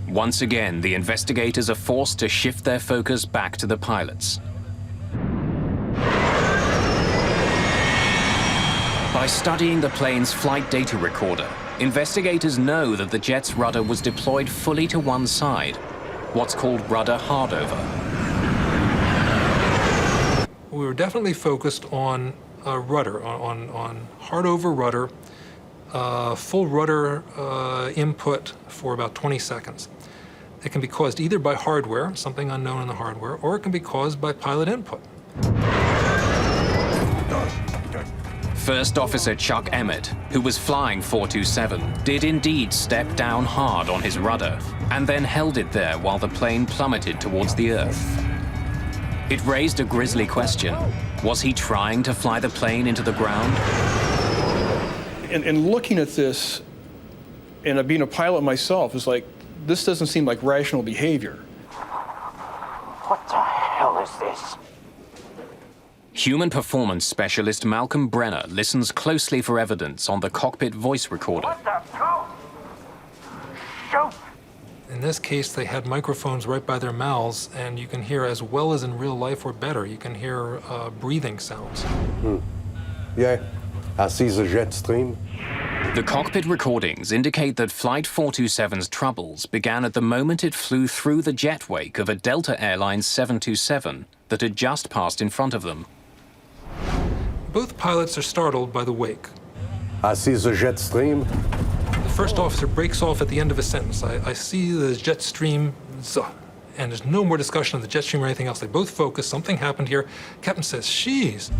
Once again, the investigators are forced to shift their focus back to the pilots. By studying the plane's flight data recorder, investigators know that the jet's rudder was deployed fully to one side, what's called rudder hardover. We were definitely focused on rudder, on hardover rudder, full rudder input for about 20 seconds. It can be caused either by hardware, something unknown in the hardware, or it can be caused by pilot input. First Officer Chuck Emmett, who was flying 427, did indeed step down hard on his rudder and then held it there while the plane plummeted towards the Earth. It raised a grisly question. Was he trying to fly the plane into the ground? And looking at this, and being a pilot myself, is like, this doesn't seem like rational behavior. What the hell is this? Human performance specialist Malcolm Brenner listens closely for evidence on the cockpit voice recorder. What the hell? Shoot! In this case, they had microphones right by their mouths, and you can hear as well as in real life or better. You can hear breathing sounds. Yeah, I see the jet stream. The cockpit recordings indicate that Flight 427's troubles began at the moment it flew through the jet wake of a Delta Airlines 727 that had just passed in front of them. Both pilots are startled by the wake. I see the jet stream. The first officer breaks off at the end of a sentence. I see the jet stream, and there's no more discussion of the jet stream or anything else. They both focus. Something happened here. Captain says, "Sheesh."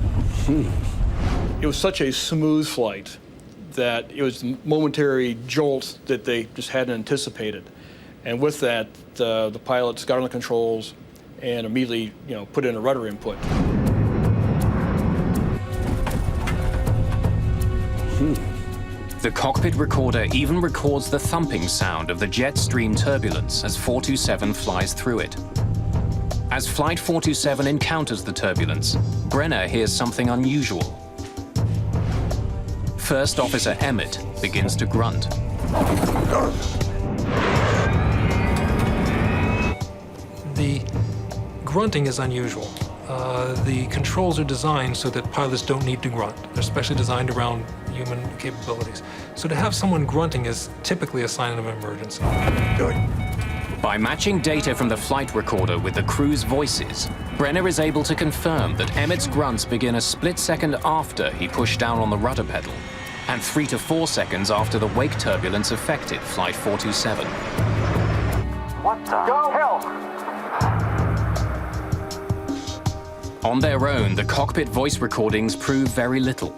It was such a smooth flight that it was a momentary jolt that they just hadn't anticipated. And with that, the pilots got on the controls and immediately, put in a rudder input. The cockpit recorder even records the thumping sound of the jet stream turbulence as 427 flies through it. As Flight 427 encounters the turbulence, Brenner hears something unusual. First Officer Emmett begins to grunt. The grunting is unusual. The controls are designed so that pilots don't need to grunt. They're specially designed around human capabilities. So to have someone grunting is typically a sign of an emergency. By matching data from the flight recorder with the crew's voices, Brenner is able to confirm that Emmett's grunts begin a split second after he pushed down on the rudder pedal, and 3 to 4 seconds after the wake turbulence affected Flight 427. What the? Go help! On their own, the cockpit voice recordings prove very little.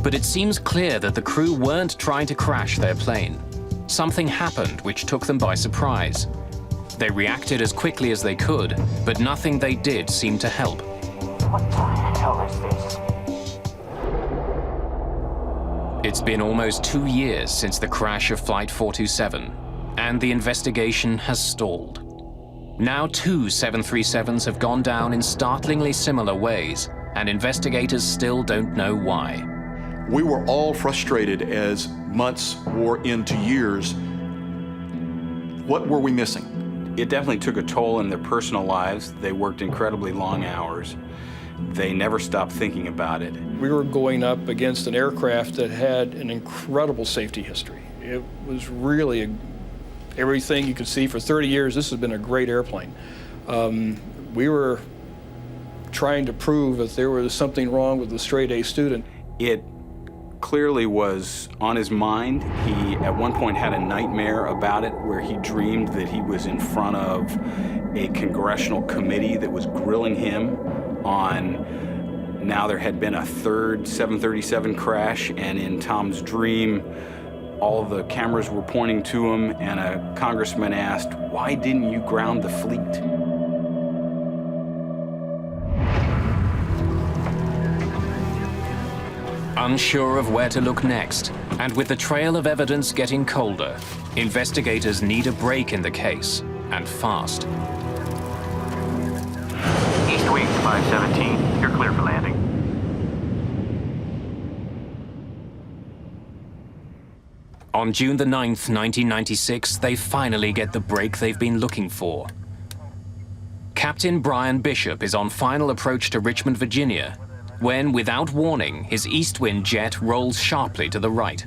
But it seems clear that the crew weren't trying to crash their plane. Something happened which took them by surprise. They reacted as quickly as they could, but nothing they did seemed to help. What the hell is this? It's been almost 2 years since the crash of Flight 427, and the investigation has stalled. Now 2 737s have gone down in startlingly similar ways, and investigators still don't know why. We were all frustrated as months wore into years. What were we missing? It definitely took a toll in their personal lives. They worked incredibly long hours. They never stopped thinking about it. We were going up against an aircraft that had an incredible safety history. It was really everything you could see for 30 years. This has been a great airplane. We were trying to prove that there was something wrong with the straight A student. It clearly was on his mind. He, at one point, had a nightmare about it where he dreamed that he was in front of a congressional committee that was grilling him on now there had been a third 737 crash, and in Tom's dream, all the cameras were pointing to him, and a congressman asked, "Why didn't you ground the fleet?" Unsure of where to look next, and with the trail of evidence getting colder, investigators need a break in the case, and fast. East Wing 517, you're clear for landing. On June the 9th, 1996, they finally get the break they've been looking for. Captain Brian Bishop is on final approach to Richmond, Virginia, when, without warning, his east wind jet rolls sharply to the right.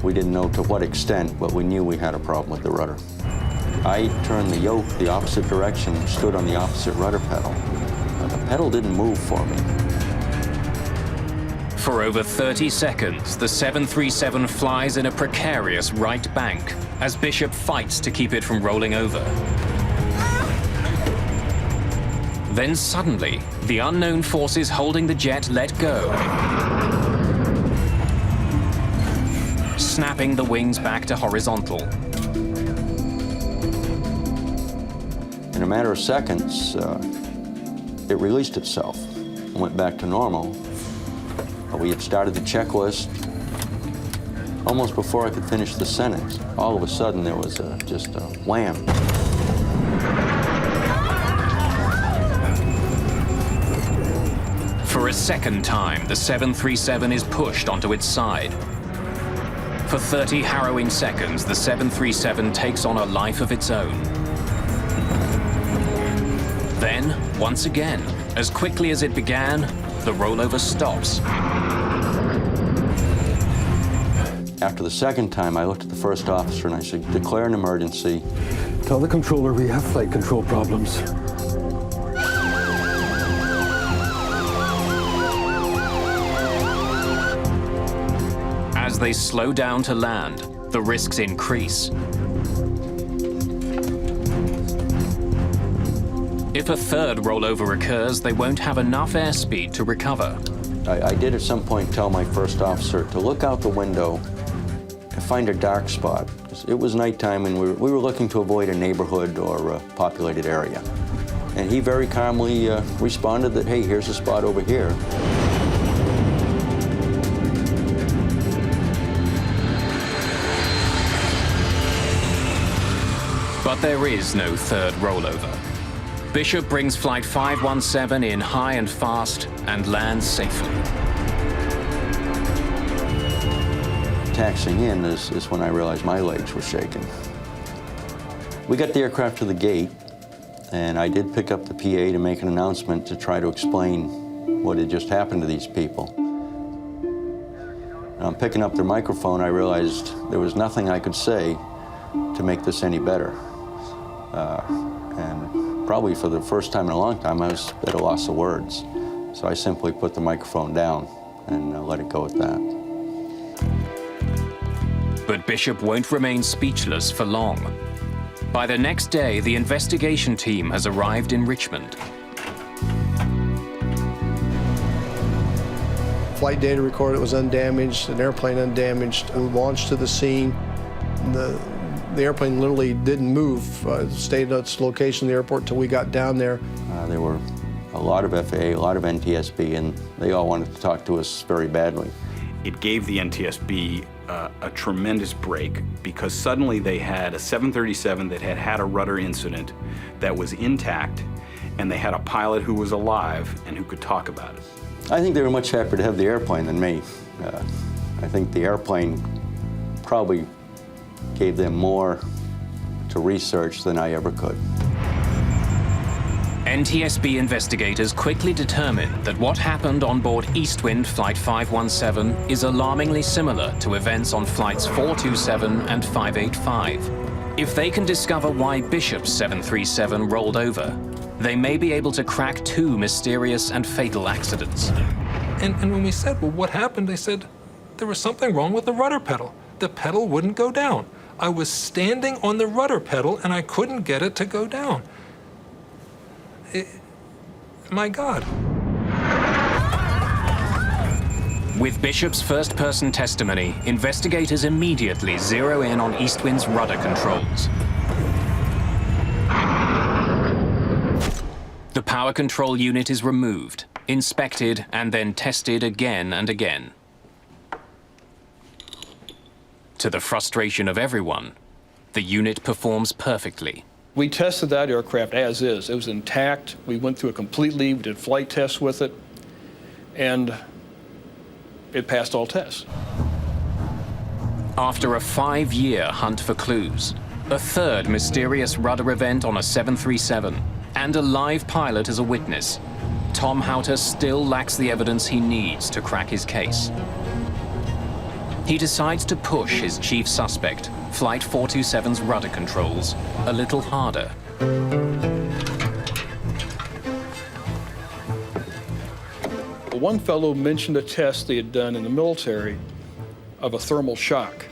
We didn't know to what extent, but we knew we had a problem with the rudder. I turned the yoke the opposite direction, stood on the opposite rudder pedal. The pedal didn't move for me. For over 30 seconds, the 737 flies in a precarious right bank as Bishop fights to keep it from rolling over. Then suddenly, the unknown forces holding the jet let go, snapping the wings back to horizontal. In a matter of seconds, it released itself and went back to normal. We had started the checklist. Almost before I could finish the sentence, all of a sudden there was just a wham. For a second time, the 737 is pushed onto its side. For 30 harrowing seconds, the 737 takes on a life of its own. Then, once again, As quickly as it began, the rollover stops. After the second time, I looked at the first officer and I said, declare an emergency. Tell the controller we have flight control problems. As they slow down to land, the risks increase. If a third rollover occurs, they won't have enough airspeed to recover. I did at some point tell my first officer to look out the window and find a dark spot. It was nighttime and we were looking to avoid a neighborhood or a populated area. And he very calmly responded that, hey, here's a spot over here. But there is no third rollover. Bishop brings Flight 517 in high and fast and lands safely. Taxiing in is when I realized my legs were shaking. We got the aircraft to the gate, and I did pick up the PA to make an announcement to try to explain what had just happened to these people. And on picking up their microphone, I realized there was nothing I could say to make this any better. And probably for the first time in a long time, I was at a loss of words. So I simply put the microphone down and let it go at that. But Bishop won't remain speechless for long. By the next day, the investigation team has arrived in Richmond. Flight data recorded it was undamaged, an airplane undamaged. We launched to the scene. The airplane literally didn't move, stayed at its location in the airport until we got down there. There were a lot of FAA, a lot of NTSB, and they all wanted to talk to us very badly. It gave the NTSB a tremendous break because suddenly they had a 737 that had a rudder incident that was intact, and they had a pilot who was alive and who could talk about it. I think they were much happier to have the airplane than me. I think the airplane probably gave them more to research than I ever could. NTSB investigators quickly determined that what happened on board Eastwind Flight 517 is alarmingly similar to events on Flights 427 and 585. If they can discover why Bishop's 737 rolled over, they may be able to crack two mysterious and fatal accidents. And when we said, well, what happened? They said there was something wrong with the rudder pedal. The pedal wouldn't go down. I was standing on the rudder pedal and I couldn't get it to go down. My God. With Bishop's first-person testimony, investigators immediately zero in on Eastwind's rudder controls. The power control unit is removed, inspected, and then tested again and again. To the frustration of everyone, the unit performs perfectly. We tested that aircraft as is. It was intact. We went through it completely. We did flight tests with it, and it passed all tests. After a 5-year hunt for clues, a third mysterious rudder event on a 737, and a live pilot as a witness, Tom Houter still lacks the evidence he needs to crack his case. He decides to push his chief suspect, Flight 427's rudder controls, a little harder. One fellow mentioned a test they had done in the military of a thermal shock,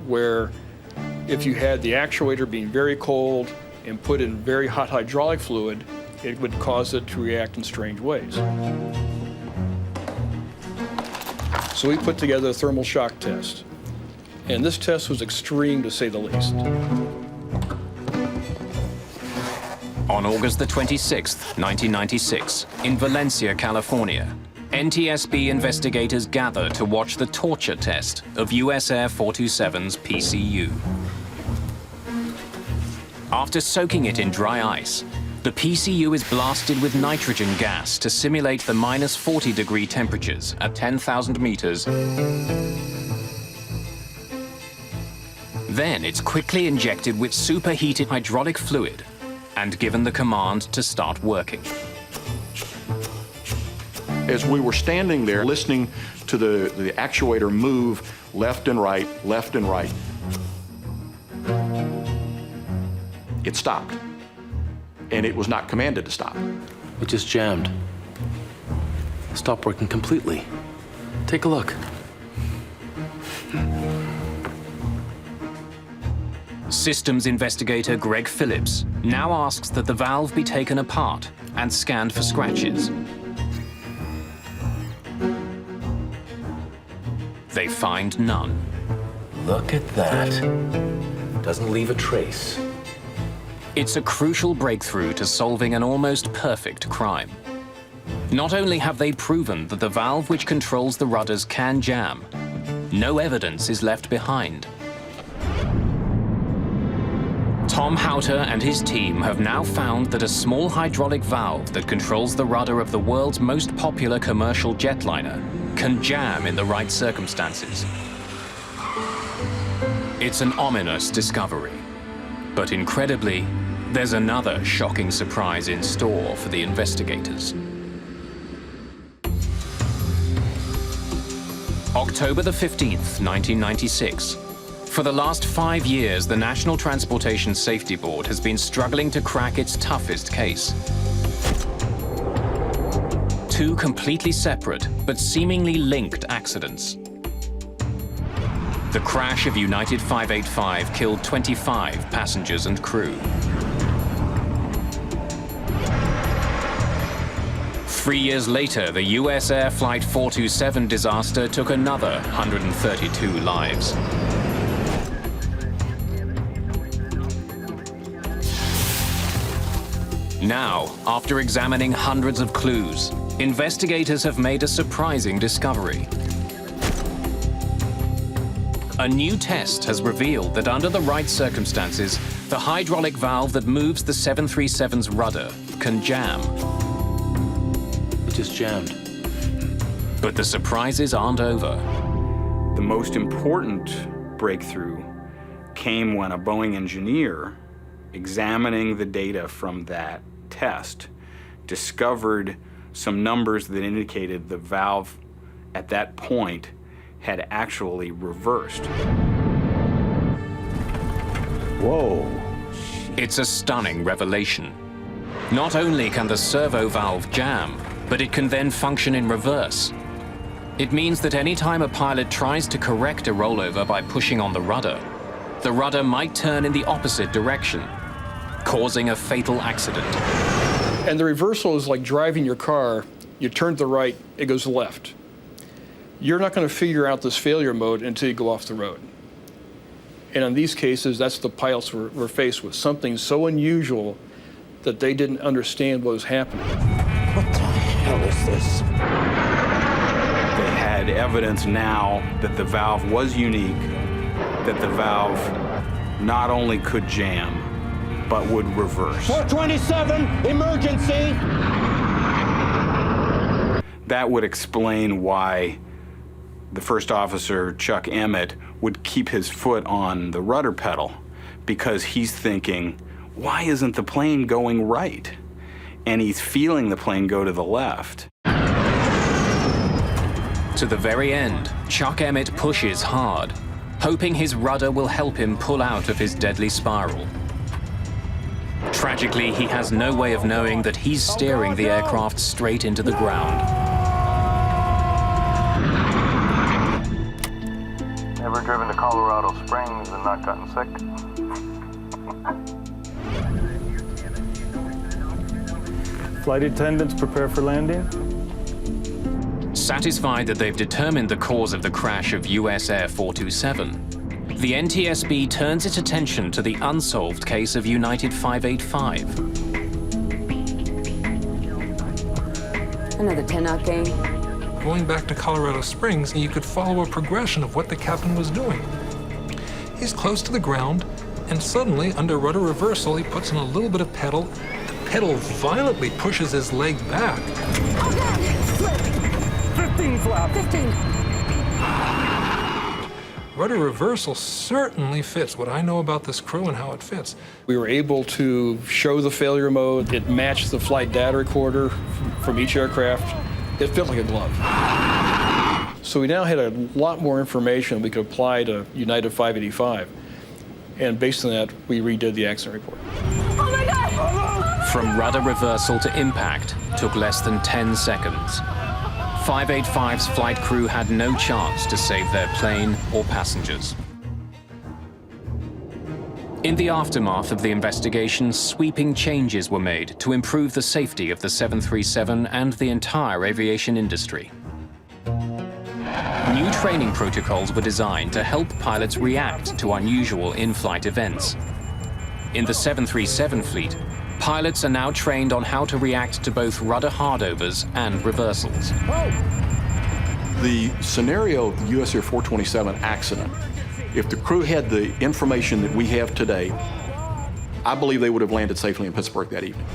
where if you had the actuator being very cold and put in very hot hydraulic fluid, it would cause it to react in strange ways. So we put together a thermal shock test. And this test was extreme, to say the least. On August the 26th, 1996, in Valencia, California, NTSB investigators gather to watch the torture test of US Air 427's PCU. After soaking it in dry ice, the PCU is blasted with nitrogen gas to simulate the minus 40-degree temperatures at 10,000 meters. Then it's quickly injected with superheated hydraulic fluid and given the command to start working. As we were standing there listening to the actuator move left and right, it stopped. And it was not commanded to stop. It just jammed. Stopped working completely. Take a look. Systems investigator Greg Phillips now asks that the valve be taken apart and scanned for scratches. They find none. Look at that. Doesn't leave a trace. It's a crucial breakthrough to solving an almost perfect crime. Not only have they proven that the valve which controls the rudders can jam, no evidence is left behind. Tom Houter and his team have now found that a small hydraulic valve that controls the rudder of the world's most popular commercial jetliner can jam in the right circumstances. It's an ominous discovery, but incredibly, there's another shocking surprise in store for the investigators. October the 15th, 1996. For the last 5 years, the National Transportation Safety Board has been struggling to crack its toughest case. Two completely separate but seemingly linked accidents. The crash of United 585 killed 25 passengers and crew. 3 years later, the US Air Flight 427 disaster took another 132 lives. Now, after examining hundreds of clues, investigators have made a surprising discovery. A new test has revealed that under the right circumstances, the hydraulic valve that moves the 737's rudder can jam. It just jammed. But the surprises aren't over. The most important breakthrough came when a Boeing engineer, examining the data from that test, discovered some numbers that indicated the valve at that point had actually reversed. Whoa. It's a stunning revelation. Not only can the servo valve jam, but it can then function in reverse. It means that any time a pilot tries to correct a rollover by pushing on the rudder might turn in the opposite direction, causing a fatal accident. And the reversal is like driving your car. You turn to the right, it goes left. You're not going to figure out this failure mode until you go off the road. And in these cases, that's the pilots were faced with, something so unusual that they didn't understand what was happening. What the hell is this? They had evidence now that the valve was unique, that the valve not only could jam, but would reverse. 427, emergency! That would explain why the first officer, Chuck Emmett, would keep his foot on the rudder pedal, because he's thinking, why isn't the plane going right? And he's feeling the plane go to the left. To the very end, Chuck Emmett pushes hard, hoping his rudder will help him pull out of his deadly spiral. Tragically, he has no way of knowing that he's steering the aircraft straight into the ground. Ever driven to Colorado Springs and not gotten sick? Flight attendants prepare for landing. Satisfied that they've determined the cause of the crash of US Air 427, the NTSB turns its attention to the unsolved case of United 585. Another 10-knot gain. Going back to Colorado Springs, you could follow a progression of what the captain was doing. He's close to the ground, and suddenly, under rudder reversal, he puts in a little bit of pedal. The pedal violently pushes his leg back. Oh, God! Slip! 15 flap! 15! Rudder reversal certainly fits what I know about this crew and how it fits. We were able to show the failure mode. It matched the flight data recorder from each aircraft. It fit like a glove. So we now had a lot more information we could apply to United 585. And based on that, we redid the accident report. Oh my God! From rudder reversal to impact took less than 10 seconds. 585's flight crew had no chance to save their plane or passengers. In the aftermath of the investigation, sweeping changes were made to improve the safety of the 737 and the entire aviation industry. New training protocols were designed to help pilots react to unusual in-flight events. In the 737 fleet, pilots are now trained on how to react to both rudder hardovers and reversals. The scenario of the US Air 427 accident, if the crew had the information that we have today, I believe they would have landed safely in Pittsburgh that evening.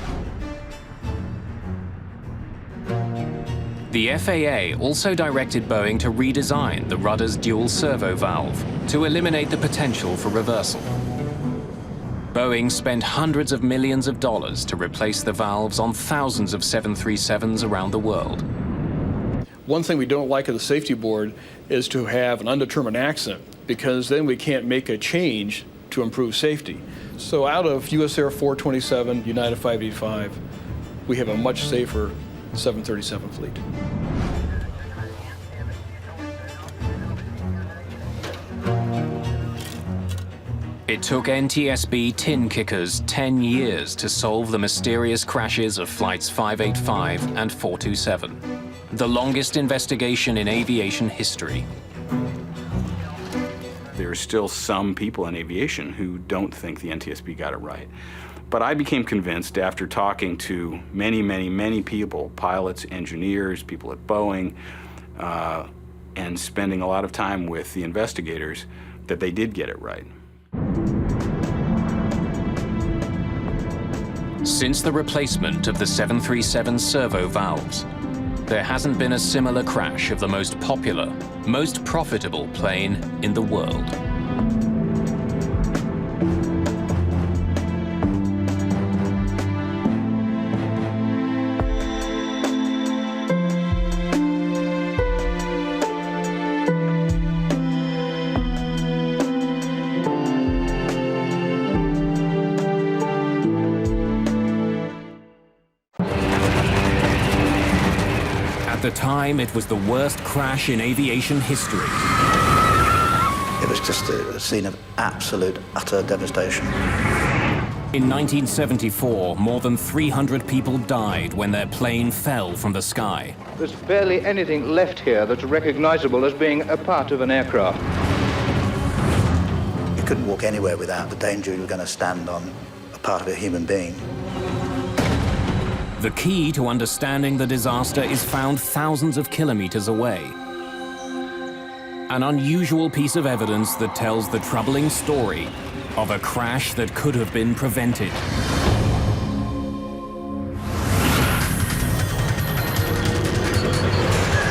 The FAA also directed Boeing to redesign the rudder's dual servo valve to eliminate the potential for reversal. Boeing spent hundreds of millions of dollars to replace the valves on thousands of 737s around the world. One thing we don't like at the safety board is to have an undetermined accident, because then we can't make a change to improve safety. So out of US Air 427, United 585, we have a much safer 737 fleet. It took NTSB tin kickers 10 years to solve the mysterious crashes of flights 585 and 427, the longest investigation in aviation history. There are still some people in aviation who don't think the NTSB got it right. But I became convinced after talking to many, many, many people, pilots, engineers, people at Boeing, and spending a lot of time with the investigators, that they did get it right. Since the replacement of the 737 servo valves, there hasn't been a similar crash of the most popular, most profitable plane in the world. At the time, it was the worst crash in aviation history. It was just a scene of absolute, utter devastation. In 1974, more than 300 people died when their plane fell from the sky. There's barely anything left here that's recognizable as being a part of an aircraft. You couldn't walk anywhere without the danger you were going to stand on a part of a human being. The key to understanding the disaster is found thousands of kilometers away. An unusual piece of evidence that tells the troubling story of a crash that could have been prevented.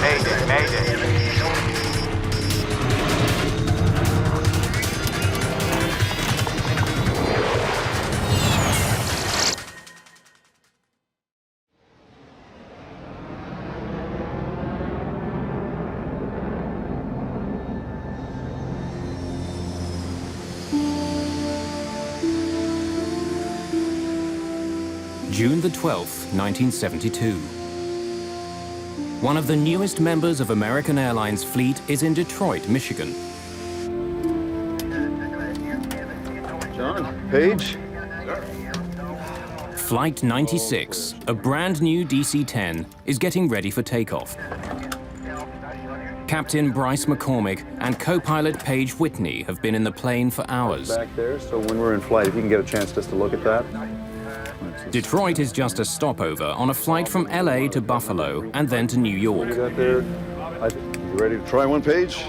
Mayday, Mayday. June the 12th, 1972. One of the newest members of American Airlines Fleet is in Detroit, Michigan. John, Paige. Flight 96, a brand new DC-10, is getting ready for takeoff. Captain Bryce McCormick and co-pilot Paige Whitney have been in the plane for hours. Back there, so when we're in flight, if you can get a chance just to look at that. Detroit is just a stopover on a flight from LA to Buffalo and then to New York. You got there? You ready to try one, Paige?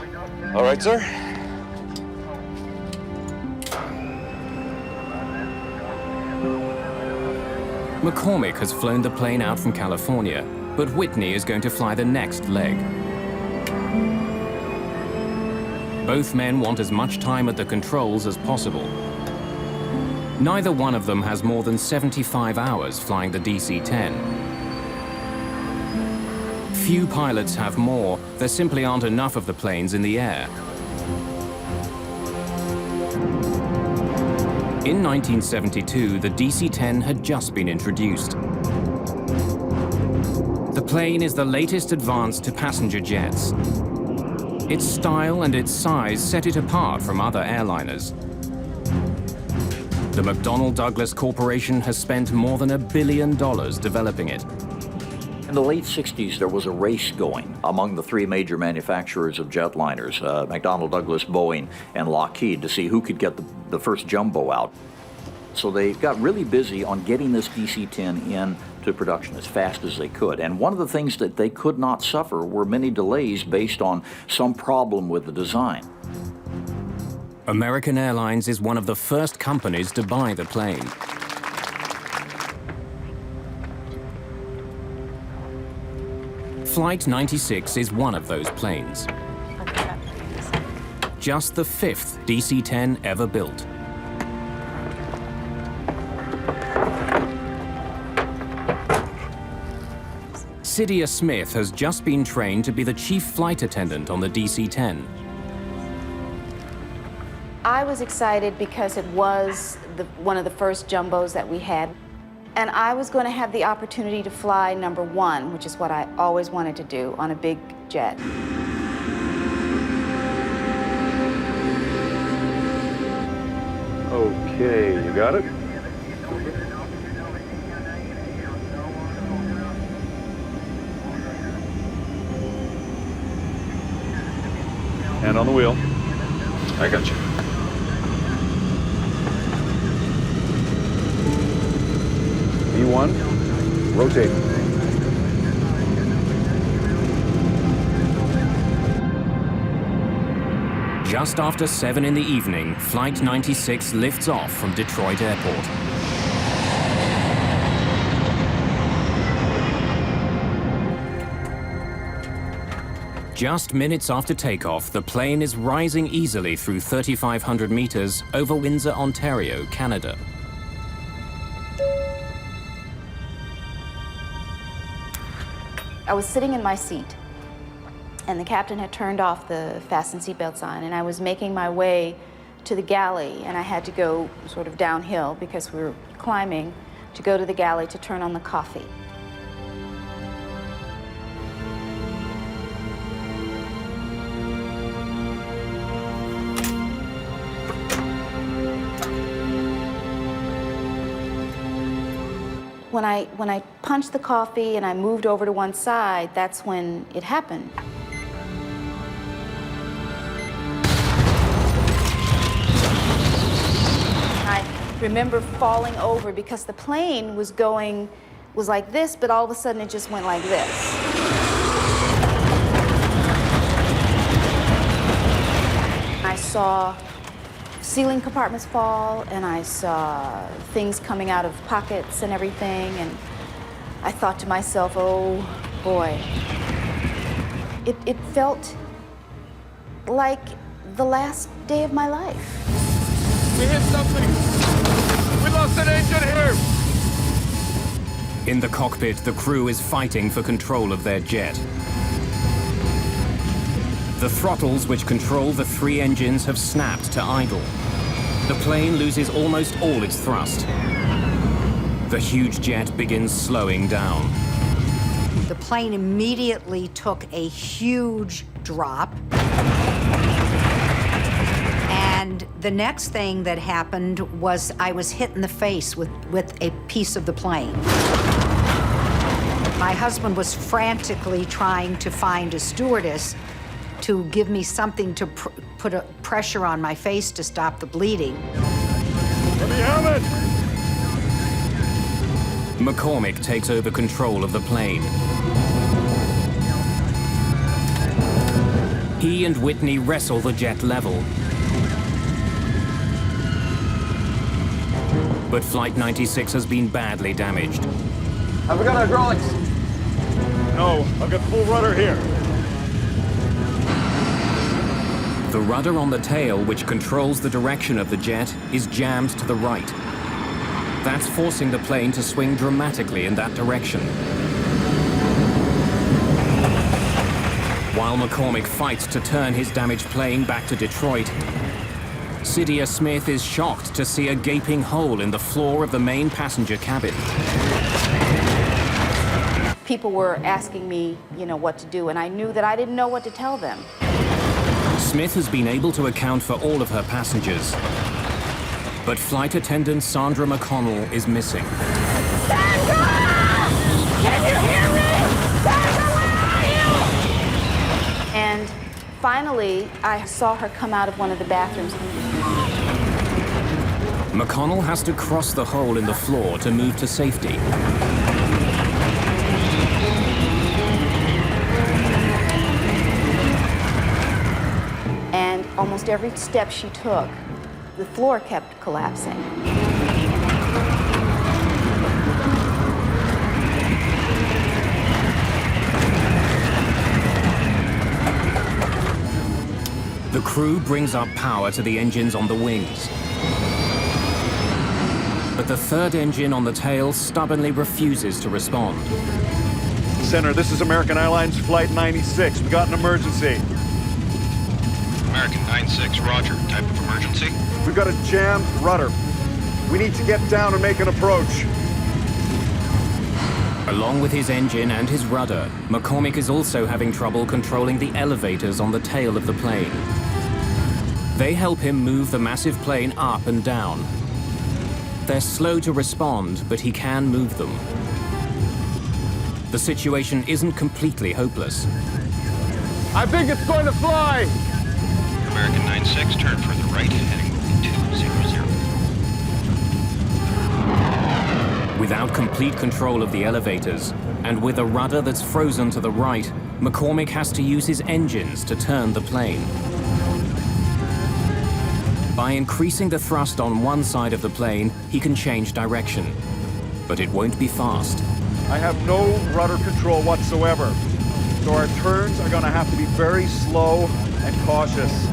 All right, sir. McCormick has flown the plane out from California, but Whitney is going to fly the next leg. Both men want as much time at the controls as possible. Neither one of them has more than 75 hours flying the DC-10. Few pilots have more. There simply aren't enough of the planes in the air. In 1972, the DC-10 had just been introduced. The plane is the latest advance to passenger jets. Its style and its size set it apart from other airliners. The McDonnell Douglas Corporation has spent more than $1 billion developing it. In the late 60s, there was a race going among the three major manufacturers of jetliners, McDonnell Douglas, Boeing, and Lockheed, to see who could get the first jumbo out. So they got really busy on getting this DC-10 into production as fast as they could. And one of the things that they could not suffer were many delays based on some problem with the design. American Airlines is one of the first companies to buy the plane. Flight 96 is one of those planes. Just the 5th DC-10 ever built. Cydia Smith has just been trained to be the chief flight attendant on the DC-10. I was excited because it was one of the first jumbos that we had. And I was going to have the opportunity to fly number 1, which is what I always wanted to do on a big jet. Okay, you got it? Hand on the wheel. I got you. V1, rotate. Just after 7 in the evening, Flight 96 lifts off from Detroit Airport. Just minutes after takeoff, the plane is rising easily through 3,500 meters over Windsor, Ontario, Canada. I was sitting in my seat, and the captain had turned off the fasten seatbelt sign, and I was making my way to the galley, and I had to go sort of downhill because we were climbing to go to the galley to turn on the coffee. When I punched the coffee and I moved over to one side, that's when it happened. I remember falling over because the plane was like this, but all of a sudden it just went like this. I saw ceiling compartments fall, and I saw things coming out of pockets and everything, and I thought to myself, oh boy. It felt like the last day of my life. We hit something! We lost an engine here! In the cockpit, the crew is fighting for control of their jet. The throttles which control the 3 engines have snapped to idle. The plane loses almost all its thrust. The huge jet begins slowing down. The plane immediately took a huge drop. And the next thing that happened was I was hit in the face with a piece of the plane. My husband was frantically trying to find a stewardess to give me something to put a pressure on my face to stop the bleeding. Let me have it! McCormick takes over control of the plane. He and Whitney wrestle the jet level. But Flight 96 has been badly damaged. Have we got hydraulics? No, I've got full rudder here. The rudder on the tail, which controls the direction of the jet, is jammed to the right. That's forcing the plane to swing dramatically in that direction. While McCormick fights to turn his damaged plane back to Detroit, Cydia Smith is shocked to see a gaping hole in the floor of the main passenger cabin. People were asking me, what to do, and I knew that I didn't know what to tell them. Smith has been able to account for all of her passengers, but flight attendant Sandra McConnell is missing. Sandra! Can you hear me? Sandra, where are you? And finally, I saw her come out of one of the bathrooms. McConnell has to cross the hole in the floor to move to safety. And almost every step she took, the floor kept collapsing. The crew brings up power to the engines on the wings. But the third engine on the tail stubbornly refuses to respond. Center, this is American Airlines Flight 96. We got an emergency. American 96, roger. Type of emergency? We've got a jammed rudder. We need to get down and make an approach. Along with his engine and his rudder, McCormick is also having trouble controlling the elevators on the tail of the plane. They help him move the massive plane up and down. They're slow to respond, but he can move them. The situation isn't completely hopeless. I think it's going to fly! American 96, turn further right, heading 200. Without complete control of the elevators, and with a rudder that's frozen to the right, McCormick has to use his engines to turn the plane. By increasing the thrust on one side of the plane, he can change direction. But it won't be fast. I have no rudder control whatsoever, so our turns are going to have to be very slow and cautious.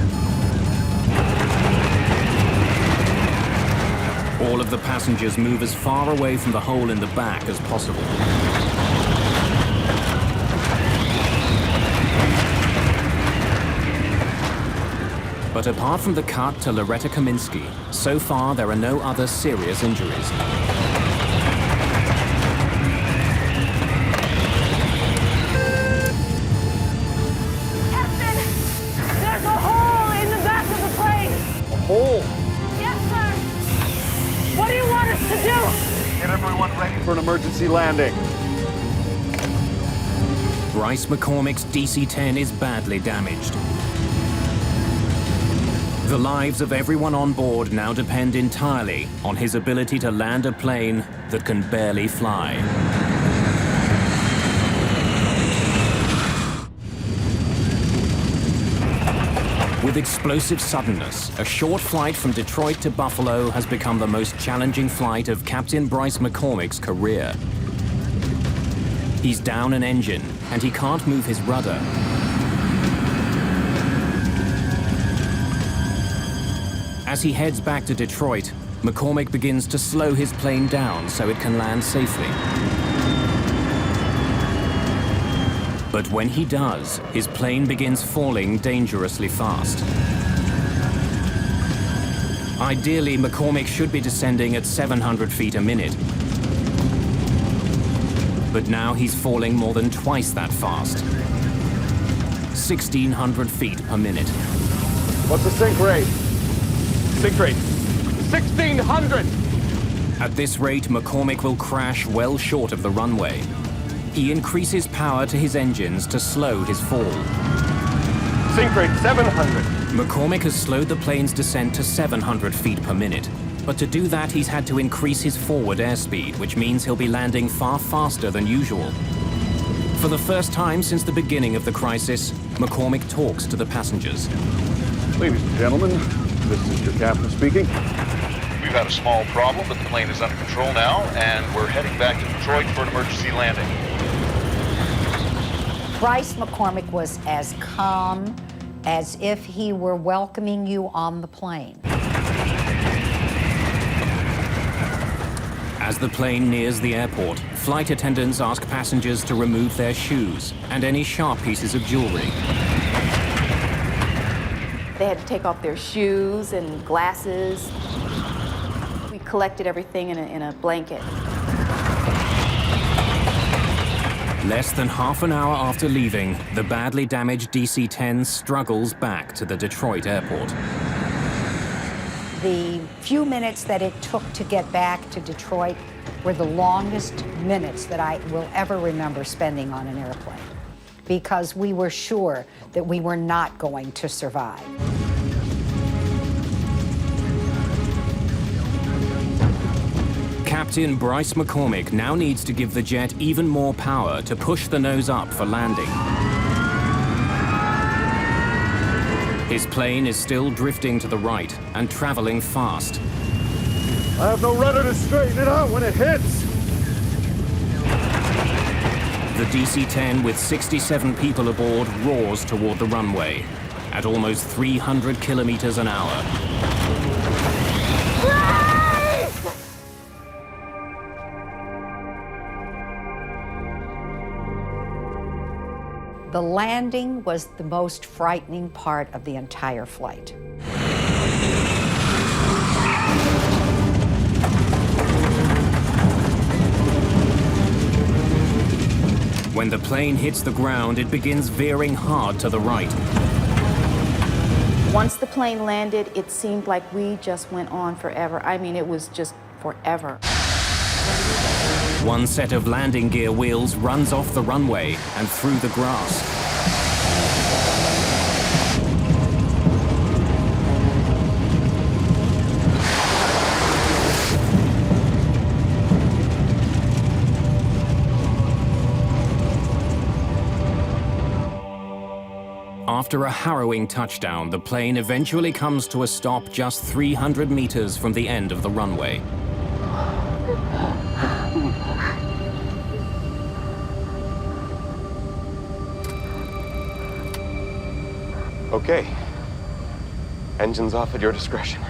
All of the passengers move as far away from the hole in the back as possible. But apart from the cut to Loretta Kaminsky, so far there are no other serious injuries. Captain, there's a hole in the back of the plane. A hole? Yes, sir. What do you want us to do? Get everyone ready for an emergency landing. Bryce McCormick's DC-10 is badly damaged. The lives of everyone on board now depend entirely on his ability to land a plane that can barely fly. With explosive suddenness, a short flight from Detroit to Buffalo has become the most challenging flight of Captain Bryce McCormick's career. He's down an engine, and he can't move his rudder. As he heads back to Detroit, McCormick begins to slow his plane down so it can land safely. But when he does, his plane begins falling dangerously fast. Ideally, McCormick should be descending at 700 feet a minute. But now he's falling more than twice that fast. 1,600 feet per minute. What's the sink rate? Sink rate, 1,600! At this rate, McCormick will crash well short of the runway. He increases power to his engines to slow his fall. Sink rate, 700. McCormick has slowed the plane's descent to 700 feet per minute. But to do that, he's had to increase his forward airspeed, which means he'll be landing far faster than usual. For the first time since the beginning of the crisis, McCormick talks to the passengers. Ladies and gentlemen, this is your captain speaking. We've had a small problem, but the plane is under control now, and we're heading back to Detroit for an emergency landing. Bryce McCormick was as calm as if he were welcoming you on the plane. As the plane nears the airport, flight attendants ask passengers to remove their shoes and any sharp pieces of jewelry. They had to take off their shoes and glasses. We collected everything in a blanket. Less than half an hour after leaving, the badly damaged DC-10 struggles back to the Detroit airport. The few minutes that it took to get back to Detroit were the longest minutes that I will ever remember spending on an airplane, because we were sure that we were not going to survive. Captain Bryce McCormick now needs to give the jet even more power to push the nose up for landing. His plane is still drifting to the right and traveling fast. I have no rudder to straighten it out when it hits. The DC-10 with 67 people aboard roars toward the runway at almost 300 kilometers an hour. The landing was the most frightening part of the entire flight. When the plane hits the ground, it begins veering hard to the right. Once the plane landed, it seemed like we just went on forever. I mean, it was just forever. One set of landing gear wheels runs off the runway and through the grass. After a harrowing touchdown, the plane eventually comes to a stop just 300 meters from the end of the runway. Okay. Engines off at your discretion.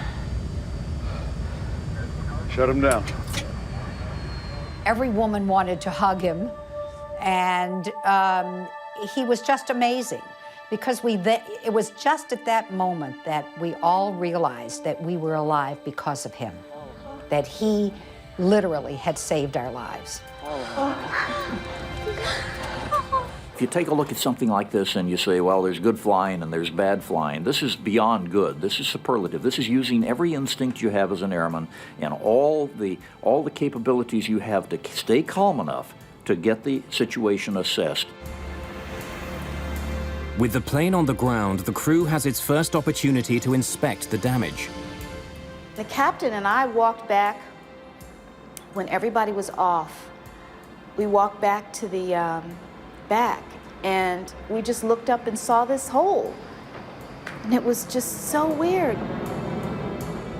Shut him down. Every woman wanted to hug him, and he was just amazing, because it was just at that moment that we all realized that we were alive because of him, that he literally had saved our lives. If you take a look at something like this and you say, well, there's good flying and there's bad flying, this is beyond good. This is superlative. This is using every instinct you have as an airman and all the capabilities you have to stay calm enough to get the situation assessed. With the plane on the ground, the crew has its first opportunity to inspect the damage. The captain and I walked back when everybody was off. We walked back to the back, and we just looked up and saw this hole. And it was just so weird.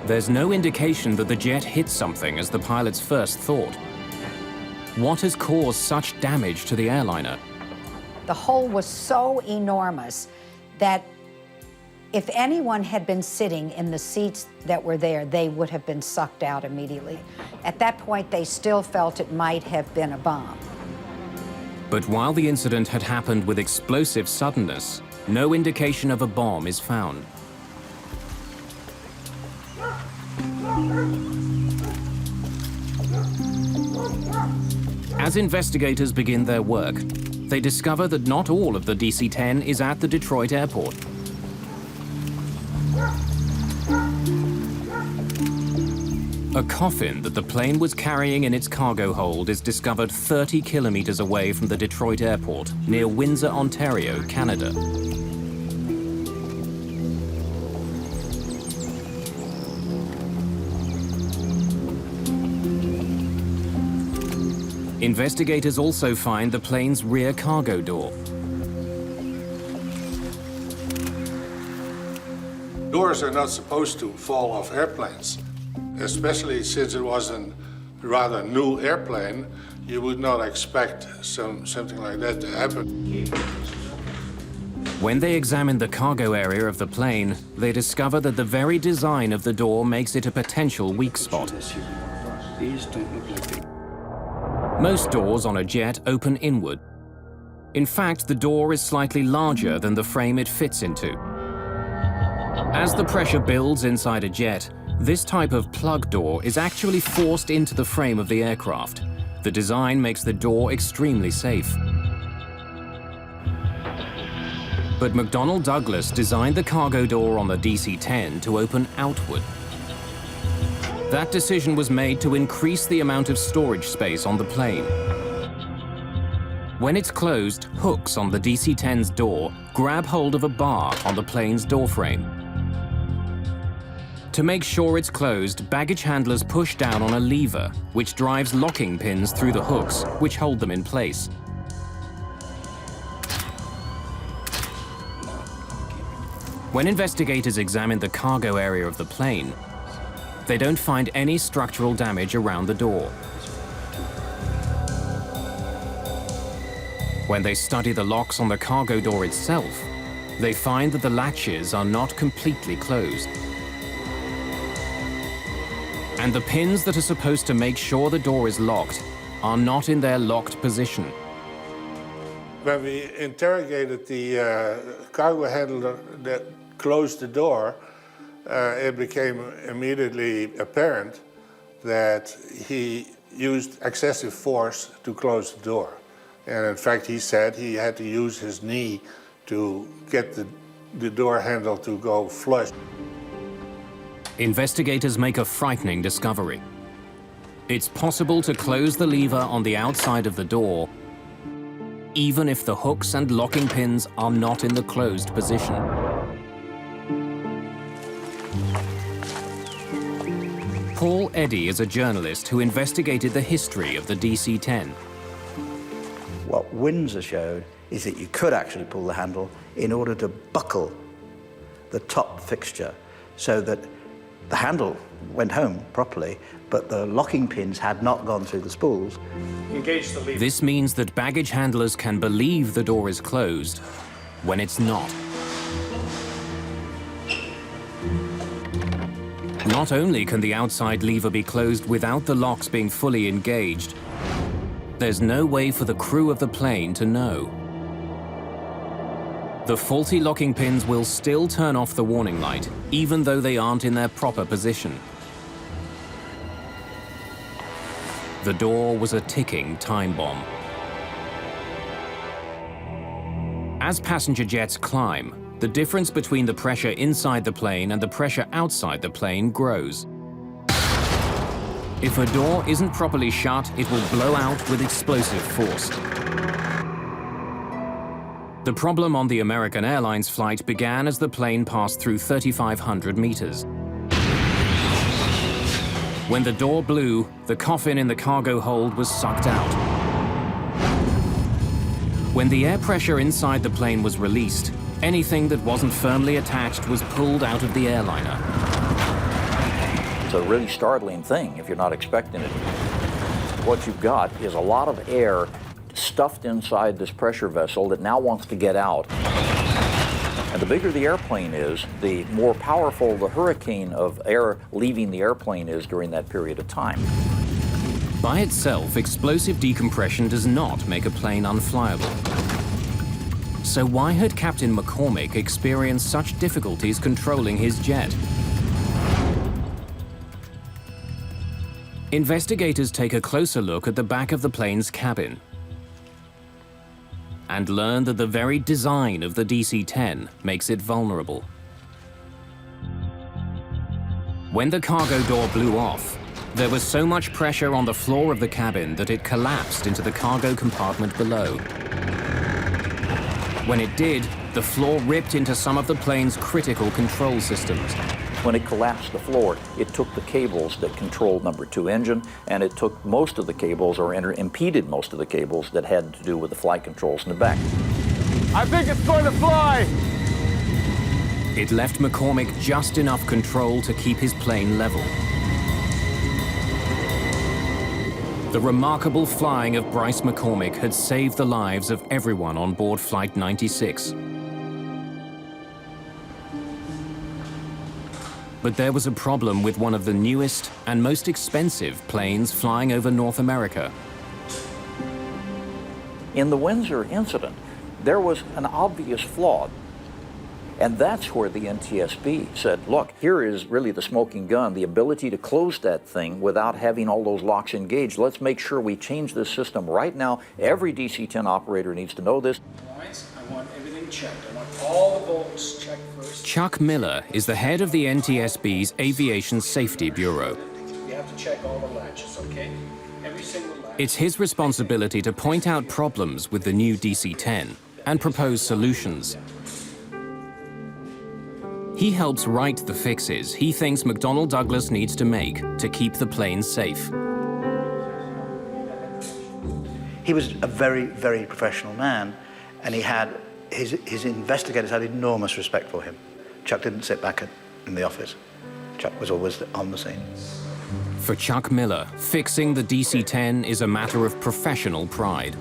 There's no indication that the jet hit something as the pilots first thought. What has caused such damage to the airliner? The hole was so enormous that if anyone had been sitting in the seats that were there, they would have been sucked out immediately. At that point, they still felt it might have been a bomb. But while the incident had happened with explosive suddenness, no indication of a bomb is found. As investigators begin their work, they discover that not all of the DC-10 is at the Detroit airport. A coffin that the plane was carrying in its cargo hold is discovered 30 kilometers away from the Detroit airport, near Windsor, Ontario, Canada. Investigators also find the plane's rear cargo door. Doors are not supposed to fall off airplanes, especially since it was a rather new airplane. You would not expect something like that to happen. When they examine the cargo area of the plane, they discover that the very design of the door makes it a potential weak spot. These don't look like they... Most doors on a jet open inward. In fact, the door is slightly larger than the frame it fits into. As the pressure builds inside a jet, this type of plug door is actually forced into the frame of the aircraft. The design makes the door extremely safe. But McDonnell Douglas designed the cargo door on the DC-10 to open outward. That decision was made to increase the amount of storage space on the plane. When it's closed, hooks on the DC-10's door grab hold of a bar on the plane's doorframe. To make sure it's closed, baggage handlers push down on a lever, which drives locking pins through the hooks, which hold them in place. When investigators examine the cargo area of the plane, they don't find any structural damage around the door. When they study the locks on the cargo door itself, they find that the latches are not completely closed. And the pins that are supposed to make sure the door is locked are not in their locked position. When we interrogated the cargo handler that closed the door, it became immediately apparent that he used excessive force to close the door. And in fact, he said he had to use his knee to get the door handle to go flush. Investigators make a frightening discovery. It's possible to close the lever on the outside of the door, even if the hooks and locking pins are not in the closed position. Paul Eddy is a journalist who investigated the history of the DC-10. What Windsor showed is that you could actually pull the handle in order to buckle the top fixture so that the handle went home properly, but the locking pins had not gone through the spools. Engage the lever. This means that baggage handlers can believe the door is closed when it's not. Not only can the outside lever be closed without the locks being fully engaged, there's no way for the crew of the plane to know. The faulty locking pins will still turn off the warning light, even though they aren't in their proper position. The door was a ticking time bomb. As passenger jets climb, the difference between the pressure inside the plane and the pressure outside the plane grows. If a door isn't properly shut, it will blow out with explosive force. The problem on the American Airlines flight began as the plane passed through 3,500 meters. When the door blew, the coffin in the cargo hold was sucked out. When the air pressure inside the plane was released, anything that wasn't firmly attached was pulled out of the airliner. It's a really startling thing if you're not expecting it. What you've got is a lot of air stuffed inside this pressure vessel that now wants to get out. And the bigger the airplane is, the more powerful the hurricane of air leaving the airplane is during that period of time. By itself, explosive decompression does not make a plane unflyable. So why had Captain McCormick experienced such difficulties controlling his jet? Investigators take a closer look at the back of the plane's cabin and learn that the very design of the DC-10 makes it vulnerable. When the cargo door blew off, there was so much pressure on the floor of the cabin that it collapsed into the cargo compartment below. When it did, the floor ripped into some of the plane's critical control systems. When it collapsed the floor, it took the cables that controlled number 2 engine, and it took most of the cables, or impeded most of the cables that had to do with the flight controls in the back. I think it's going to fly! It left McCormick just enough control to keep his plane level. The remarkable flying of Bryce McCormick had saved the lives of everyone on board Flight 96. But there was a problem with one of the newest and most expensive planes flying over North America. In the Windsor incident, there was an obvious flaw. And that's where the NTSB said, look, here is really the smoking gun, the ability to close that thing without having all those locks engaged. Let's make sure we change this system right now. Every DC-10 operator needs to know this. I want everything checked. I want all the bolts checked first. Chuck Miller is the head of the NTSB's Aviation Safety Bureau. We have to check all the latches, okay? Every single latch. It's his responsibility to point out problems with the new DC-10 and propose solutions. He helps write the fixes he thinks McDonnell Douglas needs to make to keep the plane safe. He was a very, very professional man, and he had his investigators had enormous respect for him. Chuck didn't sit back in the office. Chuck was always on the scene. For Chuck Miller, fixing the DC-10 is a matter of professional pride.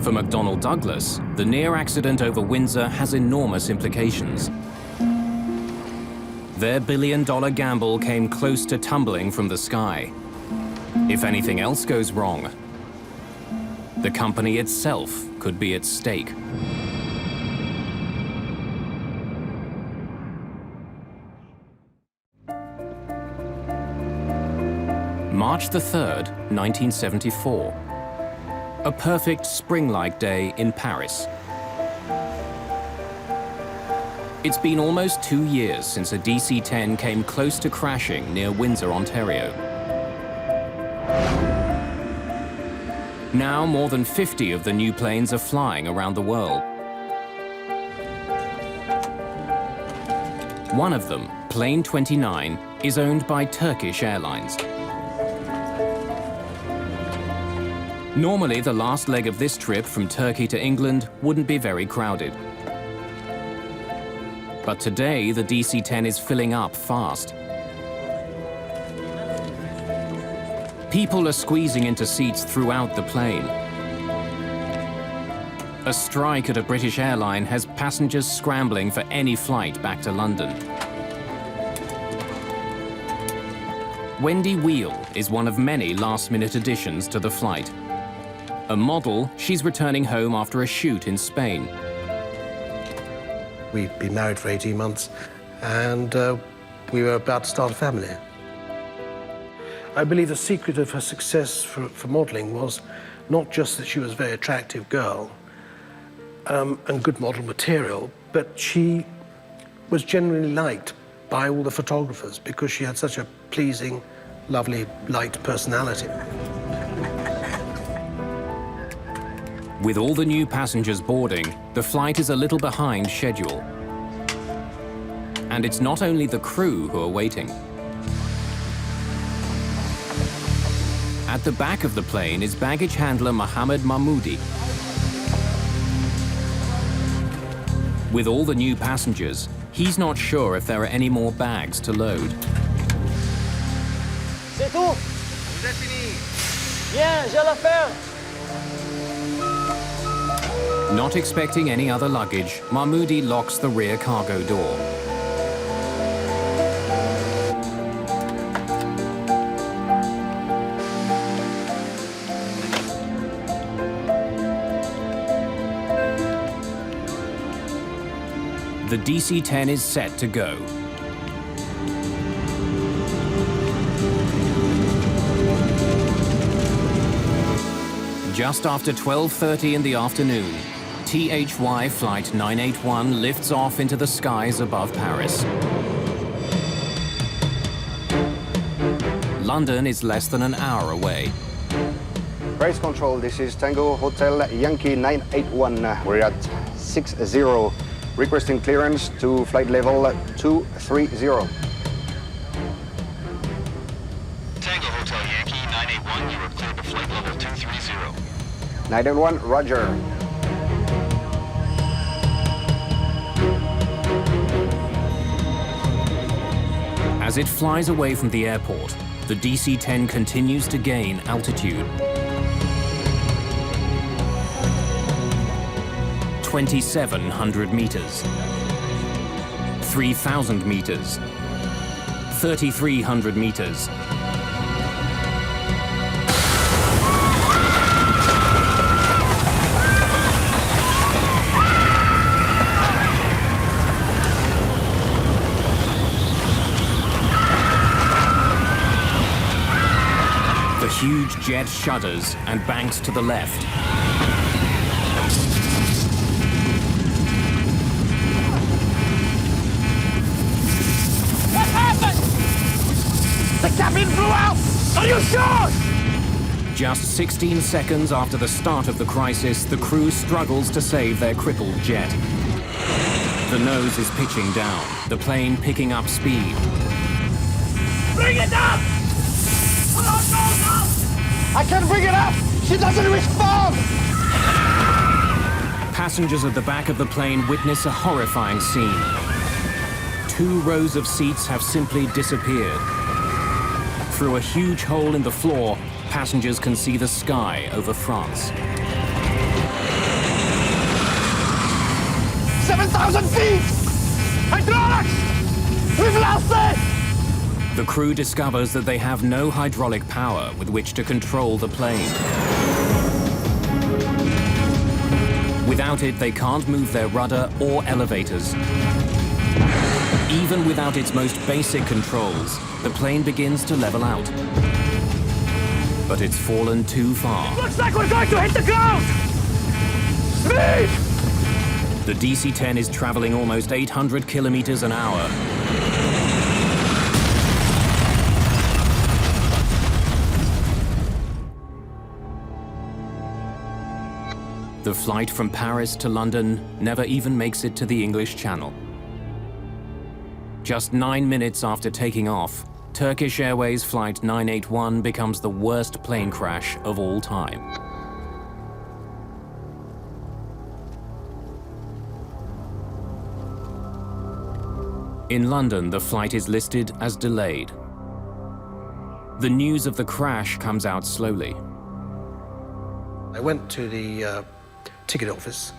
For McDonnell Douglas, the near accident over Windsor has enormous implications. Their billion-dollar gamble came close to tumbling from the sky. If anything else goes wrong, the company itself could be at stake. March the 3rd, 1974. A perfect spring-like day in Paris. It's been almost 2 years since a DC-10 came close to crashing near Windsor, Ontario. Now more than 50 of the new planes are flying around the world. One of them, Plane 29, is owned by Turkish Airlines. Normally, the last leg of this trip from Turkey to England wouldn't be very crowded. But today, the DC-10 is filling up fast. People are squeezing into seats throughout the plane. A strike at a British airline has passengers scrambling for any flight back to London. Wendy Wheel is one of many last-minute additions to the flight. A model, she's returning home after a shoot in Spain. We'd been married for 18 months, and we were about to start a family. I believe the secret of her success for modeling was not just that she was a very attractive girl and good model material, but she was generally liked by all the photographers because she had such a pleasing, lovely, light personality. With all the new passengers boarding, the flight is a little behind schedule. And it's not only the crew who are waiting. At the back of the plane is baggage handler Mohammed Mahmoudi. With all the new passengers, he's not sure if there are any more bags to load. C'est tout. Vous êtes fini. Bien, j'ai l'affaire. Not expecting any other luggage, Mahmoudi locks the rear cargo door. The DC-10 is set to go. Just after 12:30 in the afternoon, THY Flight 981 lifts off into the skies above Paris. London is less than an hour away. Race control, this is Tango Hotel Yankee 981. We're at 60, requesting clearance to flight level 230. Tango Hotel Yankee 981, you are cleared to flight level 230. 981, roger. As it flies away from the airport, the DC-10 continues to gain altitude. 2,700 meters. 3,000 meters, 3,300 meters. The huge jet shudders and banks to the left. What happened? The cabin blew out! Are you sure? Just 16 seconds after the start of the crisis, the crew struggles to save their crippled jet. The nose is pitching down, the plane picking up speed. Bring it up! I can't bring it up! She doesn't respond! Passengers at the back of the plane witness a horrifying scene. 2 rows of seats have simply disappeared. Through a huge hole in the floor, passengers can see the sky over France. 7,000 feet! Hydraulics! We've lost it! The crew discovers that they have no hydraulic power with which to control the plane. Without it, they can't move their rudder or elevators. Even without its most basic controls, the plane begins to level out. But it's fallen too far. Looks like we're going to hit the ground! Speed! The DC-10 is traveling almost 800 kilometers an hour. The flight from Paris to London never even makes it to the English Channel. Just 9 minutes after taking off, Turkish Airways Flight 981 becomes the worst plane crash of all time. In London, the flight is listed as delayed. The news of the crash comes out slowly. I went to the ticket office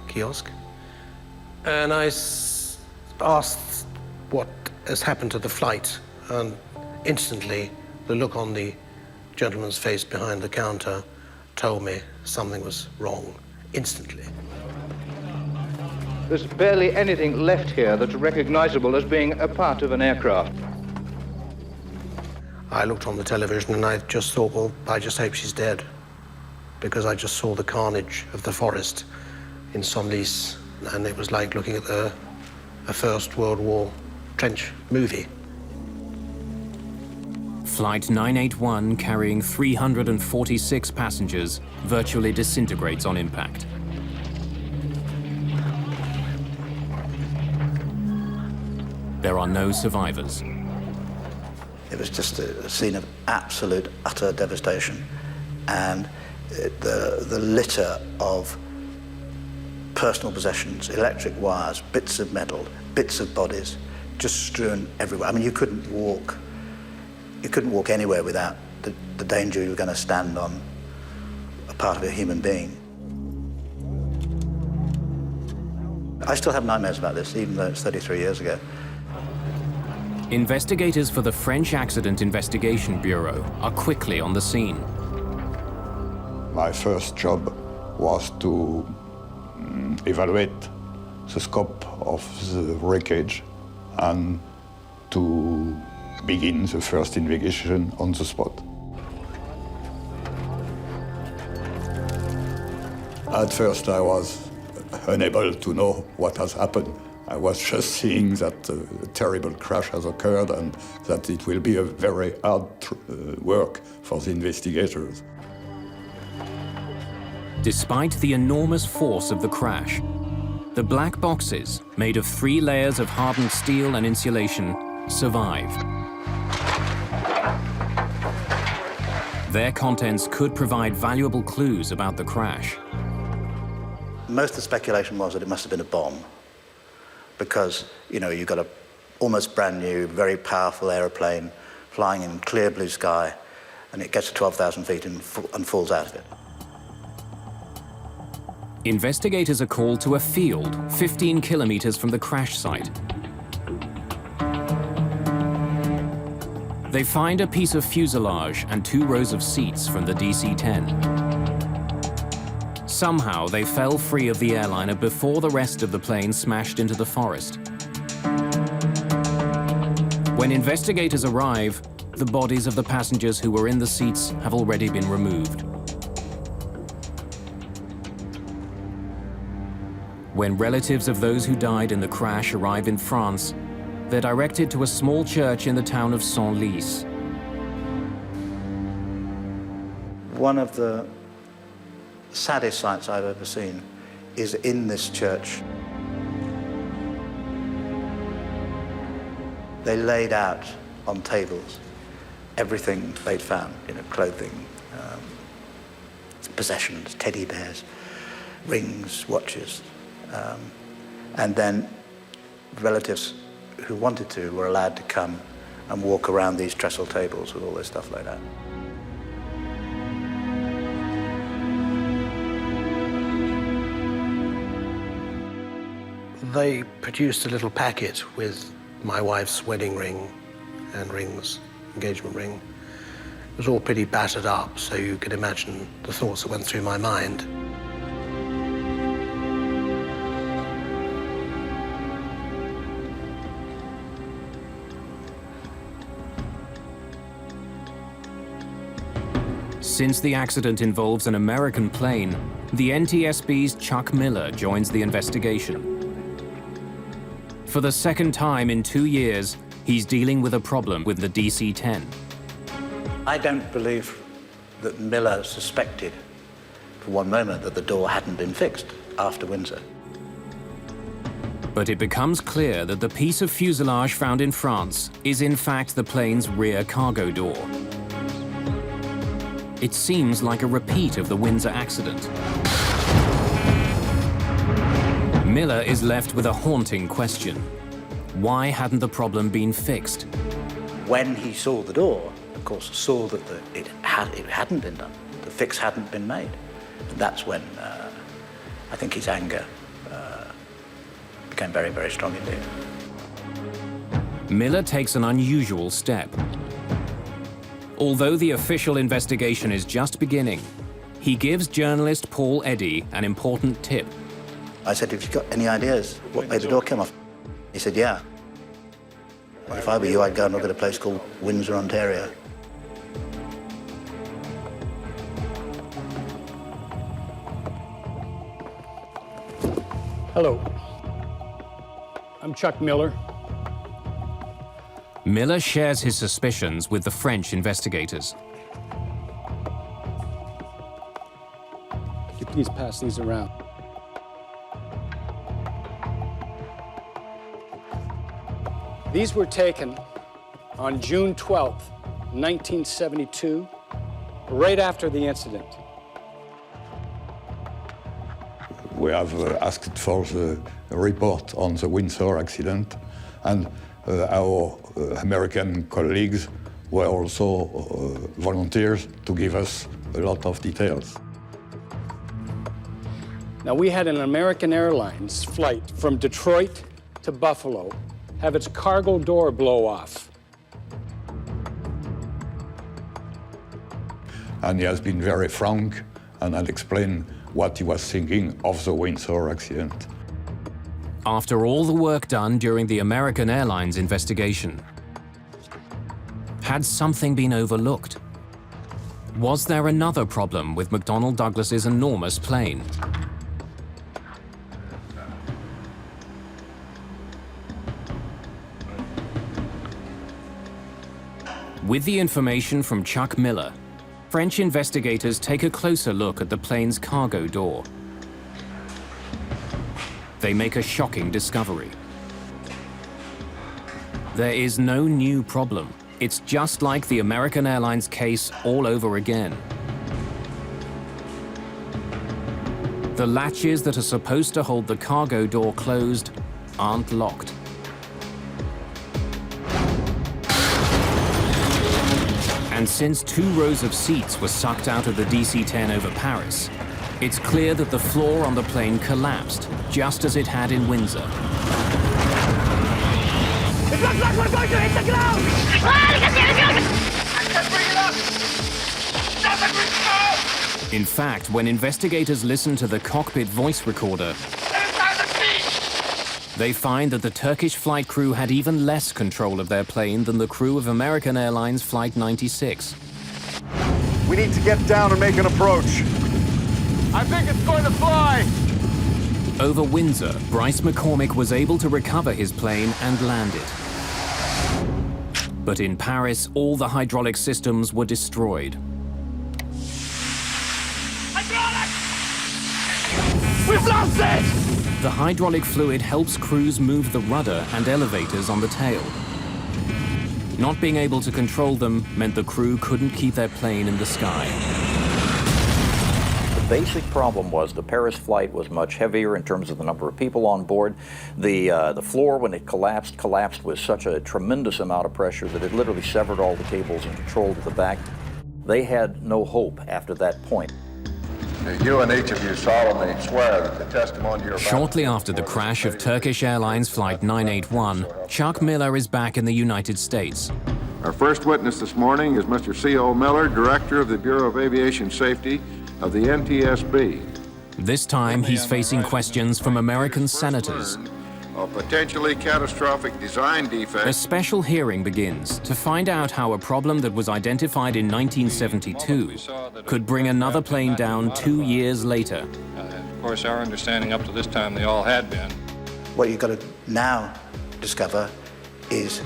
kiosk and I asked what has happened to the flight, and instantly the look on the gentleman's face behind the counter told me something was wrong, instantly. There's barely anything left here that's recognizable as being a part of an aircraft. I looked on the television and I just thought, well, I just hope she's dead, because I just saw the carnage of the forest in Senlis, and it was like looking at a First World War trench movie. Flight 981, carrying 346 passengers, virtually disintegrates on impact. There are no survivors. It was just a scene of absolute, utter devastation. And the litter of personal possessions, electric wires, bits of metal, bits of bodies, just strewn everywhere. I mean, you couldn't walk anywhere without the danger you were going to stand on a part of a human being. I still have nightmares about this, even though it's 33 years ago. Investigators for the French Accident Investigation Bureau are quickly on the scene. My first job was to evaluate the scope of the wreckage and to begin the first investigation on the spot. At first I was unable to know what has happened. I was just seeing that a terrible crash has occurred and that it will be a very hard work for the investigators. Despite the enormous force of the crash, the black boxes, made of 3 layers of hardened steel and insulation, survive. Their contents could provide valuable clues about the crash. Most of the speculation was that it must have been a bomb, because, you know, you've got a almost brand new, very powerful aeroplane flying in clear blue sky, and it gets to 12,000 feet and falls out of it. Investigators are called to a field 15 kilometers from the crash site. They find a piece of fuselage and 2 rows of seats from the DC-10. Somehow, they fell free of the airliner before the rest of the plane smashed into the forest. When investigators arrive, the bodies of the passengers who were in the seats have already been removed. When relatives of those who died in the crash arrive in France, they're directed to a small church in the town of Senlis. One of the saddest sights I've ever seen is in this church. They laid out on tables everything they'd found, clothing, possessions, teddy bears, rings, watches. And then relatives who wanted to were allowed to come and walk around these trestle tables with all this stuff laid out. They produced a little packet with my wife's wedding ring and rings, engagement ring. It was all pretty battered up, so you could imagine the thoughts that went through my mind. Since the accident involves an American plane, the NTSB's Chuck Miller joins the investigation. For the second time in 2 years, he's dealing with a problem with the DC-10. I don't believe that Miller suspected for one moment that the door hadn't been fixed after Windsor. But it becomes clear that the piece of fuselage found in France is in fact the plane's rear cargo door. It seems like a repeat of the Windsor accident. Miller is left with a haunting question. Why hadn't the problem been fixed? When he saw the door, of course, saw that it hadn't been done. The fix hadn't been made. And that's when I think his anger became very, very strong indeed. Miller takes an unusual step. Although the official investigation is just beginning, he gives journalist Paul Eddy an important tip. I said, have you got any ideas what made the door come off? He said, yeah. Well, if I were you, I'd go and look at a place called Windsor, Ontario. Hello. I'm Chuck Miller. Miller shares his suspicions with the French investigators. Could you please pass these around? These were taken on June 12th, 1972, right after the incident. We have asked for the report on the Windsor accident, and our American colleagues were also volunteers to give us a lot of details. Now, we had an American Airlines flight from Detroit to Buffalo have its cargo door blow off. And he has been very frank and had explained what he was thinking of the Windsor accident. After all the work done during the American Airlines investigation, had something been overlooked? Was there another problem with McDonnell Douglas's enormous plane? With the information from Chuck Miller, French investigators take a closer look at the plane's cargo door. They make a shocking discovery. There is no new problem. It's just like the American Airlines case all over again. The latches that are supposed to hold the cargo door closed aren't locked. And since 2 rows of seats were sucked out of the DC-10 over Paris, it's clear that the floor on the plane collapsed, just as it had in Windsor. It looks like we're going to hit the ground! I can't bring it up! Doesn't reach out! In fact, when investigators listen to the cockpit voice recorder, they find that the Turkish flight crew had even less control of their plane than the crew of American Airlines Flight 96. We need to get down and make an approach. I think it's going to fly! Over Windsor, Bryce McCormick was able to recover his plane and land it. But in Paris, all the hydraulic systems were destroyed. We've lost it! The hydraulic fluid helps crews move the rudder and elevators on the tail. Not being able to control them meant the crew couldn't keep their plane in the sky. The basic problem was the Paris flight was much heavier in terms of the number of people on board. The floor, when it collapsed with such a tremendous amount of pressure that it literally severed all the cables and controlled the back. They had no hope after that point. You and each of you solemnly swear that the testimony you're about Shortly after the crash of Turkish Airlines Flight 981, Chuck Miller is back in the United States. Our first witness this morning is Mr. C.O. Miller, Director of the Bureau of Aviation Safety of the NTSB. This time, he's facing questions from American senators. A potentially catastrophic design defect. A special hearing begins to find out how a problem that was identified in 1972 could bring another plane down 2 years later. Of course, our understanding up to this time, they all had been. What you've got to now discover is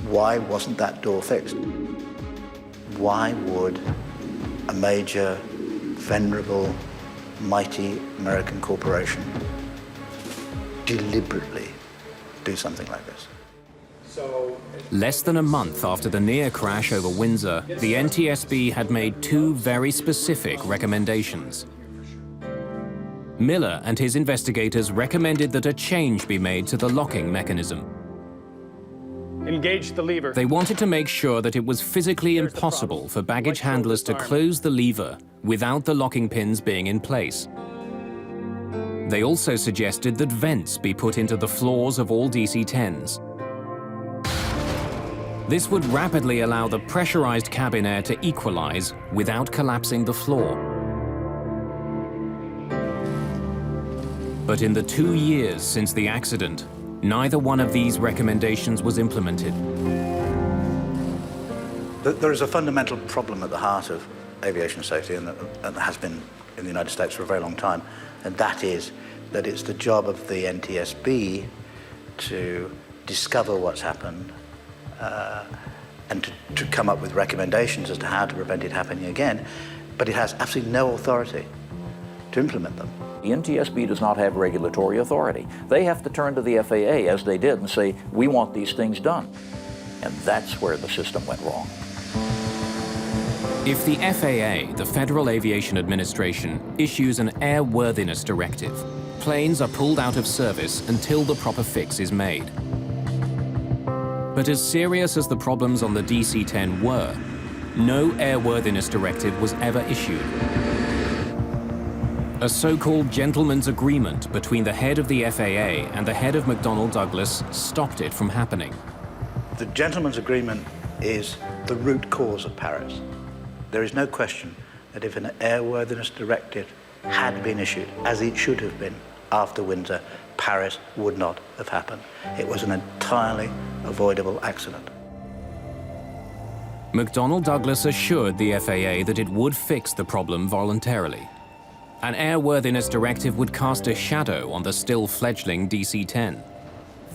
why wasn't that door fixed? Why would a major, venerable, mighty American corporation deliberately do something like this? Less than a month after the near crash over Windsor, the NTSB had made two very specific recommendations. Miller and his investigators recommended that a change be made to the locking mechanism. Engage the lever. They wanted to make sure that it was physically impossible for baggage handlers to close the lever without the locking pins being in place. They also suggested that vents be put into the floors of all DC-10s. This would rapidly allow the pressurized cabin air to equalize without collapsing the floor. But in the 2 years since the accident, neither one of these recommendations was implemented. There is a fundamental problem at the heart of aviation safety, and that has been in the United States for a very long time, and that is that it's the job of the NTSB to discover what's happened and to come up with recommendations as to how to prevent it happening again, but it has absolutely no authority to implement them. The NTSB does not have regulatory authority. They have to turn to the FAA, as they did, and say, we want these things done. And that's where the system went wrong. If the FAA, the Federal Aviation Administration, issues an airworthiness directive, planes are pulled out of service until the proper fix is made. But as serious as the problems on the DC-10 were, no airworthiness directive was ever issued. A so-called gentleman's agreement between the head of the FAA and the head of McDonnell Douglas stopped it from happening. The gentleman's agreement is the root cause of Paris. There is no question that if an airworthiness directive had been issued, as it should have been after Windsor, Paris would not have happened. It was an entirely avoidable accident. McDonnell Douglas assured the FAA that it would fix the problem voluntarily. An airworthiness directive would cast a shadow on the still fledgling DC-10.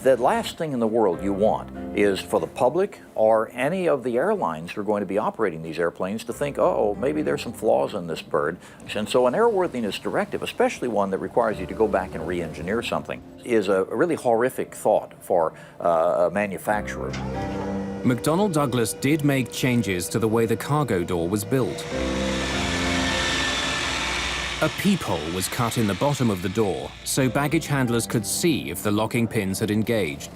The last thing in the world you want is for the public or any of the airlines who are going to be operating these airplanes to think, oh, maybe there's some flaws in this bird. And so an airworthiness directive, especially one that requires you to go back and re-engineer something, is a really horrific thought for a manufacturer. McDonnell Douglas did make changes to the way the cargo door was built. A peephole was cut in the bottom of the door so baggage handlers could see if the locking pins had engaged.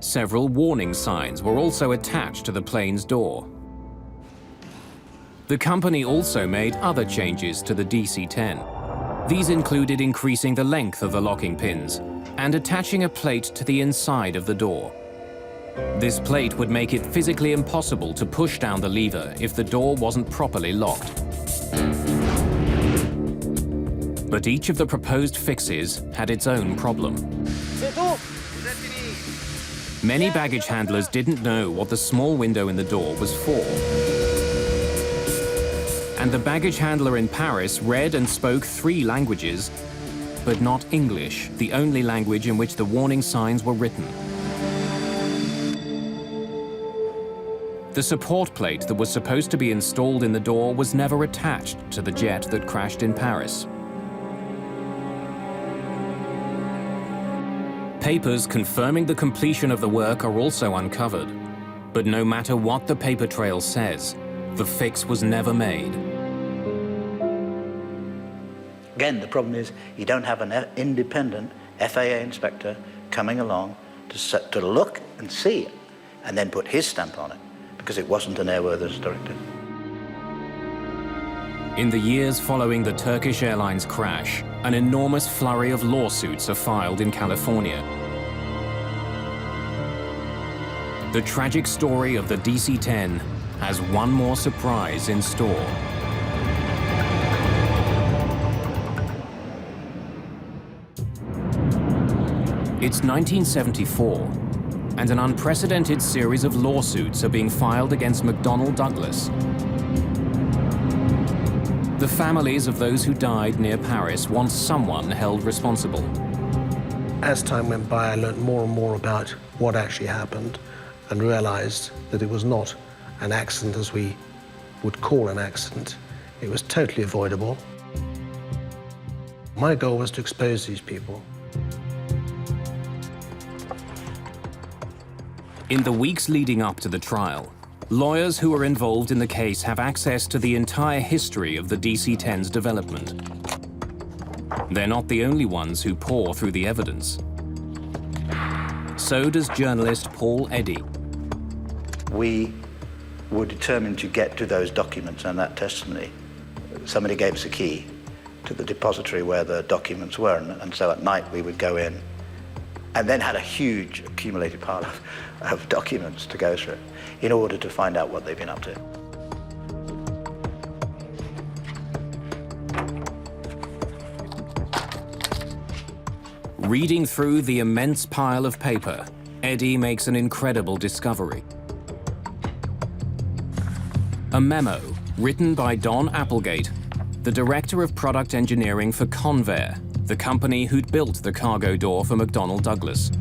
Several warning signs were also attached to the plane's door. The company also made other changes to the DC-10. These included increasing the length of the locking pins and attaching a plate to the inside of the door. This plate would make it physically impossible to push down the lever if the door wasn't properly locked. But each of the proposed fixes had its own problem. Many baggage handlers didn't know what the small window in the door was for. And the baggage handler in Paris read and spoke 3 languages, but not English, the only language in which the warning signs were written. The support plate that was supposed to be installed in the door was never attached to the jet that crashed in Paris. Papers confirming the completion of the work are also uncovered. But no matter what the paper trail says, the fix was never made. Again, the problem is you don't have an independent FAA inspector coming along to look and see it and then put his stamp on it, because it wasn't an airworthiness directive. In the years following the Turkish Airlines crash, an enormous flurry of lawsuits are filed in California. The tragic story of the DC-10 has one more surprise in store. It's 1974, and an unprecedented series of lawsuits are being filed against McDonnell Douglas. The families of those who died near Paris want someone held responsible. As time went by, I learned more and more about what actually happened and realized that it was not an accident as we would call an accident. It was totally avoidable. My goal was to expose these people. In the weeks leading up to the trial, lawyers who are involved in the case have access to the entire history of the DC-10's development. They're not the only ones who pore through the evidence. So does journalist Paul Eddy. We were determined to get to those documents and that testimony. Somebody gave us a key to the depository where the documents were, and so at night we would go in and then had a huge accumulated pile of documents to go through in order to find out what they've been up to. Reading through the immense pile of paper, Eddy makes an incredible discovery. A memo written by Don Applegate, the director of product engineering for Convair, the company who'd built the cargo door for McDonnell Douglas.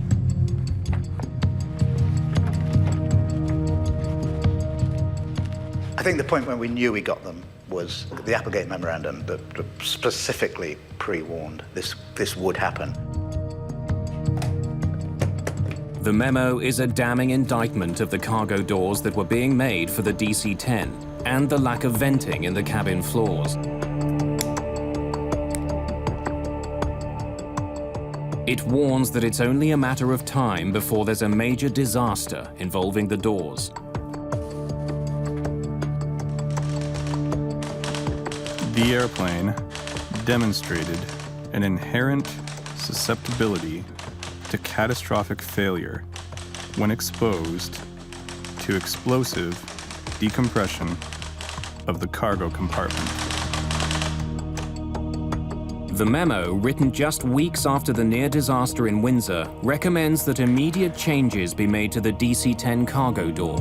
I think the point when we knew we got them was the Applegate memorandum that specifically pre-warned this would happen. The memo is a damning indictment of the cargo doors that were being made for the DC-10 and the lack of venting in the cabin floors. It warns that it's only a matter of time before there's a major disaster involving the doors. The airplane demonstrated an inherent susceptibility to catastrophic failure when exposed to explosive decompression of the cargo compartment. The memo, written just weeks after the near disaster in Windsor, recommends that immediate changes be made to the DC-10 cargo door.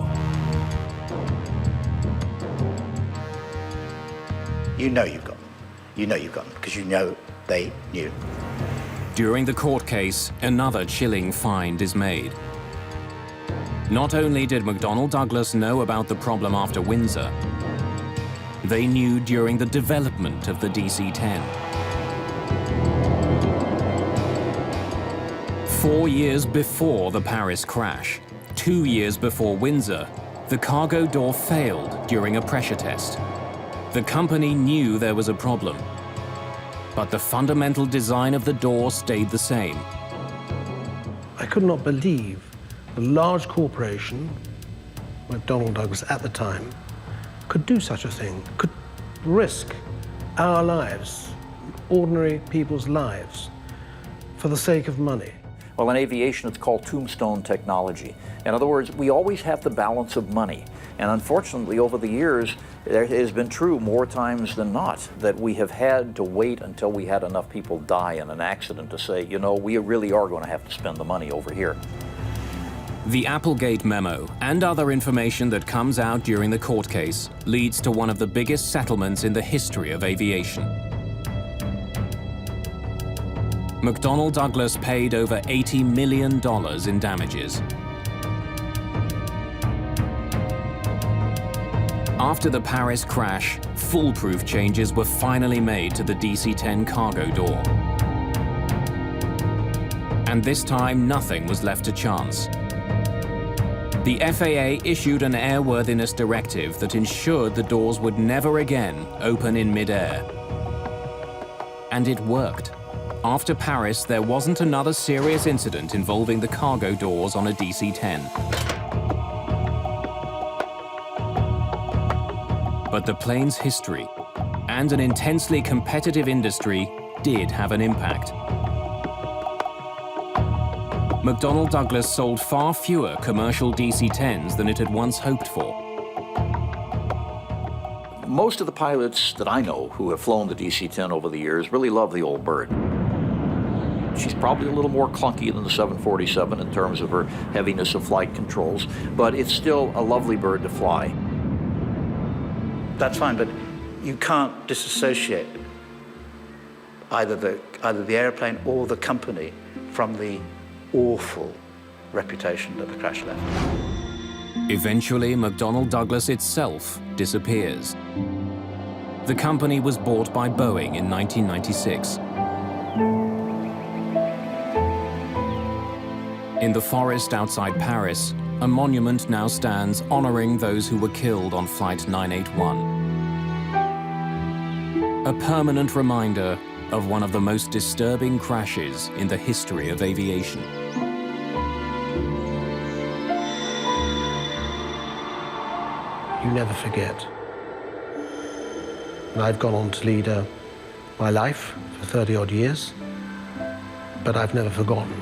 You know you've got them. You know you've got them because you know they knew. During the court case, another chilling find is made. Not only did McDonnell Douglas know about the problem after Windsor, they knew during the development of the DC-10. 4 years before the Paris crash, 2 years before Windsor, the cargo door failed during a pressure test. The company knew there was a problem, but the fundamental design of the door stayed the same. I could not believe a large corporation, McDonnell Douglas at the time, could do such a thing, could risk our lives, ordinary people's lives, for the sake of money. Well, in aviation, it's called tombstone technology. In other words, we always have the balance of money. And unfortunately, over the years, it has been true more times than not that we have had to wait until we had enough people die in an accident to say, you know, we really are going to have to spend the money over here. The Applegate memo and other information that comes out during the court case leads to one of the biggest settlements in the history of aviation. McDonnell Douglas paid over $80 million in damages. After the Paris crash, foolproof changes were finally made to the DC-10 cargo door. And this time, nothing was left to chance. The FAA issued an airworthiness directive that ensured the doors would never again open in midair. And it worked. After Paris, there wasn't another serious incident involving the cargo doors on a DC-10. But the plane's history and an intensely competitive industry did have an impact. McDonnell Douglas sold far fewer commercial DC-10s than it had once hoped for. Most of the pilots that I know who have flown the DC-10 over the years really love the old bird. She's probably a little more clunky than the 747 in terms of her heaviness of flight controls, but it's still a lovely bird to fly. That's fine, but you can't disassociate either the airplane or the company from the awful reputation that the crash left. Eventually, McDonnell Douglas itself disappears. The company was bought by Boeing in 1996. In the forest outside Paris, a monument now stands honoring those who were killed on Flight 981. A permanent reminder of one of the most disturbing crashes in the history of aviation. You never forget. And I've gone on to lead my life for 30-odd years, but I've never forgotten.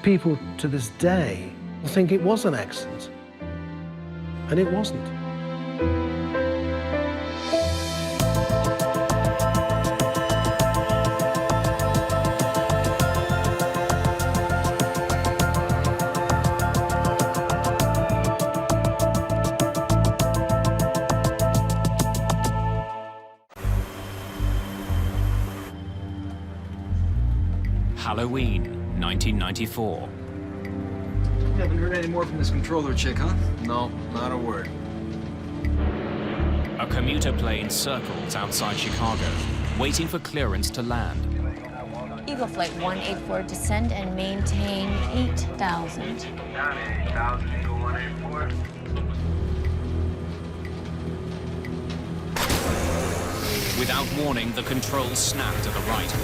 People to this day will think it was an accident, and it wasn't. Halloween, 1994. You haven't heard any more from this controller chick, huh? No, not a word. A commuter plane circles outside Chicago, waiting for clearance to land. Eagle Flight 184, descend and maintain 8,000. 8,000, Eagle 184. Without warning, the controls snap to the right.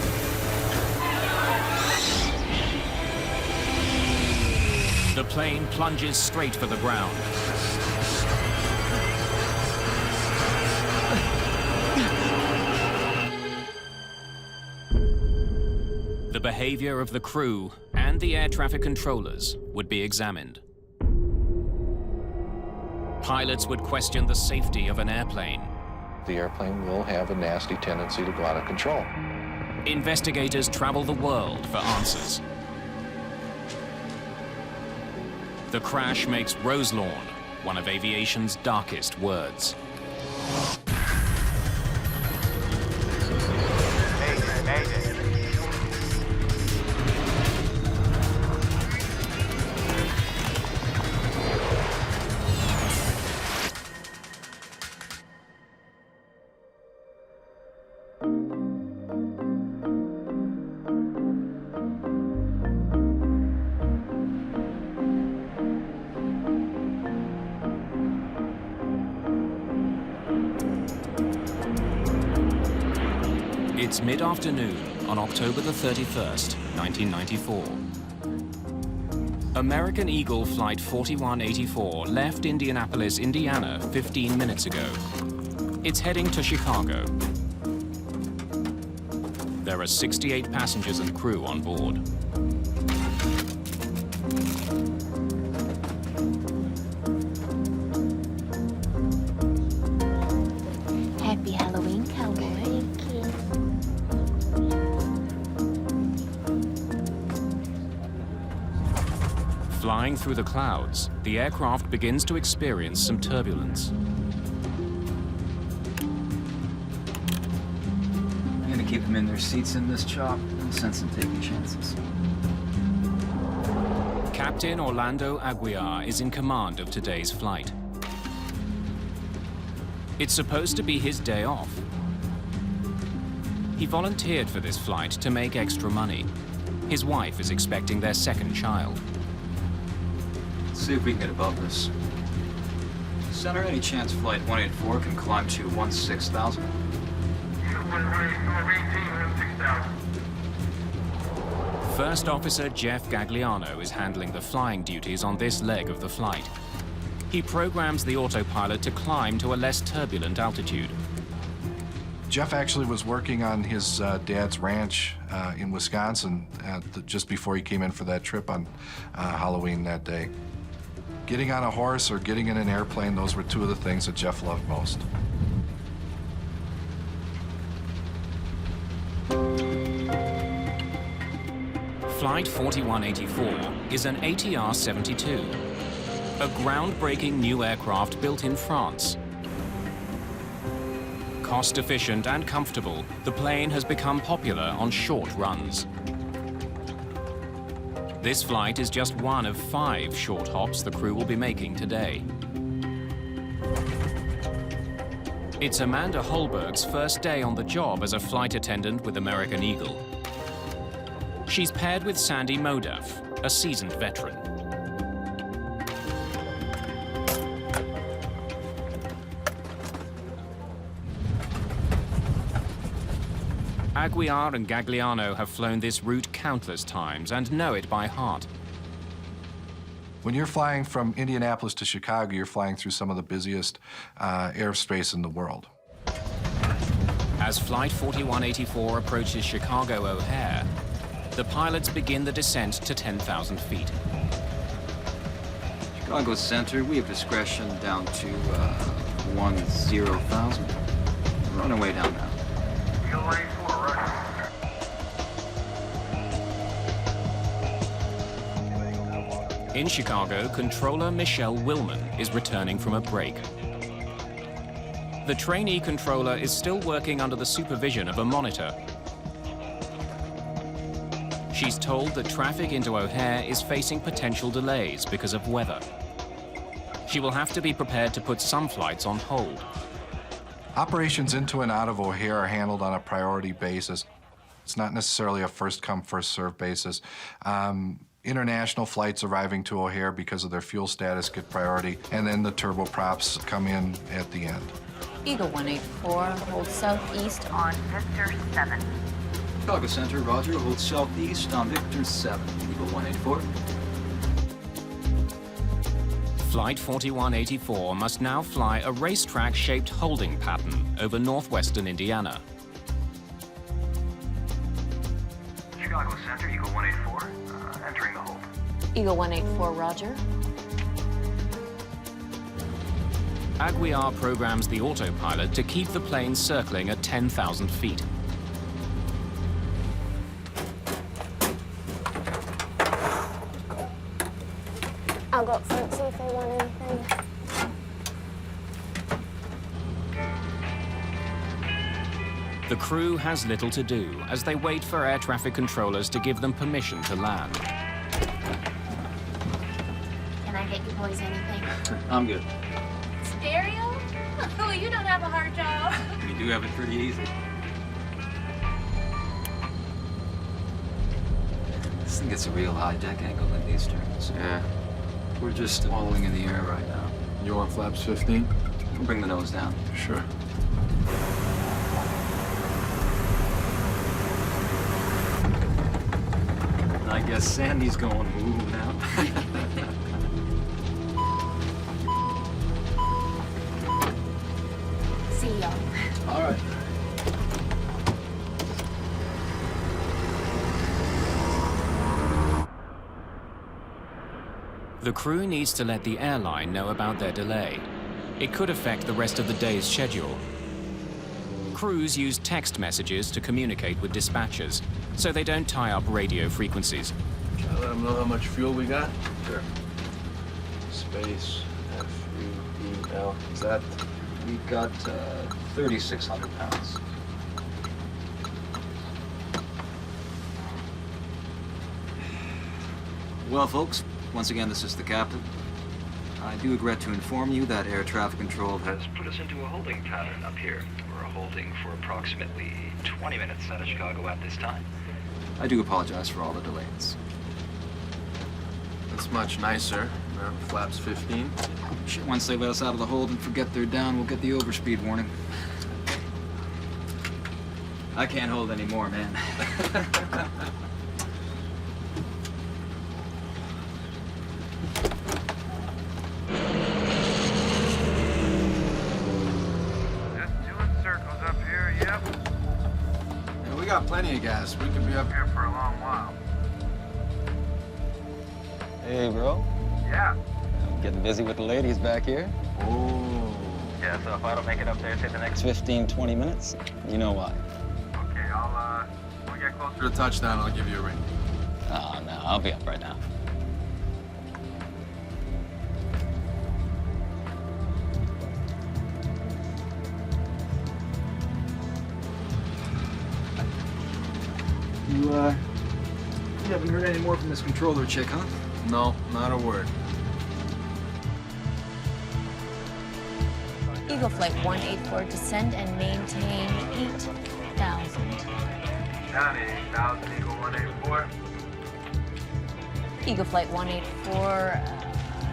The plane plunges straight for the ground. The behavior of the crew and the air traffic controllers would be examined. Pilots would question the safety of an airplane. The airplane will have a nasty tendency to go out of control. Investigators travel the world for answers. The crash makes Roselawn one of aviation's darkest words. Mayday. It's mid-afternoon on October the 31st, 1994. American Eagle Flight 4184 left Indianapolis, Indiana 15 minutes ago. It's heading to Chicago. There are 68 passengers and crew on board. Happy Halloween, cowboy. Flying through the clouds, the aircraft begins to experience some turbulence. I'm gonna keep them in their seats in this chop. No sense in taking chances. Captain Orlando Aguiar is in command of today's flight. It's supposed to be his day off. He volunteered for this flight to make extra money. His wife is expecting their second child. Let's see if we can get above this. Center, any chance Flight 184 can climb to 16,000? First Officer Jeff Gagliano is handling the flying duties on this leg of the flight. He programs the autopilot to climb to a less turbulent altitude. Jeff actually was working on his dad's ranch in Wisconsin just before he came in for that trip on Halloween that day. Getting on a horse or getting in an airplane, those were two of the things that Jeff loved most. Flight 4184 is an ATR-72, a groundbreaking new aircraft built in France. Cost-efficient and comfortable, the plane has become popular on short runs. This flight is just one of 5 short hops the crew will be making today. It's Amanda Holberg's first day on the job as a flight attendant with American Eagle. She's paired with Sandy Modaf, a seasoned veteran. Aguiar and Gagliano have flown this route countless times and know it by heart. When you're flying from Indianapolis to Chicago, you're flying through some of the busiest airspace in the world. As Flight 4184 approaches Chicago O'Hare, the pilots begin the descent to 10,000 feet. Chicago Center, we have discretion down to 10,000. We're on our way down now. In Chicago, controller Michelle Willman is returning from a break. The trainee controller is still working under the supervision of a monitor. She's told that traffic into O'Hare is facing potential delays because of weather. She will have to be prepared to put some flights on hold. Operations into and out of O'Hare are handled on a priority basis. It's not necessarily a first-come, first-served basis. International flights arriving to O'Hare because of their fuel status get priority, and then the turboprops come in at the end. Eagle 184, hold southeast on Victor 7. Chicago Center, roger, hold southeast on Victor 7. Eagle 184. Flight 4184 must now fly a racetrack-shaped holding pattern over northwestern Indiana. Chicago Center, Eagle 184, entering the hold. Eagle 184, roger. Aguiar programs the autopilot to keep the plane circling at 10,000 feet. I'll go up front, see if they want anything. The crew has little to do as they wait for air traffic controllers to give them permission to land. Can I get you boys anything? I'm good. Stereo? Oh, you don't have a hard job. We do have it pretty easy. This thing gets a real high deck angle in these turns. Yeah. We're just wallowing in the air right now. You want flaps 15? We'll bring the nose down. Sure. I guess Sandy's going ooh now. See y'all. All right. The crew needs to let the airline know about their delay. It could affect the rest of the day's schedule. Crews use text messages to communicate with dispatchers, so they don't tie up radio frequencies. Shall I let them know how much fuel we got? Sure. Space, F-U-E-L, is that? We've got 3,600 pounds. Well, folks, once again, this is the captain. I do regret to inform you that air traffic control has put us into a holding pattern up here. We're holding for approximately 20 minutes out of Chicago at this time. I do apologize for all the delays. That's much nicer. Flaps 15. Once they let us out of the hold and forget they're down, we'll get the overspeed warning. I can't hold any more, man. We got plenty of gas. We could be up here for a long while. Hey, bro. Yeah. I'm getting busy with the ladies back here. Oh. Yeah, so if I don't make it up there, say the next 15, 20 minutes, you know why. Okay, when we get closer To the touchdown, I'll give you a ring. Oh, no, I'll be up right now. You haven't heard any more from this controller chick, huh? No, not a word. Eagle Flight 184, descend and maintain 8,000. down 8,000, Eagle 184. Eagle Flight 184,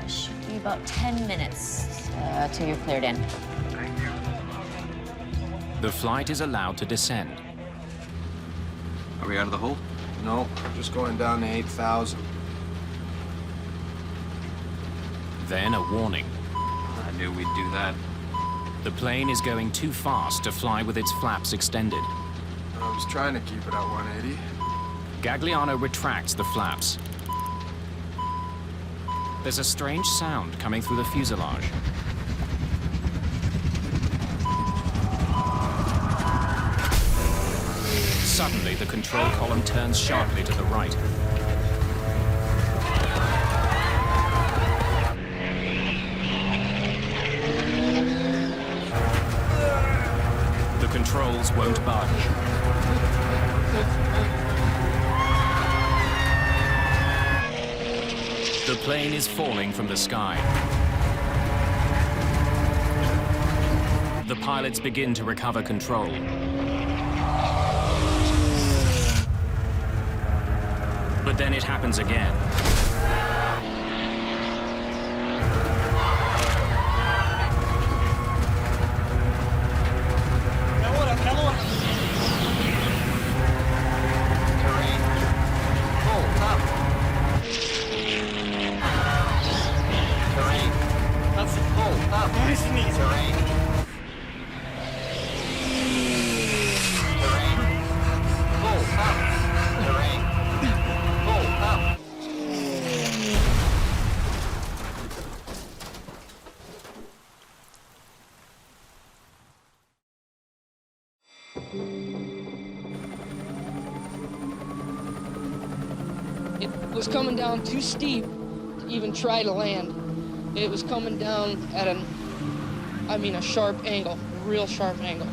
should be about 10 minutes till you're cleared in. Thank you. The flight is allowed to descend. Are we out of the hole? No, just going down to 8,000. Then a warning. I knew we'd do that. The plane is going too fast to fly with its flaps extended. I was trying to keep it at 180. Gagliano retracts the flaps. There's a strange sound coming through the fuselage. Suddenly, the control column turns sharply to the right. The controls won't budge. The plane is falling from the sky. The pilots begin to recover control. But then it happens again. It was coming down too steep to even try to land. It was coming down at a sharp angle, a real sharp angle.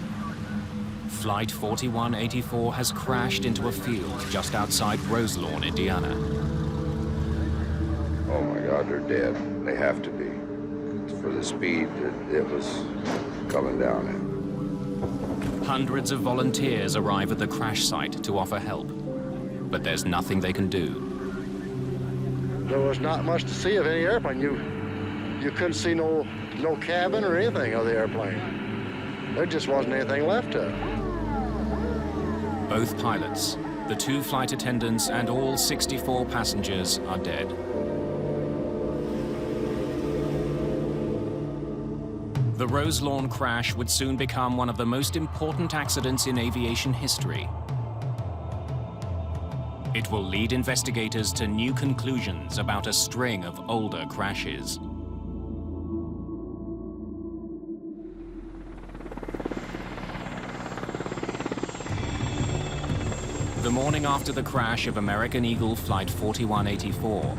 Flight 4184 has crashed into a field just outside Roselawn, Indiana. Oh my God, they're dead. They have to be. For the speed that it was coming down at. Hundreds of volunteers arrive at the crash site to offer help, but there's nothing they can do. There was not much to see of any airplane. You couldn't see no cabin or anything of the airplane. There just wasn't anything left of it. Both pilots, the 2 flight attendants, and all 64 passengers are dead. The Roselawn crash would soon become one of the most important accidents in aviation history. It will lead investigators to new conclusions about a string of older crashes. The morning after the crash of American Eagle Flight 4184,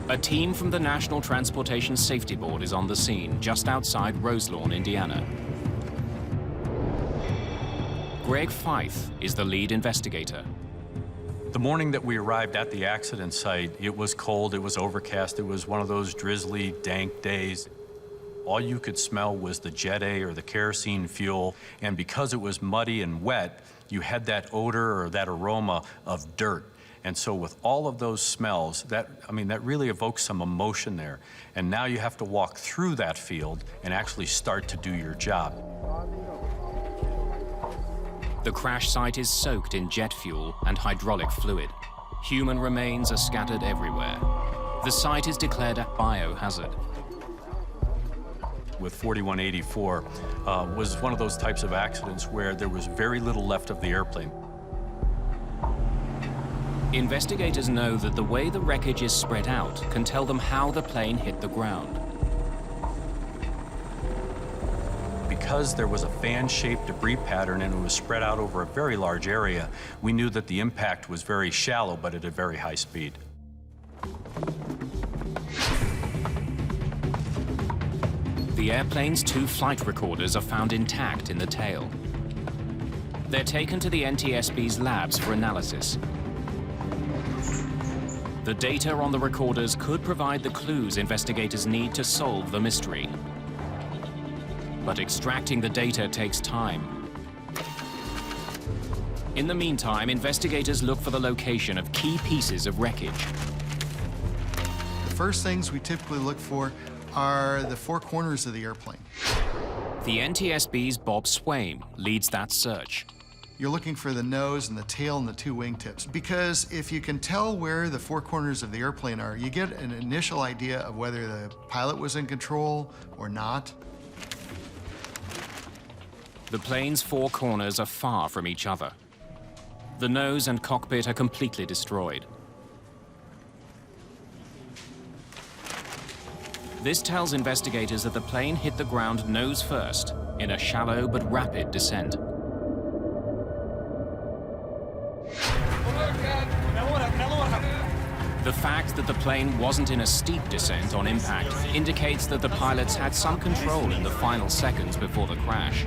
a team from the National Transportation Safety Board is on the scene just outside Roselawn, Indiana. Greg Fife is the lead investigator. The morning that we arrived at the accident site, it was cold, it was overcast, it was one of those drizzly, dank days. All you could smell was the Jet A or the kerosene fuel, and because it was muddy and wet, you had that odor or that aroma of dirt. And so with all of those smells, that really evokes some emotion there. And now you have to walk through that field and actually start to do your job. The crash site is soaked in jet fuel and hydraulic fluid. Human remains are scattered everywhere. The site is declared a biohazard. With 4184 was one of those types of accidents where there was very little left of the airplane. Investigators know that the way the wreckage is spread out can tell them how the plane hit the ground. Because there was a fan-shaped debris pattern and it was spread out over a very large area, we knew that the impact was very shallow but at a very high speed. The airplane's 2 flight recorders are found intact in the tail. They're taken to the NTSB's labs for analysis. The data on the recorders could provide the clues investigators need to solve the mystery. But extracting the data takes time. In the meantime, investigators look for the location of key pieces of wreckage. The first things we typically look for are the 4 corners of the airplane. The NTSB's Bob Swaim leads that search. You're looking for the nose and the tail and the 2 wingtips, because if you can tell where the 4 corners of the airplane are, you get an initial idea of whether the pilot was in control or not. The plane's 4 corners are far from each other. The nose and cockpit are completely destroyed. This tells investigators that the plane hit the ground nose first in a shallow but rapid descent. The fact that the plane wasn't in a steep descent on impact indicates that the pilots had some control in the final seconds before the crash.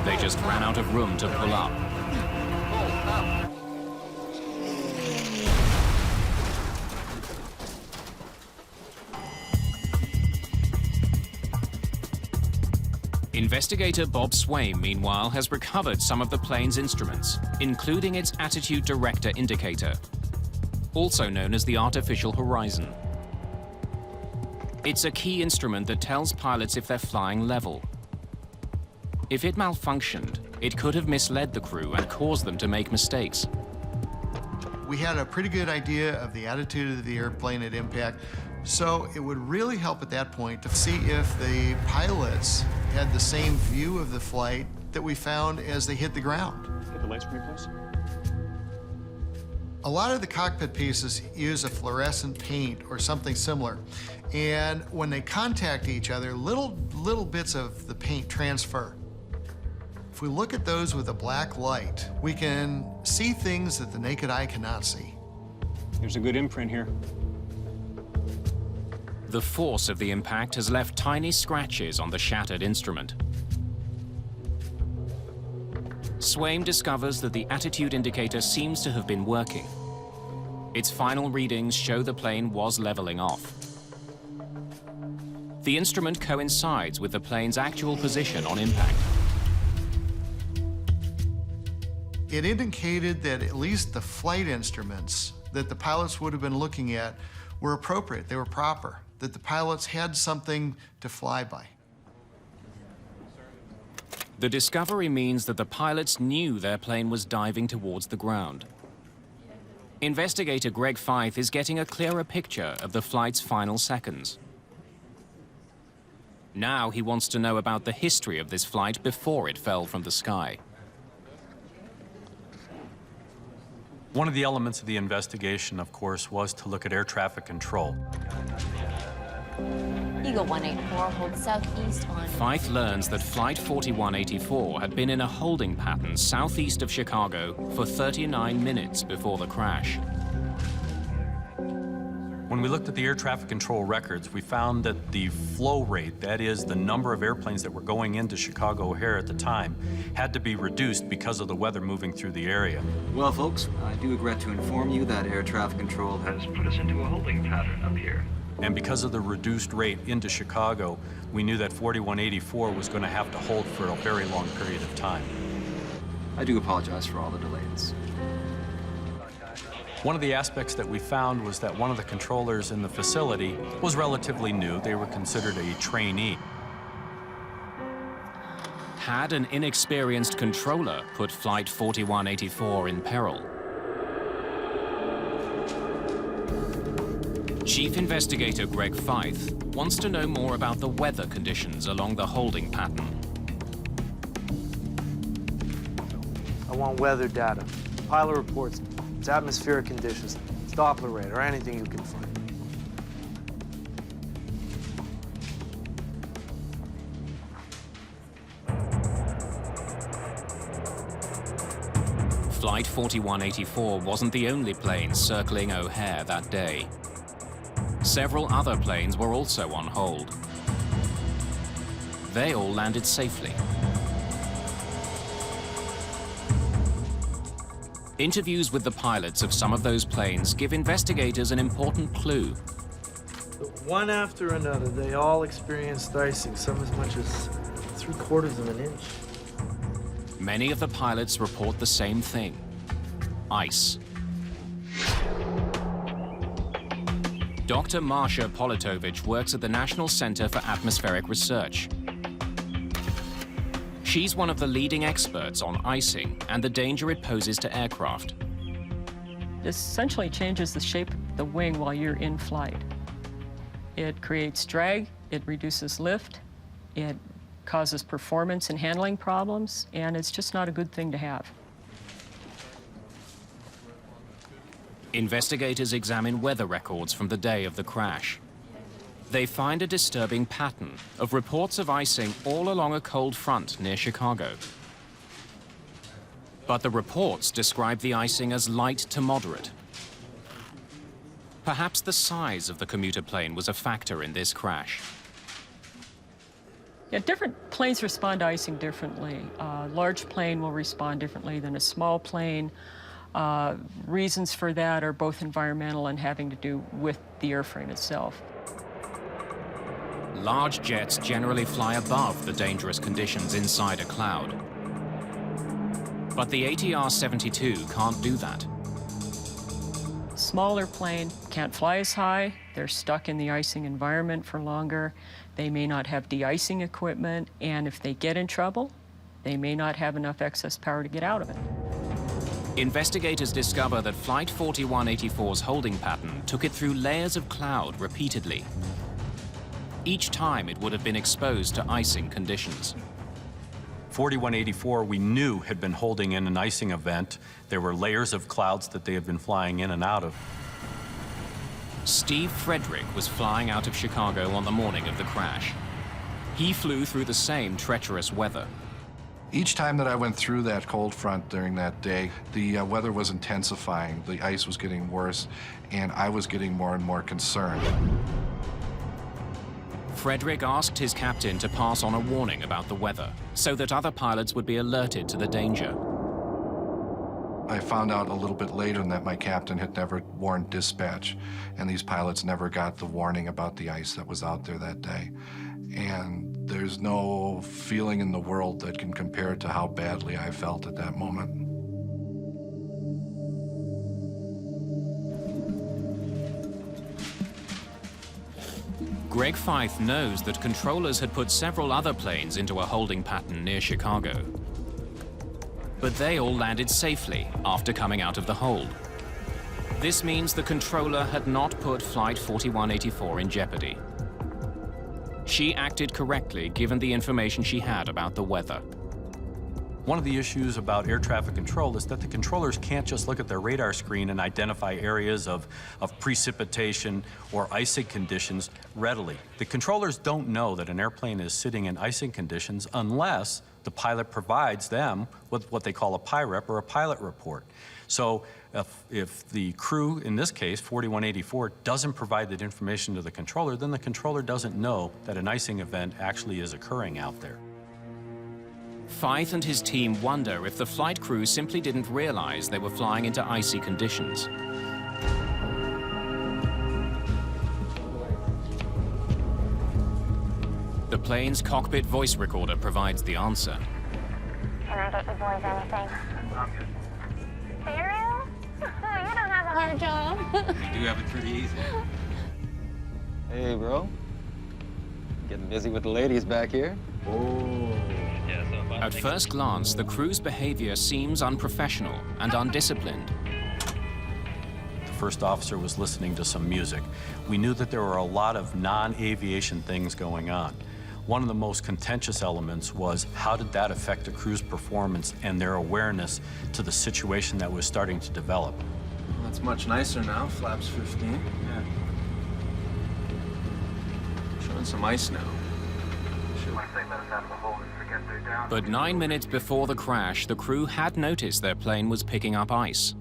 They just ran out of room to pull up. Investigator Bob Swaim, meanwhile, has recovered some of the plane's instruments, including its attitude director indicator, also known as the artificial horizon. It's a key instrument that tells pilots if they're flying level. If it malfunctioned, it could have misled the crew and caused them to make mistakes. We had a pretty good idea of the attitude of the airplane at impact, so it would really help at that point to see if the pilots had the same view of the flight that we found as they hit the ground. Get the lights for me, please. A lot of the cockpit pieces use a fluorescent paint or something similar, and when they contact each other, little bits of the paint transfer. If we look at those with a black light, we can see things that the naked eye cannot see. There's a good imprint here. The force of the impact has left tiny scratches on the shattered instrument. Swaim discovers that the attitude indicator seems to have been working. Its final readings show the plane was leveling off. The instrument coincides with the plane's actual position on impact. It indicated that at least the flight instruments that the pilots would have been looking at were appropriate, they were proper, that the pilots had something to fly by. The discovery means that the pilots knew their plane was diving towards the ground. Investigator Greg Fife is getting a clearer picture of the flight's final seconds. Now he wants to know about the history of this flight before it fell from the sky. One of the elements of the investigation, of course, was to look at air traffic control. Eagle 184 holds southeast on... Fife learns that Flight 4184 had been in a holding pattern southeast of Chicago for 39 minutes before the crash. When we looked at the air traffic control records, we found that the flow rate, that is, the number of airplanes that were going into Chicago O'Hare at the time, had to be reduced because of the weather moving through the area. Well, folks, I do regret to inform you that air traffic control has put us into a holding pattern up here. And because of the reduced rate into Chicago, we knew that 4184 was going to have to hold for a very long period of time. I do apologize for all the delays. One of the aspects that we found was that one of the controllers in the facility was relatively new. They were considered a trainee. Had an inexperienced controller put Flight 4184 in peril? Chief Investigator Greg Fife wants to know more about the weather conditions along the holding pattern. I want weather data, pilot reports, its atmospheric conditions, its Doppler radar, anything you can find. Flight 4184 wasn't the only plane circling O'Hare that day. Several other planes were also on hold. They all landed safely. Interviews with the pilots of some of those planes give investigators an important clue. One after another, they all experienced icing, some as much as 3/4 of an inch. Many of the pilots report the same thing: ice. Dr. Marsha Politovich works at the National Center for Atmospheric Research. She's one of the leading experts on icing and the danger it poses to aircraft. It essentially changes the shape of the wing while you're in flight. It creates drag, it reduces lift, it causes performance and handling problems, and it's just not a good thing to have. Investigators examine weather records from the day of the crash. They find a disturbing pattern of reports of icing all along a cold front near Chicago. But the reports describe the icing as light to moderate. Perhaps the size of the commuter plane was a factor in this crash. Yeah, different planes respond to icing differently. A large plane will respond differently than a small plane. Reasons for that are both environmental and having to do with the airframe itself. Large jets generally fly above the dangerous conditions inside a cloud. But the ATR-72 can't do that. Smaller plane can't fly as high. They're stuck in the icing environment for longer. They may not have de-icing equipment, and if they get in trouble, they may not have enough excess power to get out of it. Investigators discover that Flight 4184's holding pattern took it through layers of cloud repeatedly. Each time it would have been exposed to icing conditions. 4184 we knew had been holding in an icing event. There were layers of clouds that they had been flying in and out of. Steve Frederick was flying out of Chicago on the morning of the crash. He flew through the same treacherous weather. Each time that I went through that cold front during that day, the weather was intensifying, the ice was getting worse, and I was getting more and more concerned. Frederick asked his captain to pass on a warning about the weather, so that other pilots would be alerted to the danger. I found out a little bit later that my captain had never warned dispatch, and these pilots never got the warning about the ice that was out there that day. And there's no feeling in the world that can compare to how badly I felt at that moment. Greg Fife knows that controllers had put several other planes into a holding pattern near Chicago. But they all landed safely after coming out of the hold. This means the controller had not put Flight 4184 in jeopardy. She acted correctly given the information she had about the weather. One of the issues about air traffic control is that the controllers can't just look at their radar screen and identify areas of precipitation or icing conditions readily. The controllers don't know that an airplane is sitting in icing conditions unless the pilot provides them with what they call a PIREP, or a pilot report. So if the crew, in this case, 4184, doesn't provide that information to the controller, then the controller doesn't know that an icing event actually is occurring out there. Fyfe and his team wonder if the flight crew simply didn't realize they were flying into icy conditions. The plane's cockpit voice recorder provides the answer. Can I get you boys anything? Cereal? You don't have a hard job. You do have it pretty easy. Hey, bro. Getting busy with the ladies back here? Oh. At first glance, the crew's behavior seems unprofessional and undisciplined. The first officer was listening to some music. We knew that there were a lot of non-aviation things going on. One of the most contentious elements was how did that affect the crew's performance and their awareness to the situation that was starting to develop. Well, that's much nicer now, flaps 15. Yeah. Showing some ice now. But 9 minutes before the crash, the crew had noticed their plane was picking up ice.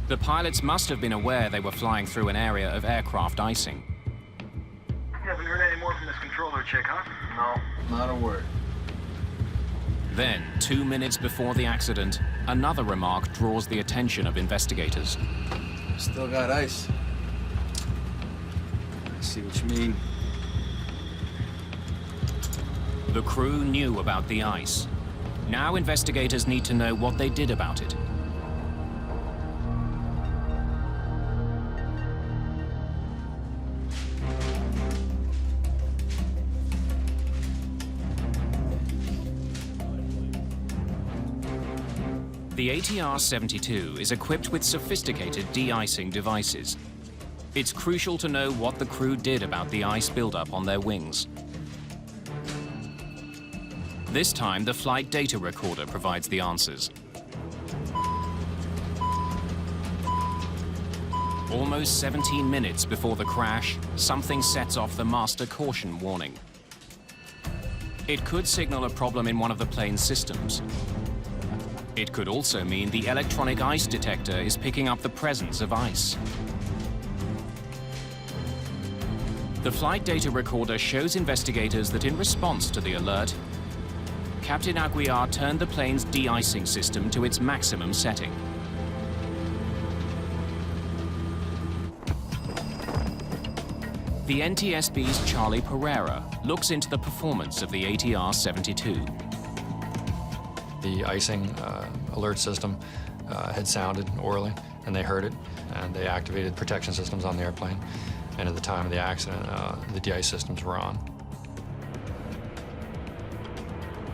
The pilots must have been aware they were flying through an area of aircraft icing. You haven't heard any more from this controller chick, huh? No, not a word. Then, 2 minutes before the accident, another remark draws the attention of investigators. Still got ice. I see what you mean. The crew knew about the ice. Now investigators need to know what they did about it. The ATR-72 is equipped with sophisticated de-icing devices. It's crucial to know what the crew did about the ice buildup on their wings. This time, the flight data recorder provides the answers. Almost 17 minutes before the crash, something sets off the master caution warning. It could signal a problem in one of the plane's systems. It could also mean the electronic ice detector is picking up the presence of ice. The flight data recorder shows investigators that in response to the alert, Captain Aguiar turned the plane's de-icing system to its maximum setting. The NTSB's Charlie Pereira looks into the performance of the ATR-72. The icing alert system had sounded orally, and they heard it, and they activated protection systems on the airplane. And at the time of the accident, the de-ice systems were on.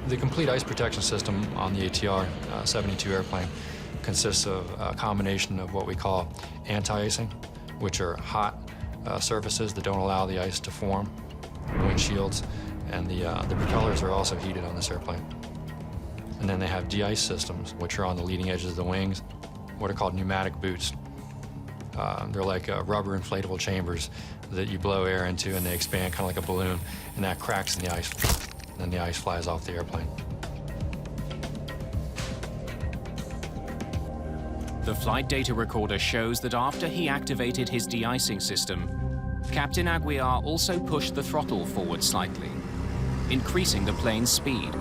The complete ice protection system on the ATR-72 airplane consists of a combination of what we call anti-icing, which are hot surfaces that don't allow the ice to form, windshields, and the propellers are also heated on this airplane. And then they have de-ice systems, which are on the leading edges of the wings, what are called pneumatic boots. They're like rubber inflatable chambers that you blow air into, and they expand kind of like a balloon, and that cracks in the ice. Then the ice flies off the airplane. The flight data recorder shows that after he activated his de-icing system, Captain Aguiar also pushed the throttle forward slightly, increasing the plane's speed.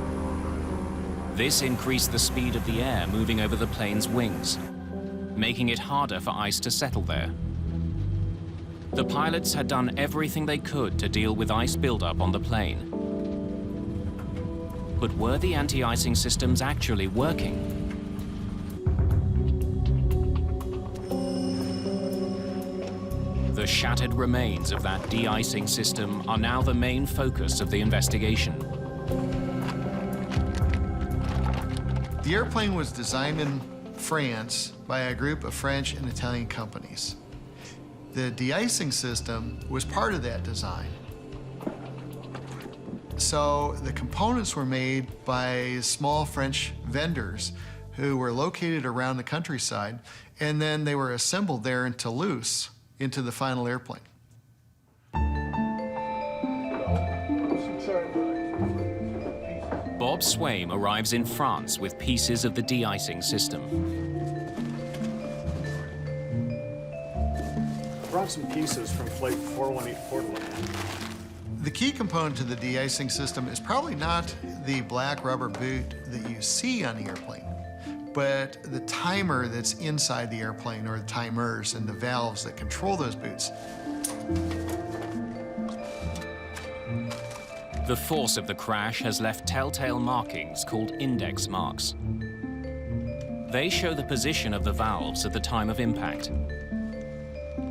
This increased the speed of the air moving over the plane's wings, making it harder for ice to settle there. The pilots had done everything they could to deal with ice buildup on the plane. But were the anti-icing systems actually working? The shattered remains of that de-icing system are now the main focus of the investigation. The airplane was designed in France by a group of French and Italian companies. The de-icing system was part of that design. So the components were made by small French vendors who were located around the countryside, and then they were assembled there in Toulouse into the final airplane. Bob Swaim arrives in France with pieces of the de-icing system. I brought some pieces from Flight 4184 to look at. The key component to the de-icing system is probably not the black rubber boot that you see on the airplane, but the timer that's inside the airplane, or the timers and the valves that control those boots. The force of the crash has left telltale markings called index marks. They show the position of the valves at the time of impact.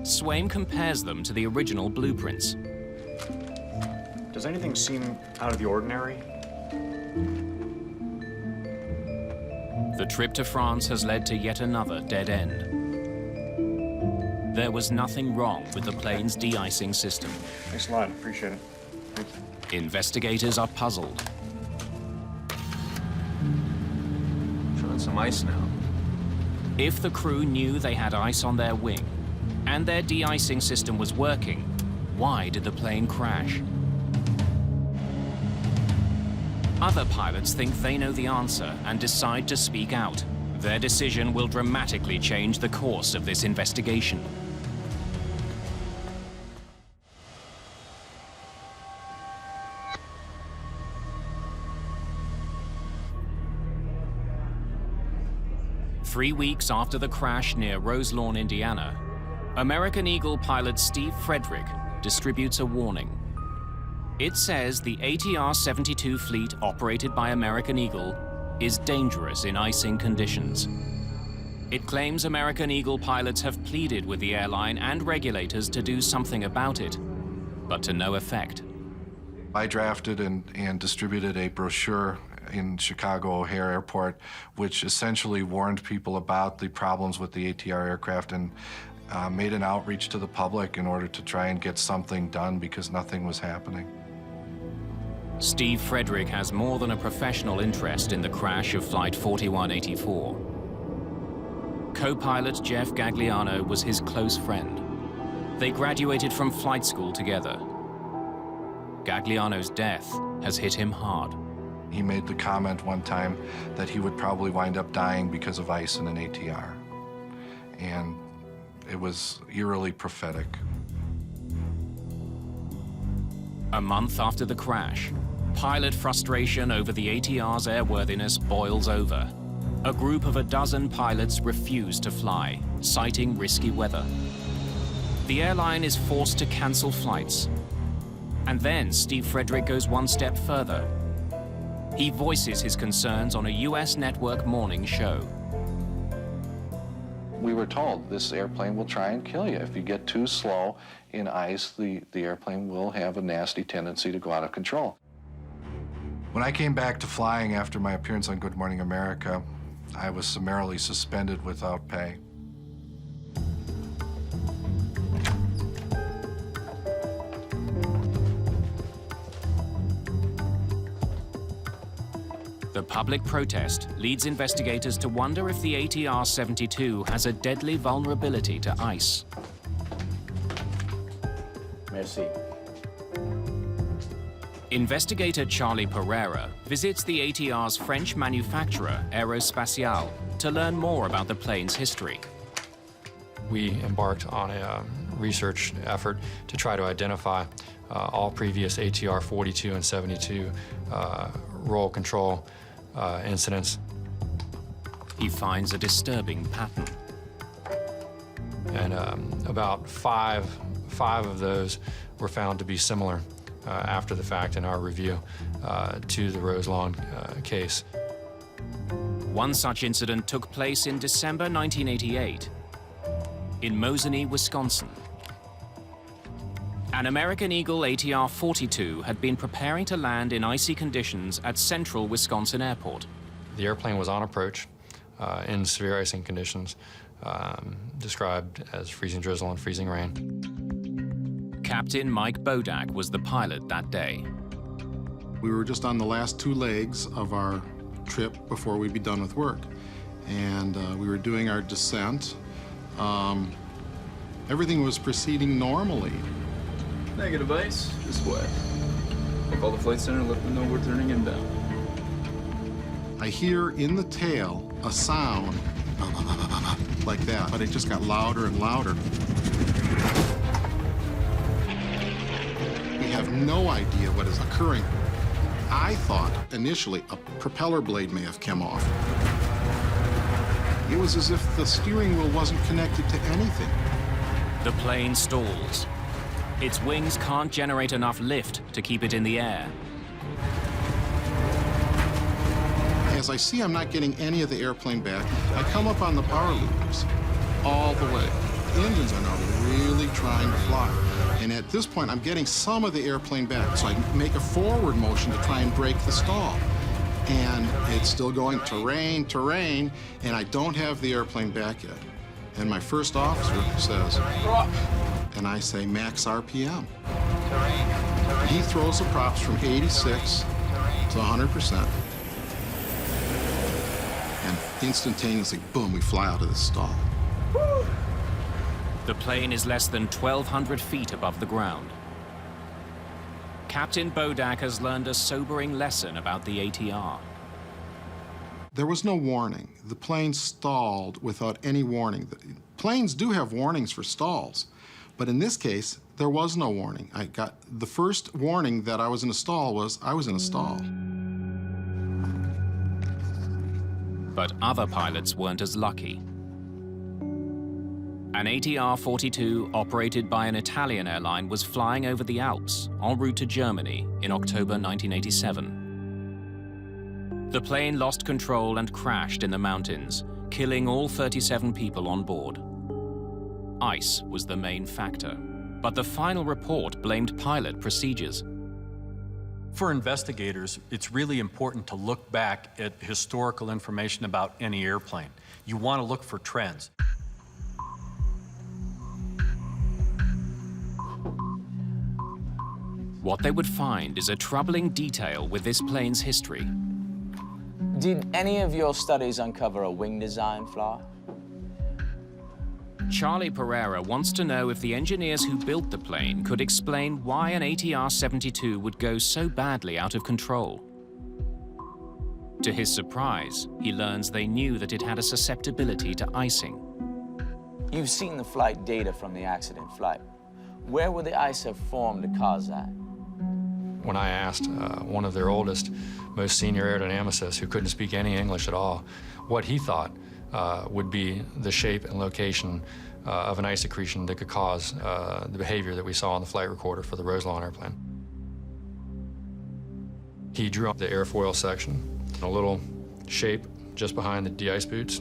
Swaim compares them to the original blueprints. Does anything seem out of the ordinary? The trip to France has led to yet another dead end. There was nothing wrong with the plane's de-icing system. Thanks a lot, appreciate it. Thank you. Investigators are puzzled. Showing some ice now. If the crew knew they had ice on their wing and their de-icing system was working, why did the plane crash? Other pilots think they know the answer and decide to speak out. Their decision will dramatically change the course of this investigation. Three weeks after the crash near Roselawn, Indiana, American Eagle pilot Steve Frederick distributes a warning. It says the ATR-72 fleet operated by American Eagle is dangerous in icing conditions. It claims American Eagle pilots have pleaded with the airline and regulators to do something about it, but to no effect. I drafted and distributed a brochure in Chicago O'Hare Airport, which essentially warned people about the problems with the ATR aircraft and made an outreach to the public in order to try and get something done because nothing was happening. Steve Frederick has more than a professional interest in the crash of Flight 4184. Co-pilot Jeff Gagliano was his close friend. They graduated from flight school together. Gagliano's death has hit him hard. He made the comment one time that he would probably wind up dying because of ice in an ATR. And it was eerily prophetic. A month after the crash, pilot frustration over the ATR's airworthiness boils over. A group of a dozen pilots refuse to fly, citing risky weather. The airline is forced to cancel flights. And then Steve Frederick goes one step further. He voices his concerns on a US network morning show. We were told this airplane will try and kill you. If you get too slow in ice, the airplane will have a nasty tendency to go out of control. When I came back to flying after my appearance on Good Morning America, I was summarily suspended without pay. The public protest leads investigators to wonder if the ATR-72 has a deadly vulnerability to ice. Merci. Investigator Charlie Pereira visits the ATR's French manufacturer, Aerospatiale, to learn more about the plane's history. We embarked on a research effort to try to identify all previous ATR 42 and 72 roll control incidents. He finds a disturbing pattern. And about five of those were found to be similar after the fact in our review to the Roselawn case. One such incident took place in December 1988 in Mosinee, Wisconsin. An American Eagle ATR 42 had been preparing to land in icy conditions at Central Wisconsin Airport. The airplane was on approach in severe icing conditions, described as freezing drizzle and freezing rain. Captain Mike Bodak was the pilot that day. We were just on the last 2 legs of our trip before we'd be done with work. And we were doing our descent. Everything was proceeding normally. Negative ice, just wet. I'll call the flight center, let them know we're turning inbound. I hear in the tail a sound like that, but it just got louder and louder. We have no idea what is occurring. I thought initially a propeller blade may have come off. It was as if the steering wheel wasn't connected to anything. The plane stalls. Its wings can't generate enough lift to keep it in the air. As I see I'm not getting any of the airplane back, I come up on the power levers all the way. The engines are now really trying to fly. And at this point, I'm getting some of the airplane back, so I make a forward motion to try and break the stall. And it's still going terrain, terrain, and I don't have the airplane back yet. And my first officer says, and I say max RPM. He throws the props from 86 to 100%. And instantaneously, boom, we fly out of the stall. The plane is less than 1,200 feet above the ground. Captain Bodak has learned a sobering lesson about the ATR. There was no warning. The plane stalled without any warning. Planes do have warnings for stalls, but in this case, there was no warning. I got the first warning that I was in a stall was I was in a stall. But other pilots weren't as lucky. An ATR-42 operated by an Italian airline was flying over the Alps en route to Germany in October 1987. The plane lost control and crashed in the mountains, killing all 37 people on board. Ice was the main factor, but the final report blamed pilot procedures. For investigators, it's really important to look back at historical information about any airplane. You want to look for trends. What they would find is a troubling detail with this plane's history. Did any of your studies uncover a wing design flaw? Charlie Pereira wants to know if the engineers who built the plane could explain why an ATR-72 would go so badly out of control. To his surprise, he learns they knew that it had a susceptibility to icing. You've seen the flight data from the accident flight. Where would the ice have formed to cause that? When I asked one of their oldest, most senior aerodynamicists who couldn't speak any English at all, what he thought would be the shape and location of an ice accretion that could cause the behavior that we saw on the flight recorder for the Roselawn airplane. He drew up the airfoil section, a little shape just behind the de-ice boots,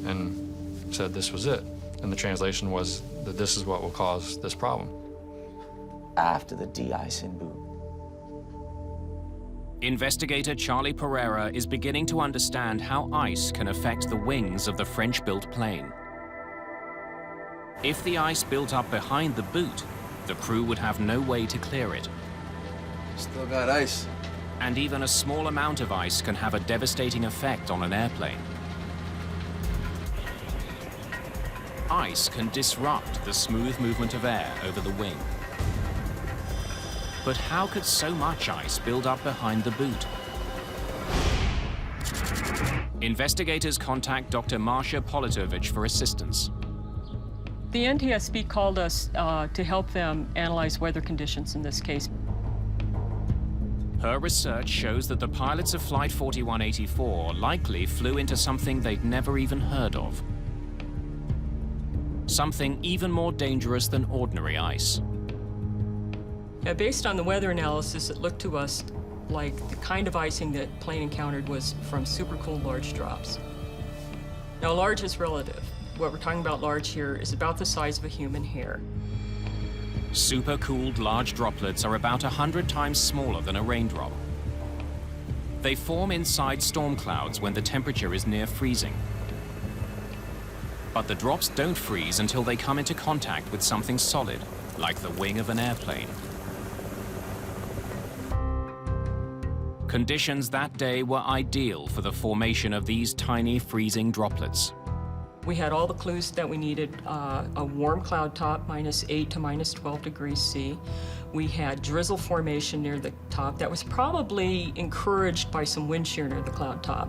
and said this was it. And the translation was that this is what will cause this problem. After the de-icing boot. Investigator Charlie Pereira is beginning to understand how ice can affect the wings of the French-built plane. If the ice built up behind the boot, the crew would have no way to clear it. Still got ice. And even a small amount of ice can have a devastating effect on an airplane. Ice can disrupt the smooth movement of air over the wing. But how could so much ice build up behind the boot? Investigators contact Dr. Marcia Politovich for assistance. The NTSB called us to help them analyze weather conditions in this case. Her research shows that the pilots of Flight 4184 likely flew into something they'd never even heard of. Something even more dangerous than ordinary ice. Now, based on the weather analysis, it looked to us like the kind of icing that plane encountered was from supercooled large drops. Now, large is relative. What we're talking about large here is about the size of a human hair. Supercooled large droplets are about 100 times smaller than a raindrop. They form inside storm clouds when the temperature is near freezing. But the drops don't freeze until they come into contact with something solid, like the wing of an airplane. Conditions that day were ideal for the formation of these tiny freezing droplets. We had all the clues that we needed, a warm cloud top, -8 to -12 degrees C. We had drizzle formation near the top that was probably encouraged by some wind shear near the cloud top,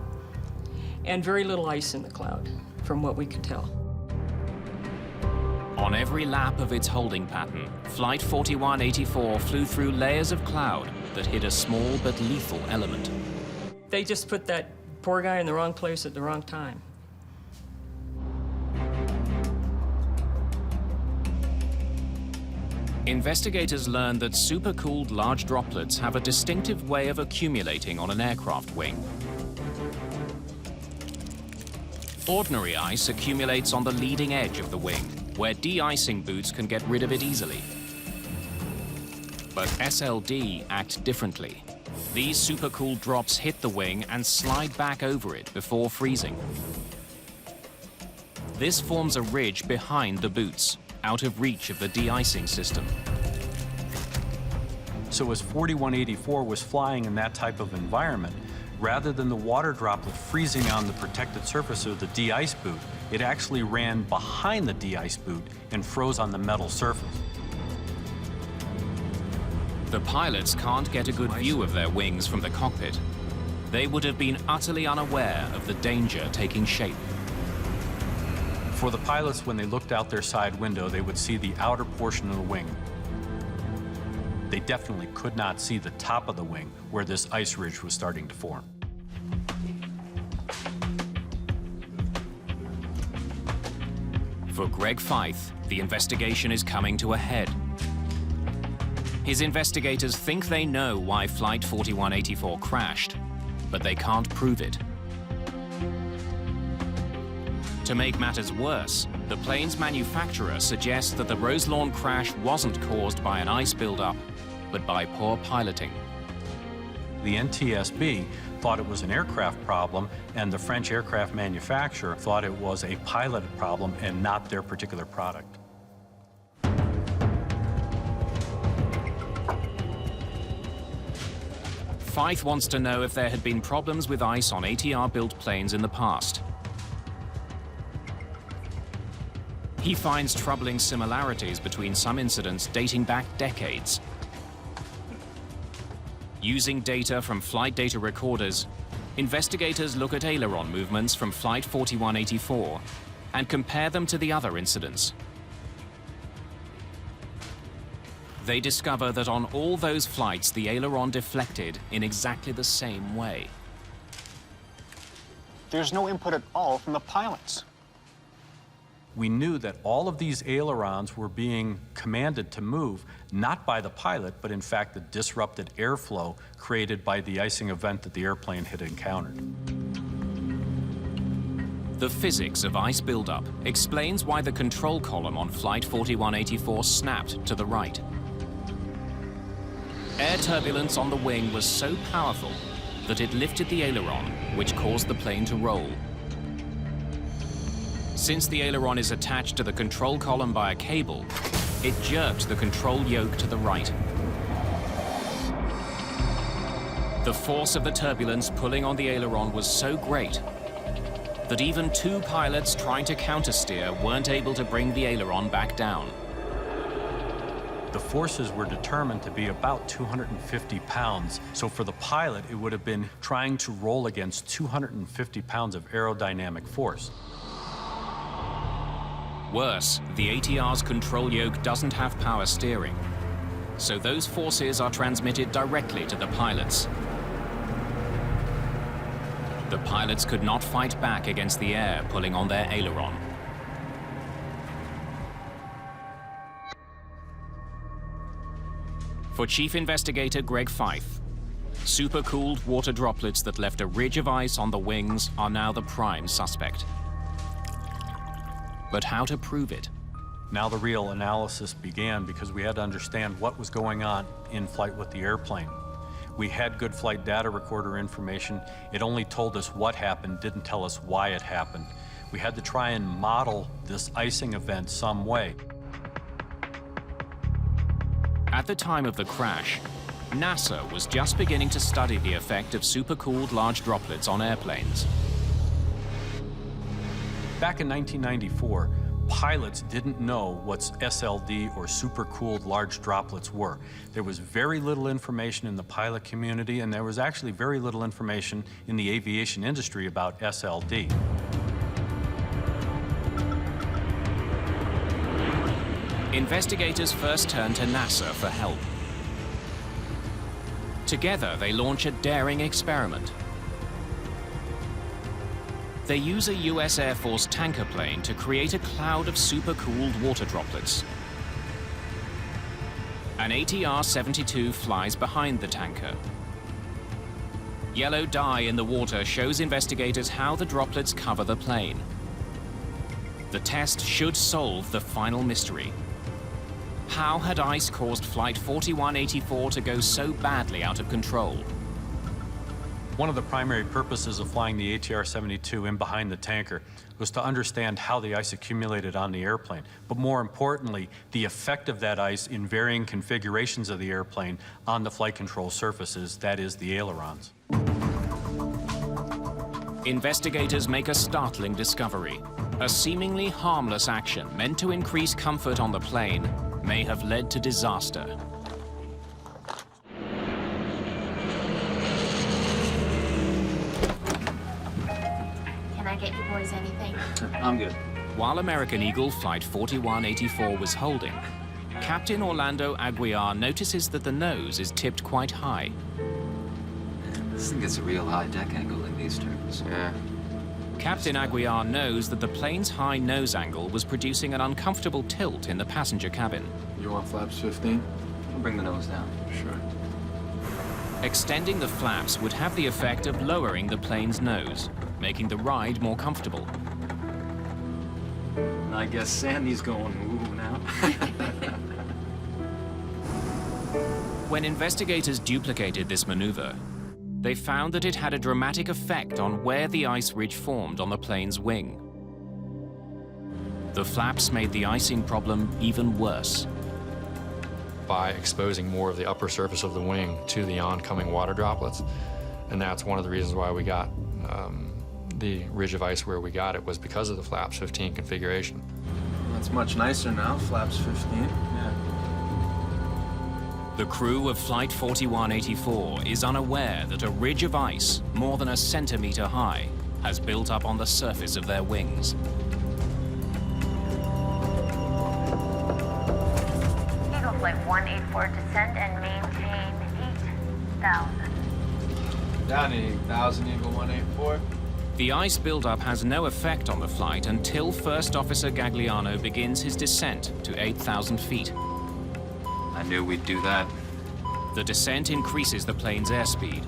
and very little ice in the cloud, from what we could tell. On every lap of its holding pattern, Flight 4184 flew through layers of cloud that hid a small but lethal element. They just put that poor guy in the wrong place at the wrong time. Investigators learned that supercooled large droplets have a distinctive way of accumulating on an aircraft wing. Ordinary ice accumulates on the leading edge of the wing, where de-icing boots can get rid of it easily. But SLD act differently. These supercooled drops hit the wing and slide back over it before freezing. This forms a ridge behind the boots, out of reach of the de-icing system. So as 4184 was flying in that type of environment, rather than the water droplet freezing on the protected surface of the de-ice boot, it actually ran behind the de-ice boot and froze on the metal surface. The pilots can't get a good view of their wings from the cockpit. They would have been utterly unaware of the danger taking shape. For the pilots, when they looked out their side window, they would see the outer portion of the wing. They definitely could not see the top of the wing where this ice ridge was starting to form. For Greg Feith, the investigation is coming to a head. His investigators think they know why Flight 4184 crashed, but they can't prove it. To make matters worse, the plane's manufacturer suggests that the Roselawn crash wasn't caused by an ice buildup, but by poor piloting. The NTSB thought it was an aircraft problem, and the French aircraft manufacturer thought it was a pilot problem and not their particular product. Feith wants to know if there had been problems with ice on ATR-built planes in the past. He finds troubling similarities between some incidents dating back decades. Using data from flight data recorders, investigators look at aileron movements from Flight 4184 and compare them to the other incidents. They discover that on all those flights, the aileron deflected in exactly the same way. There's no input at all from the pilots. We knew that all of these ailerons were being commanded to move, not by the pilot, but in fact the disrupted airflow created by the icing event that the airplane had encountered. The physics of ice buildup explains why the control column on Flight 4184 snapped to the right. Air turbulence on the wing was so powerful that it lifted the aileron, which caused the plane to roll. Since the aileron is attached to the control column by a cable, it jerked the control yoke to the right. The force of the turbulence pulling on the aileron was so great that even two pilots trying to countersteer weren't able to bring the aileron back down. The forces were determined to be about 250 pounds, so for the pilot, it would have been trying to roll against 250 pounds of aerodynamic force. Worse, the ATR's control yoke doesn't have power steering, so those forces are transmitted directly to the pilots. The pilots could not fight back against the air pulling on their aileron. For Chief Investigator Greg Feith, supercooled water droplets that left a ridge of ice on the wings are now the prime suspect. But how to prove it? Now the real analysis began because we had to understand what was going on in flight with the airplane. We had good flight data recorder information. It only told us what happened, didn't tell us why it happened. We had to try and model this icing event some way. At the time of the crash, NASA was just beginning to study the effect of supercooled large droplets on airplanes. Back in 1994, pilots didn't know what SLD or supercooled large droplets were. There was very little information in the pilot community, and there was actually very little information in the aviation industry about SLD. Investigators first turned to NASA for help. Together, they launch a daring experiment. They use a US Air Force tanker plane to create a cloud of supercooled water droplets. An ATR-72 flies behind the tanker. Yellow dye in the water shows investigators how the droplets cover the plane. The test should solve the final mystery. How had ice caused Flight 4184 to go so badly out of control? One of the primary purposes of flying the ATR-72 in behind the tanker was to understand how the ice accumulated on the airplane, but more importantly, the effect of that ice in varying configurations of the airplane on the flight control surfaces, that is, the ailerons. Investigators make a startling discovery. A seemingly harmless action meant to increase comfort on the plane may have led to disaster. Can I get you boys anything? I'm good. While American Eagle Flight 4184 was holding, Captain Orlando Aguiar notices that the nose is tipped quite high. This thing gets a real high deck angle in these turns. Yeah. Captain Aguiar knows that the plane's high nose angle was producing an uncomfortable tilt in the passenger cabin. You want flaps 15? I'll bring the nose down. Sure. Extending the flaps would have the effect of lowering the plane's nose, making the ride more comfortable. I guess Sandy's going woo now. When investigators duplicated this maneuver, they found that it had a dramatic effect on where the ice ridge formed on the plane's wing. The flaps made the icing problem even worse. By exposing more of the upper surface of the wing to the oncoming water droplets, and that's one of the reasons why we got the ridge of ice where we got it, was because of the flaps 15 configuration. That's much nicer now, flaps 15. Yeah. The crew of Flight 4184 is unaware that a ridge of ice, more than a centimeter high, has built up on the surface of their wings. Eagle Flight 184, descend and maintain 8,000. Down 8,000, Eagle 184. The ice buildup has no effect on the flight until First Officer Gagliano begins his descent to 8,000 feet. I knew we'd do that. The descent increases the plane's airspeed.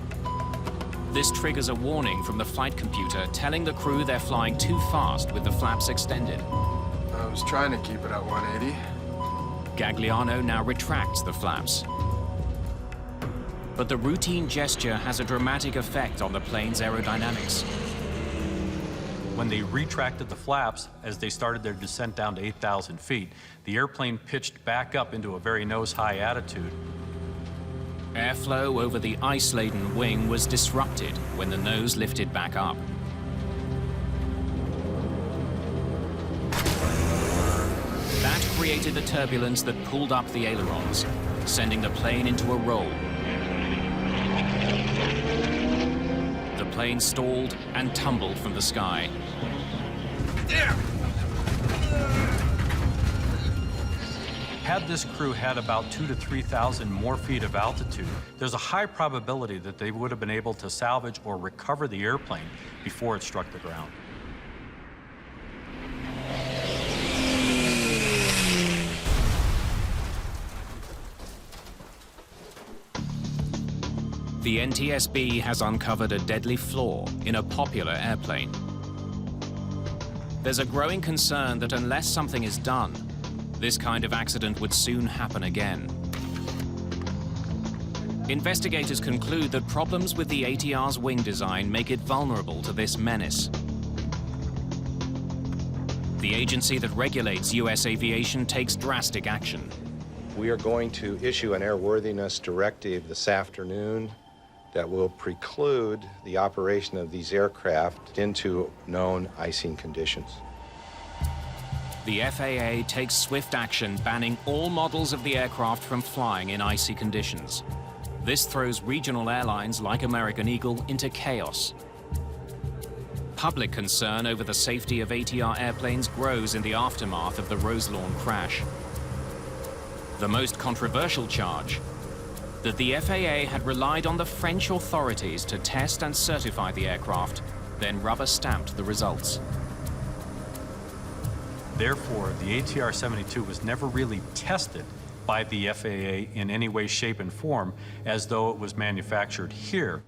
This triggers a warning from the flight computer telling the crew they're flying too fast with the flaps extended. I was trying to keep it at 180. Gagliano now retracts the flaps. But the routine gesture has a dramatic effect on the plane's aerodynamics. When they retracted the flaps, as they started their descent down to 8,000 feet, the airplane pitched back up into a very nose-high attitude. Airflow over the ice-laden wing was disrupted when the nose lifted back up. That created the turbulence that pulled up the ailerons, sending the plane into a roll. The plane stalled and tumbled from the sky. Had this crew had about 2,000 to 3,000 more feet of altitude, there's a high probability that they would have been able to salvage or recover the airplane before it struck the ground. The NTSB has uncovered a deadly flaw in a popular airplane. There's a growing concern that unless something is done, this kind of accident would soon happen again. Investigators conclude that problems with the ATR's wing design make it vulnerable to this menace. The agency that regulates US aviation takes drastic action. We are going to issue an airworthiness directive this afternoon that will preclude the operation of these aircraft into known icing conditions. The FAA takes swift action, banning all models of the aircraft from flying in icy conditions. This throws regional airlines like American Eagle into chaos. Public concern over the safety of ATR airplanes grows in the aftermath of the Roselawn crash. The most controversial charge, that the FAA had relied on the French authorities to test and certify the aircraft, then rubber-stamped the results. Therefore, the ATR-72 was never really tested by the FAA in any way, shape, and form as though it was manufactured here.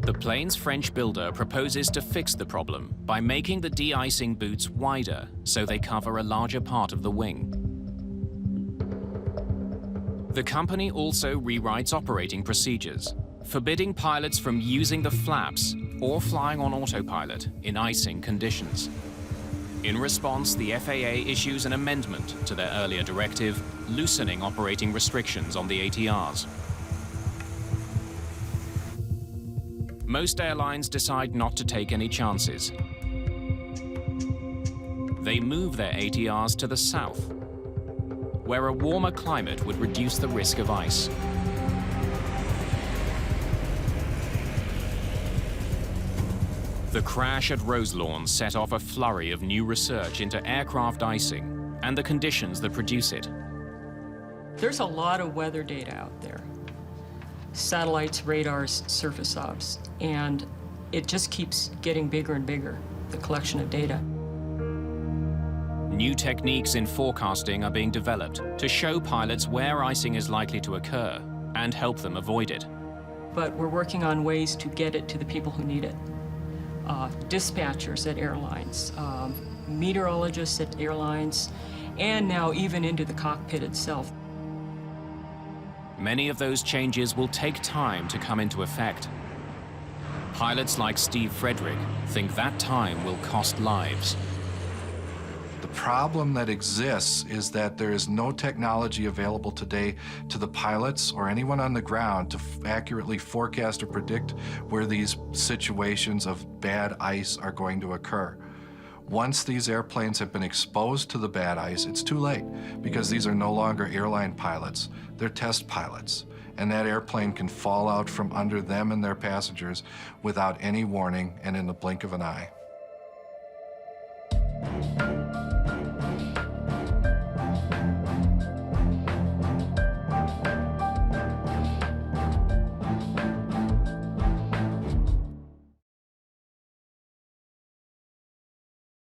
The plane's French builder proposes to fix the problem by making the de-icing boots wider so they cover a larger part of the wing. The company also rewrites operating procedures, forbidding pilots from using the flaps or flying on autopilot in icing conditions. In response, the FAA issues an amendment to their earlier directive, loosening operating restrictions on the ATRs. Most airlines decide not to take any chances. They move their ATRs to the south, where a warmer climate would reduce the risk of ice. The crash at Roselawn set off a flurry of new research into aircraft icing and the conditions that produce it. There's a lot of weather data out there. Satellites, radars, surface obs, and it just keeps getting bigger and bigger, the collection of data. New techniques in forecasting are being developed to show pilots where icing is likely to occur and help them avoid it. But we're working on ways to get it to the people who need it. Dispatchers at airlines, meteorologists at airlines, and now even into the cockpit itself. Many of those changes will take time to come into effect. Pilots like Steve Frederick think that time will cost lives. The problem that exists is that there is no technology available today to the pilots or anyone on the ground to accurately forecast or predict where these situations of bad ice are going to occur. Once these airplanes have been exposed to the bad ice, it's too late because these are no longer airline pilots, they're test pilots. And that airplane can fall out from under them and their passengers without any warning and in the blink of an eye.